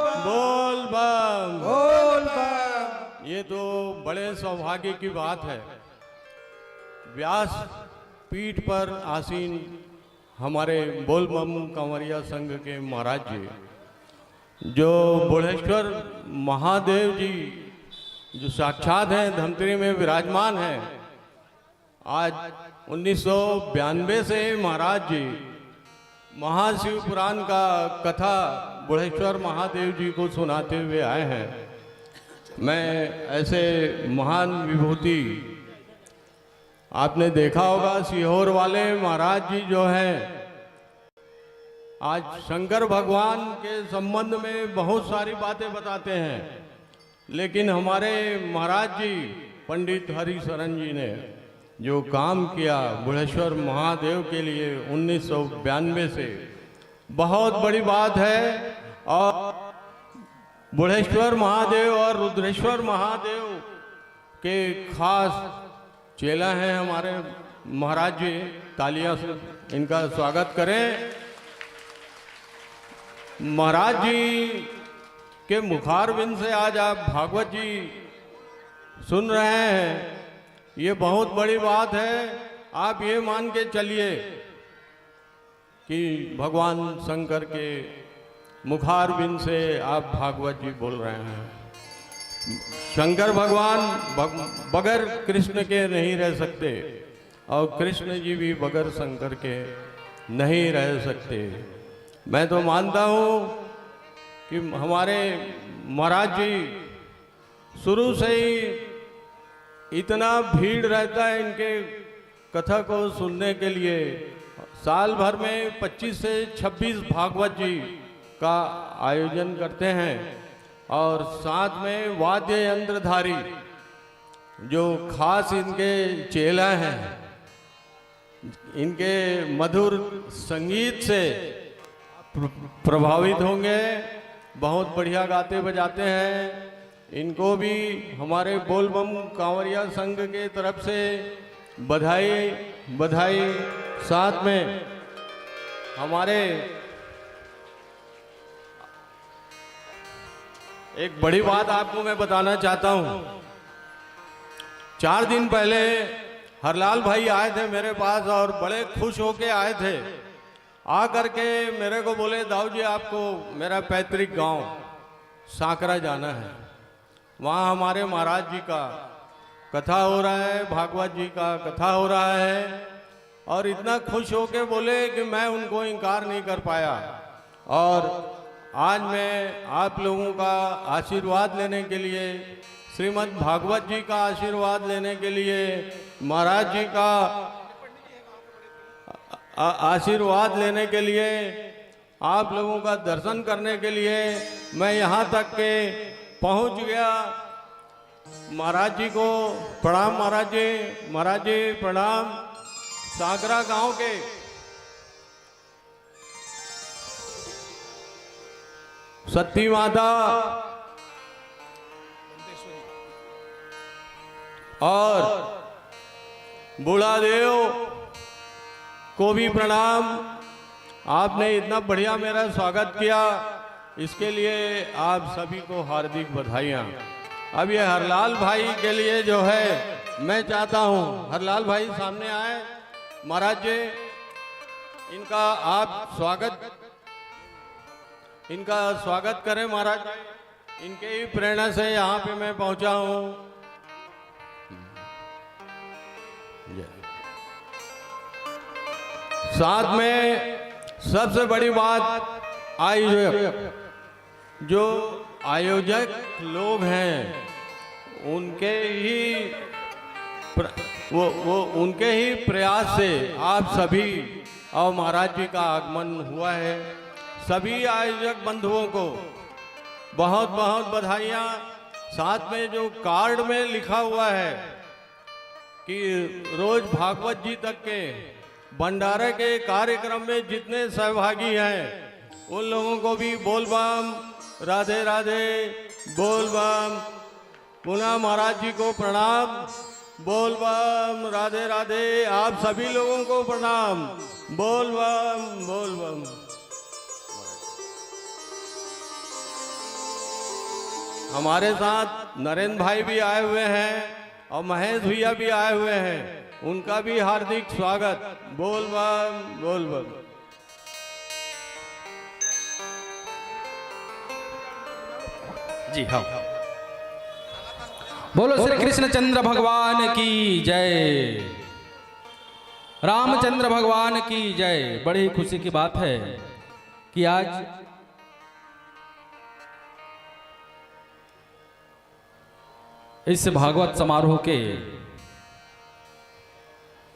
बम। बोल बम। ये तो बड़े सौभाग्य की बात है, व्यास पीठ पर आसीन हमारे बोल बम कंवरिया संघ के महाराज जी, जो बुढ़ेश्वर महादेव जी जो साक्षात हैं, धमतरी में विराजमान हैं। आज 1992 से महाराज जी महाशिव पुराण का कथा बुढ़ेश्वर महादेव जी को सुनाते हुए आए हैं। मैं ऐसे महान विभूति, आपने देखा होगा सीहोर वाले महाराज जी जो हैं, आज शंकर भगवान के संबंध में बहुत सारी बातें बताते हैं, लेकिन हमारे महाराज जी पंडित हरिशरण जी ने जो काम किया बुढ़ेश्वर महादेव के लिए 1992 से, बहुत बड़ी बात है। और बुढ़ेश्वर महादेव और रुद्रेश्वर महादेव के खास चेला हैं हमारे महाराज जी। तालियां से इनका स्वागत करें। महाराज जी के मुखारबिंद से आज आप भागवत जी सुन रहे हैं, ये बहुत बड़ी बात है। आप ये मान के चलिए कि भगवान शंकर के मुखारबिंद से आप भागवत जी बोल रहे हैं। शंकर भगवान बगैर कृष्ण के नहीं रह सकते और कृष्ण जी भी बगैर शंकर के नहीं रह सकते। मैं तो मानता हूँ कि हमारे महाराज जी शुरू से ही इतना भीड़ रहता है इनके कथा को सुनने के लिए। साल भर में 25 से 26 भागवत जी का आयोजन करते हैं और साथ में वाद्य यंत्रधारी जो खास इनके चेला हैं, इनके मधुर संगीत से प्रभावित होंगे। बहुत बढ़िया गाते बजाते हैं। इनको भी हमारे बोलबम कांवरिया संघ के तरफ से बधाई बधाई। साथ में हमारे एक बड़ी बात आपको मैं बताना चाहता हूँ। 4 दिन पहले हरलाल भाई आए थे मेरे पास और बड़े खुश होके आए थे। आ करके मेरे को बोले, दाऊ जी आपको मेरा पैतृक गांव सांकरा जाना है, वहाँ हमारे महाराज जी का कथा हो रहा है, भागवत जी का कथा हो रहा है। और इतना खुश होके बोले कि मैं उनको इनकार नहीं कर पाया। और आज मैं आप लोगों का आशीर्वाद लेने के लिए, श्रीमद् भागवत जी का आशीर्वाद लेने के लिए, महाराज जी का आशीर्वाद लेने के लिए, आप लोगों का दर्शन करने के लिए मैं यहाँ तक के पहुँच गया। महाराज जी को प्रणाम। महाराज जी प्रणाम। सांकरा गांव के सती माता और बूढ़ा देव को भी प्रणाम। आपने इतना बढ़िया मेरा स्वागत किया, इसके लिए आप सभी को हार्दिक बधाइयाँ। अब ये हरलाल भाई के लिए जो है मैं चाहता हूँ हरलाल भाई सामने आए। महाराज जी इनका आप स्वागत करें। महाराज इनके ही प्रेरणा से यहाँ पे मैं पहुँचा हूँ। साथ में सबसे बड़ी बात, जो आयोजक लोग हैं उनके ही उनके ही प्रयास से आप सभी और महाराज जी का आगमन हुआ है। सभी आयोजक बंधुओं को बहुत बहुत बधाइयाँ। साथ में जो कार्ड में लिखा हुआ है कि रोज भागवत जी तक के भंडारे के कार्यक्रम में जितने सहभागी हैं उन लोगों को भी बोल बम, राधे राधे, बोल बम। पुनः महाराज जी को प्रणाम, बोल बम, राधे राधे। आप सभी लोगों को प्रणाम, बोल बम, बोल बम। हमारे साथ नरेंद्र भाई भी आए हुए हैं और महेश भैया भी आए हुए हैं, उनका भी हार्दिक स्वागत। बोल बम, बोल बम। जी हाँ, बोलो श्री कृष्णचंद्र भगवान की जय, रामचंद्र भगवान की जय। बड़ी खुशी की बात है कि आज इस भागवत समारोह के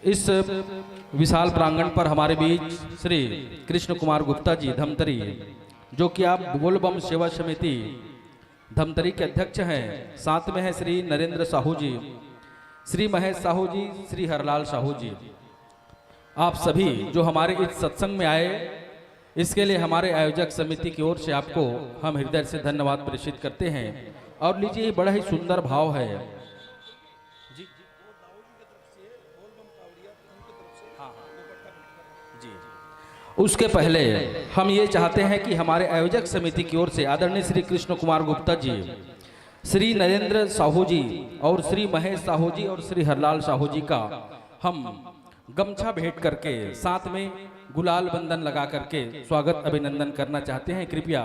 इस विशाल प्रांगण पर हमारे बीच श्री कृष्ण कुमार गुप्ता जी धमतरी, जो कि आप बोल बम सेवा समिति धमतरी के अध्यक्ष हैं। साथ में है श्री नरेंद्र साहू जी, श्री महेश साहू जी, श्री हरलाल साहू जी। आप सभी जो हमारे इस सत्संग में आए, इसके लिए हमारे आयोजक समिति की ओर से आपको हम हृदय से धन्यवाद प्रेषित करते हैं। और लीजिए, ये बड़ा ही सुंदर भाव है। उसके पहले हम ये चाहते हैं कि हमारे आयोजक समिति की ओर से आदरणीय श्री कृष्ण कुमार गुप्ता जी, श्री नरेंद्र साहू जी और श्री महेश साहू जी और श्री हरलाल साहू जी का हम गमछा भेंट करके, साथ में गुलाल बंधन लगा करके स्वागत अभिनंदन करना चाहते हैं, कृपया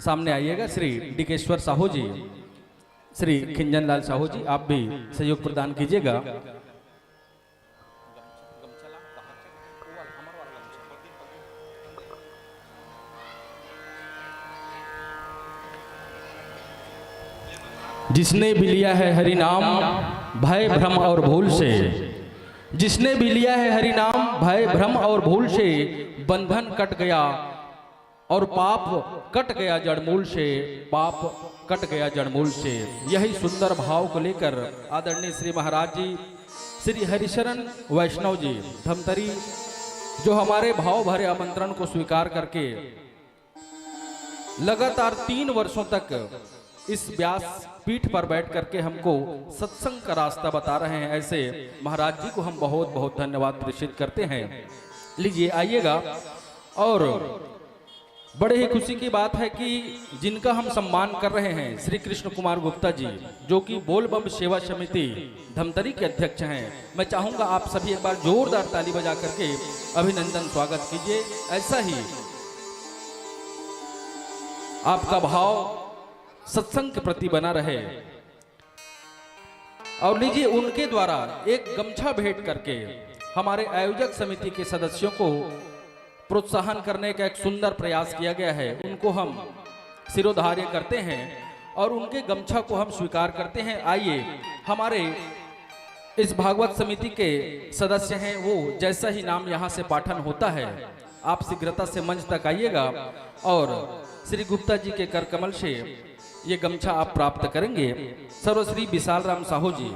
सामने आइएगा। श्री डिकेश्वर साहू जी, श्री खिंजन लाल साहू जी, आप भी सहयोग प्रदान कीजिएगा। जिसने भी लिया है हरि नाम भय भ्रम और भूल से, जिसने भी लिया है हरि नाम भय भ्रम और भूल से, बंधन कट गया और पाप कट गया जड़मूल से, पाप कट गया जड़मूल से। यही सुंदर भाव को लेकर आदरणीय श्री महाराज जी श्री हरिशरण वैष्णव जी धमतरी, जो हमारे भाव भरे आमंत्रण को स्वीकार करके लगातार 3 वर्षों तक इस व्यास पीठ पर बैठ करके हमको सत्संग का रास्ता बता रहे हैं, ऐसे महाराज जी को हम बहुत बहुत धन्यवाद प्रेषित करते हैं। लीजिए आइएगा। और बड़े ही खुशी की बात है कि जिनका हम सम्मान कर रहे हैं श्री कृष्ण कुमार गुप्ता जी, जो कि बोल बम सेवा समिति धमतरी के अध्यक्ष हैं। मैं चाहूंगा आप सभी एक बार जोरदार ताली बजा करके अभिनंदन स्वागत कीजिए। ऐसा ही आपका भाव सत्संग के प्रति बना रहे। और लीजिए, उनके द्वारा एक गमछा भेंट करके हमारे आयोजक समिति के सदस्यों को प्रोत्साहन करने का एक सुंदर प्रयास किया गया है। उनको हम सिरोधार्य करते हैं और उनके गमछा को हम स्वीकार करते हैं। आइए, हमारे इस भागवत समिति के सदस्य हैं, वो जैसा ही नाम यहाँ से पाठन होता है, आप शीघ्रता से मंच तक आइएगा और श्री गुप्ता जी के कर कमल से ये गमछा आप प्राप्त करेंगे। सर्वश्री विशाल राम साहू जी,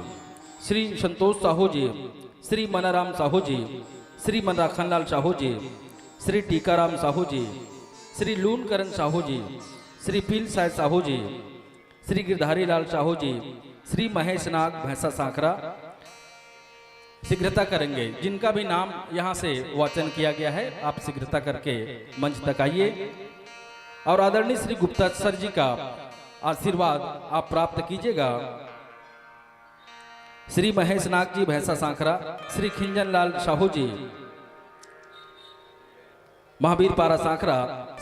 श्री संतोष साहू जी, श्री मनाराम साहू जी, श्री मनराखन लाल साहू जी, श्री टीकाराम साहू जी, श्री लूनकरण साहू जी, श्री पील साय साहू जी, श्री गिरधारी लाल साहू जी, श्री महेश नाग भैंसा सांकरा शीघ्रता करेंगे। जिनका भी नाम यहाँ से वाचन किया गया है, आप शीघ्रता करके मंच तक आइए और आदरणीय श्री गुप्ता सर जी का आशीर्वाद आप प्राप्त कीजिएगा। श्री महेश नाग जी भैंसा सांकरा, श्री खिंजन लाल साहू जी महावीर पारा सांकरा,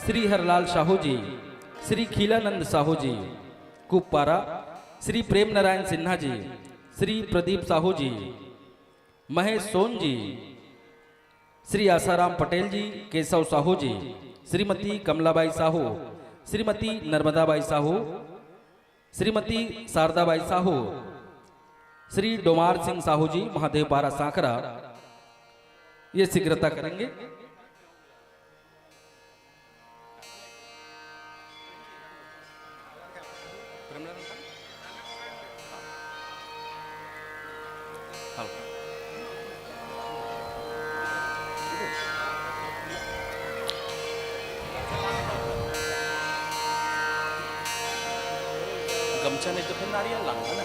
श्री हरलाल साहू जी, श्री खीलानंद साहू जी कुपपारा, श्री प्रेम नारायण सिन्हा जी, श्री प्रदीप साहू जी, महेश सोन जी, श्री आसाराम पटेल जी, केशव साहू जी, श्रीमती कमलाबाई साहू, श्रीमती नर्मदाबाई साहू, श्रीमती शारदाबाई साहू, श्री डोमार सिंह साहू जी महादेव पारा सांकरा, ये शीघ्रता करेंगे। गमछा नहीं तो फिर नारियल लाऊंगा ना,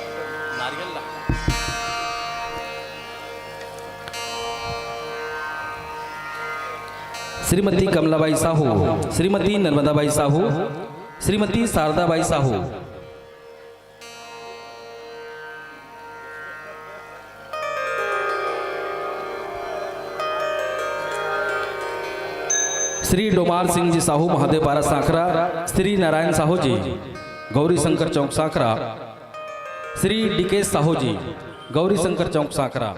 नारियल ला। श्रीमती कमलाबाई साहू, श्रीमती नर्मदाबाई साहू, श्रीमती शारदाबाई साहू, श्री डोमार सिंह जी साहू महादेव पारा सांकरा, श्री नारायण साहू जी गौरी शंकर चौक सांकरा, श्री डिकेश साहू जी गौरी शंकर चौक सांकरा,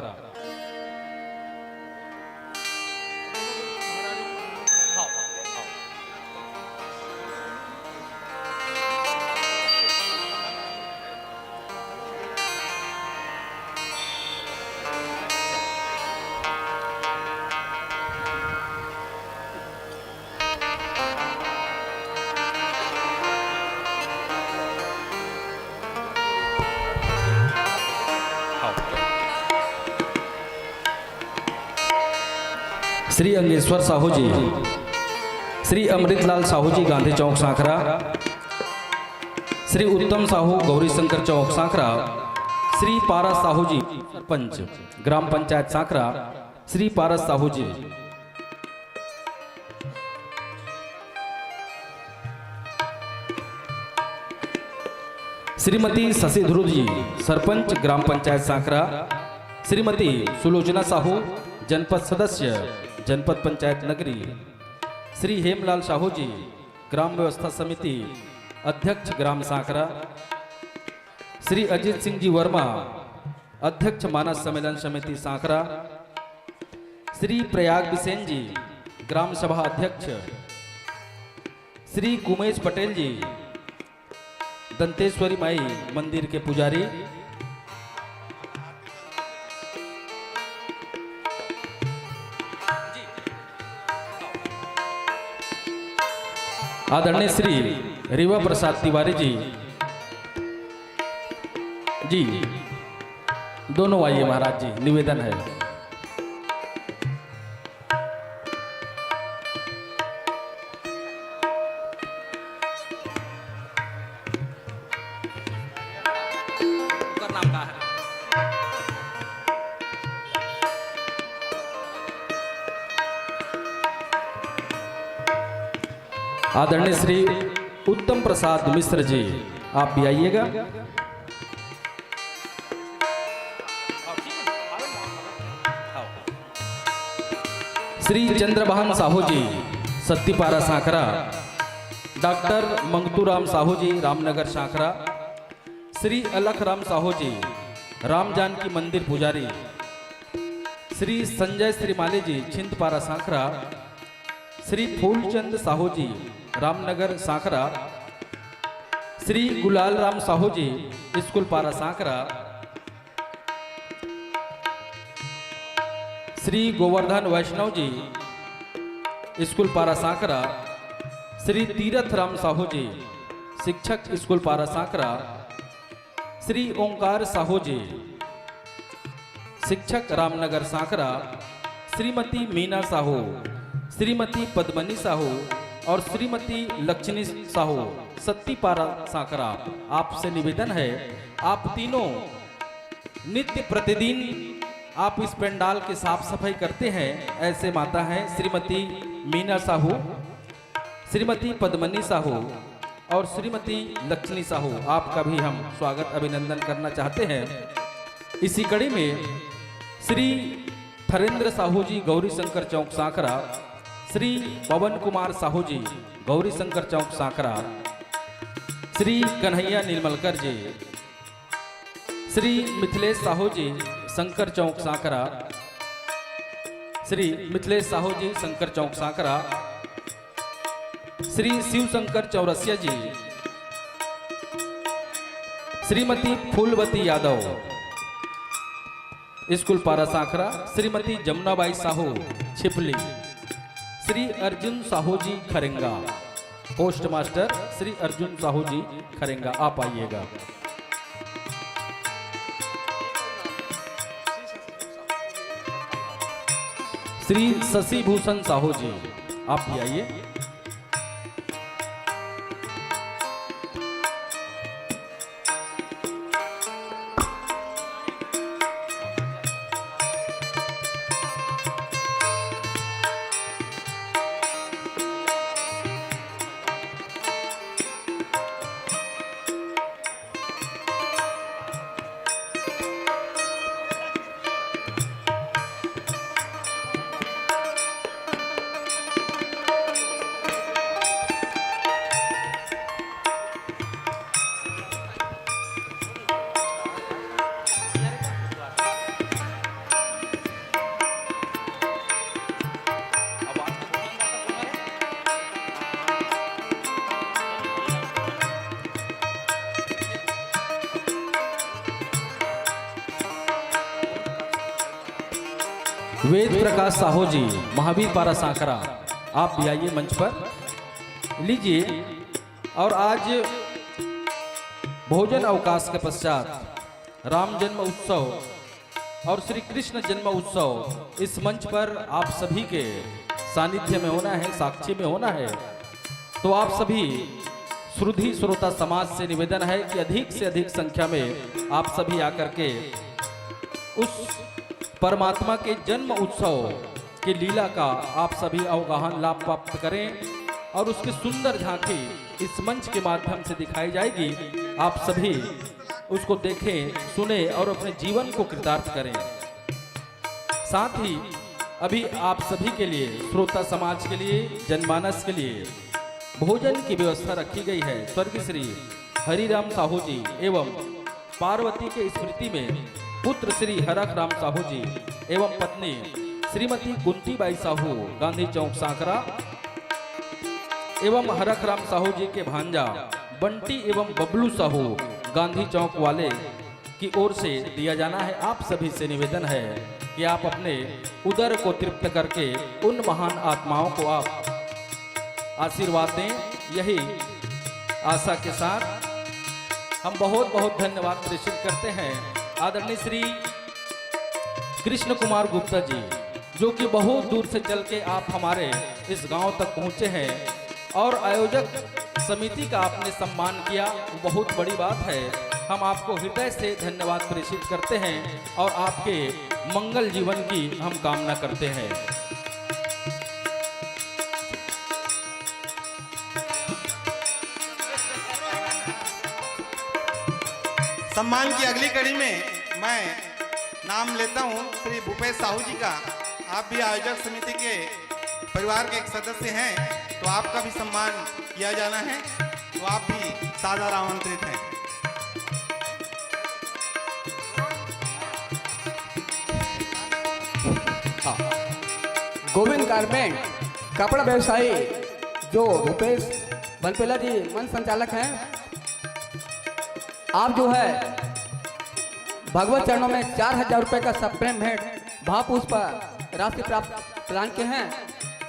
श्री अंगेश्वर साहू जी, श्री अमृतलाल साहू जी गांधी चौक सांकरा, श्री उत्तम साहू गौरी शंकर चौक सांकरा, श्री पारस साहू जी सरपंच ग्राम पंचायत सांकरा, श्री पारस साहू जी, श्रीमती शशि ध्रुव जी सरपंच ग्राम पंचायत सांकरा, श्रीमती सुलोचना साहू जनपद सदस्य जनपद पंचायत नगरी, श्री हेमलाल साहू जी, ग्राम व्यवस्था समिति अध्यक्ष ग्राम सांकरा, श्री अजीत सिंह जी वर्मा, अध्यक्ष मानस सम्मेलन समिति सांकरा, श्री प्रयाग बिसेन जी, ग्राम सभा अध्यक्ष, श्री कुमेश पटेल जी, दंतेश्वरी माई मंदिर के पुजारी, आदरणीय श्री रीवा प्रसाद तिवारी जी, जी दोनों आइए महाराज जी, निवेदन है। नाम का है आदरणीय श्री उत्तम प्रसाद मिश्र जी, आप भी आइएगा। श्री चंद्रभान साहू जी, सत्तीपारा सांकरा, डॉक्टर मंगतूराम साहू जी, रामनगर सांकरा, श्री अलखराम साहू जी, राम जानकी मंदिर पुजारी, श्री संजय श्रीमाली जी, छिंदपारा सांकरा, श्री फूलचंद साहू जी, रामनगर सांकरा, श्री गुलाल राम साहू जी, स्कूल पारा सांकरा, श्री गोवर्धन वैष्णव जी, स्कूल पारा सांकरा, श्री तीरथ राम साहू जी, शिक्षक स्कूल पारा सांकरा, श्री ओंकार साहू जी, शिक्षक रामनगर सांकरा, श्रीमती मीना साहू, श्रीमती पद्मनी साहू और श्रीमती लक्ष्मी साहू, सत्तीपारा सांकरा। आपसे निवेदन है, आप तीनों नित्य प्रतिदिन आप इस पंडाल की साफ सफाई करते हैं। ऐसे माता हैं श्रीमती मीना साहू, श्रीमती पद्मनी साहू और श्रीमती लक्ष्मी साहू। आपका भी हम स्वागत अभिनंदन करना चाहते हैं। इसी कड़ी में श्री थरेंद्र साहू जी, गौरी शंकर चौक सांकरा, श्री पवन कुमार साहू जी, गौरी शंकर चौक सांकरा, श्री कन्हैया नीलमलकर जी, श्री मिथिलेश साहू जी, शंकर चौक सांकरा, श्री मिथिलेश साहू जी, शंकर चौक सांकरा, श्री शिव शंकर चौरसिया जी, श्रीमती फूलवती यादव, स्कूल पारा सांकरा, श्रीमती जमुनाबाई साहू, छिपली, श्री अर्जुन साहू जी खरेंगा, पोस्ट मास्टर श्री अर्जुन साहू जी खरेंगा। आप आइएगा। श्री शशि भूषण साहू जी, आप भी आइए। वेद प्रकाश साहू जी, महावीर पारा सांकरा, आप भी आइए मंच पर लीजिए। और आज भोजन अवकाश के पश्चात राम जन्म उत्सव और श्री कृष्ण जन्म उत्सव इस मंच पर आप सभी के सानिध्य में होना है, साक्षी में होना है। तो आप सभी श्रुति श्रोता समाज से निवेदन है कि अधिक से अधिक संख्या में आप सभी आकर के उस परमात्मा के जन्म उत्सव की लीला का आप सभी अवगाहन लाभ प्राप्त करें और उसकी सुंदर झांकी इस मंच के माध्यम से दिखाई जाएगी। आप सभी उसको देखें, सुने और अपने जीवन को कृतार्थ करें। साथ ही अभी आप सभी के लिए, श्रोता समाज के लिए, जनमानस के लिए भोजन की व्यवस्था रखी गई है। स्वर्गीय श्री हरिराम साहू जी एवं पार्वती के स्मृति में पुत्र श्री हरख राम साहू जी एवं पत्नी श्रीमती कुंतीबाई साहू गांधी चौक सांकरा एवं हरख राम साहू जी के भांजा बंटी एवं बबलू साहू गांधी चौक वाले की ओर से दिया जाना है। आप सभी से निवेदन है कि आप अपने उदर को तृप्त करके उन महान आत्माओं को आप आशीर्वाद दें। यही आशा के साथ हम बहुत बहुत धन्यवाद प्रेषित करते हैं आदरणीय श्री कृष्ण कुमार गुप्ता जी, जो कि बहुत दूर से चल के आप हमारे इस गांव तक पहुंचे हैं और आयोजक समिति का आपने सम्मान किया, वो बहुत बड़ी बात है। हम आपको हृदय से धन्यवाद प्रेषित करते हैं और आपके मंगल जीवन की हम कामना करते हैं। सम्मान की अगली कड़ी में मैं नाम लेता हूं श्री भूपेश साहू जी का। आप भी आयोजक समिति के परिवार के एक सदस्य हैं, तो आपका भी सम्मान किया जाना है, तो आप भी सादर आमंत्रित हैं। गोविंद गारमेंट कपड़ा व्यवसायी जो भूपेश बनपेला जी मंच संचालक हैं, आप जो है भगवत चरणों में 4000 रुपये का सप्रेम भेंट भावपुष्प राशि प्राप्त प्रदान किए हैं।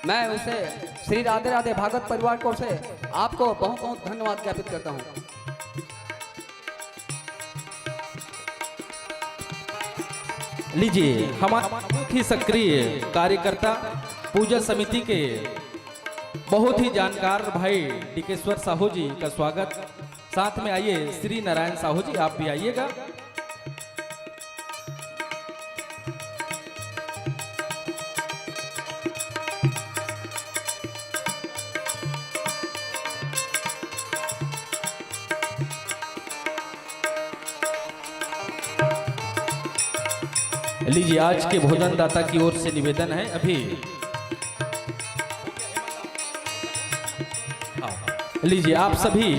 मैं उसे श्री राधे राधे भागवत परिवार को से आपको बहुत बहुत धन्यवाद ज्ञापित करता हूँ। लीजिए हमारे बहुत ही सक्रिय कार्यकर्ता पूजा समिति के बहुत ही जानकार भाई डिकेश्वर साहू जी का स्वागत। साथ में आइए श्री नारायण साहू जी, आप भी आइएगा। लीजिए आज के भोजनदाता की ओर से निवेदन है। अभी लीजिए आप सभी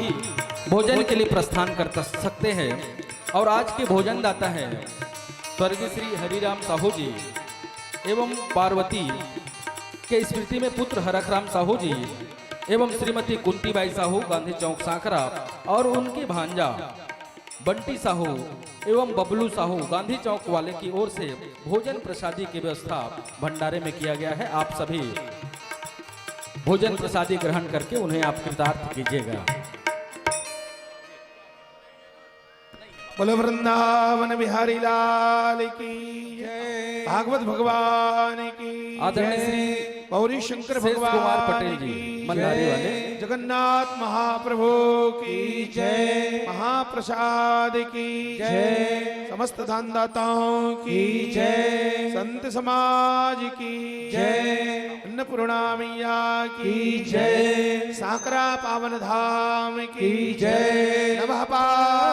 भोजन के लिए प्रस्थान कर सकते हैं और आज के भोजनदाता हैं स्वर्गीय श्री हरिराम साहू जी एवं पार्वती के स्मृति में पुत्र हरख राम साहू जी एवं श्रीमती कुंतीबाई साहू गांधी चौक सांकरा और उनके भांजा बंटी साहू एवं बबलू साहू गांधी चौक वाले की ओर से भोजन प्रसादी की व्यवस्था भंडारे में किया गया है। आप सभी भोजन प्रसादी ग्रहण करके उन्हें आप कृतार्थ कीजिएगा। बोलो वृंदावन बिहारी लाल की जय, भागवत भगवान की आदरणीय श्री गौरी शंकर शेष कुमार भगवान पटेल जी की मल्हारी जय, वाले, जगन्नाथ महाप्रभु की जय, महाप्रसाद की जय, समस्त दानदाताओं की जय, संत समाज की जय, अन्नपूर्णा मैया की जय, सांकरा पावन धाम की जय, नमः।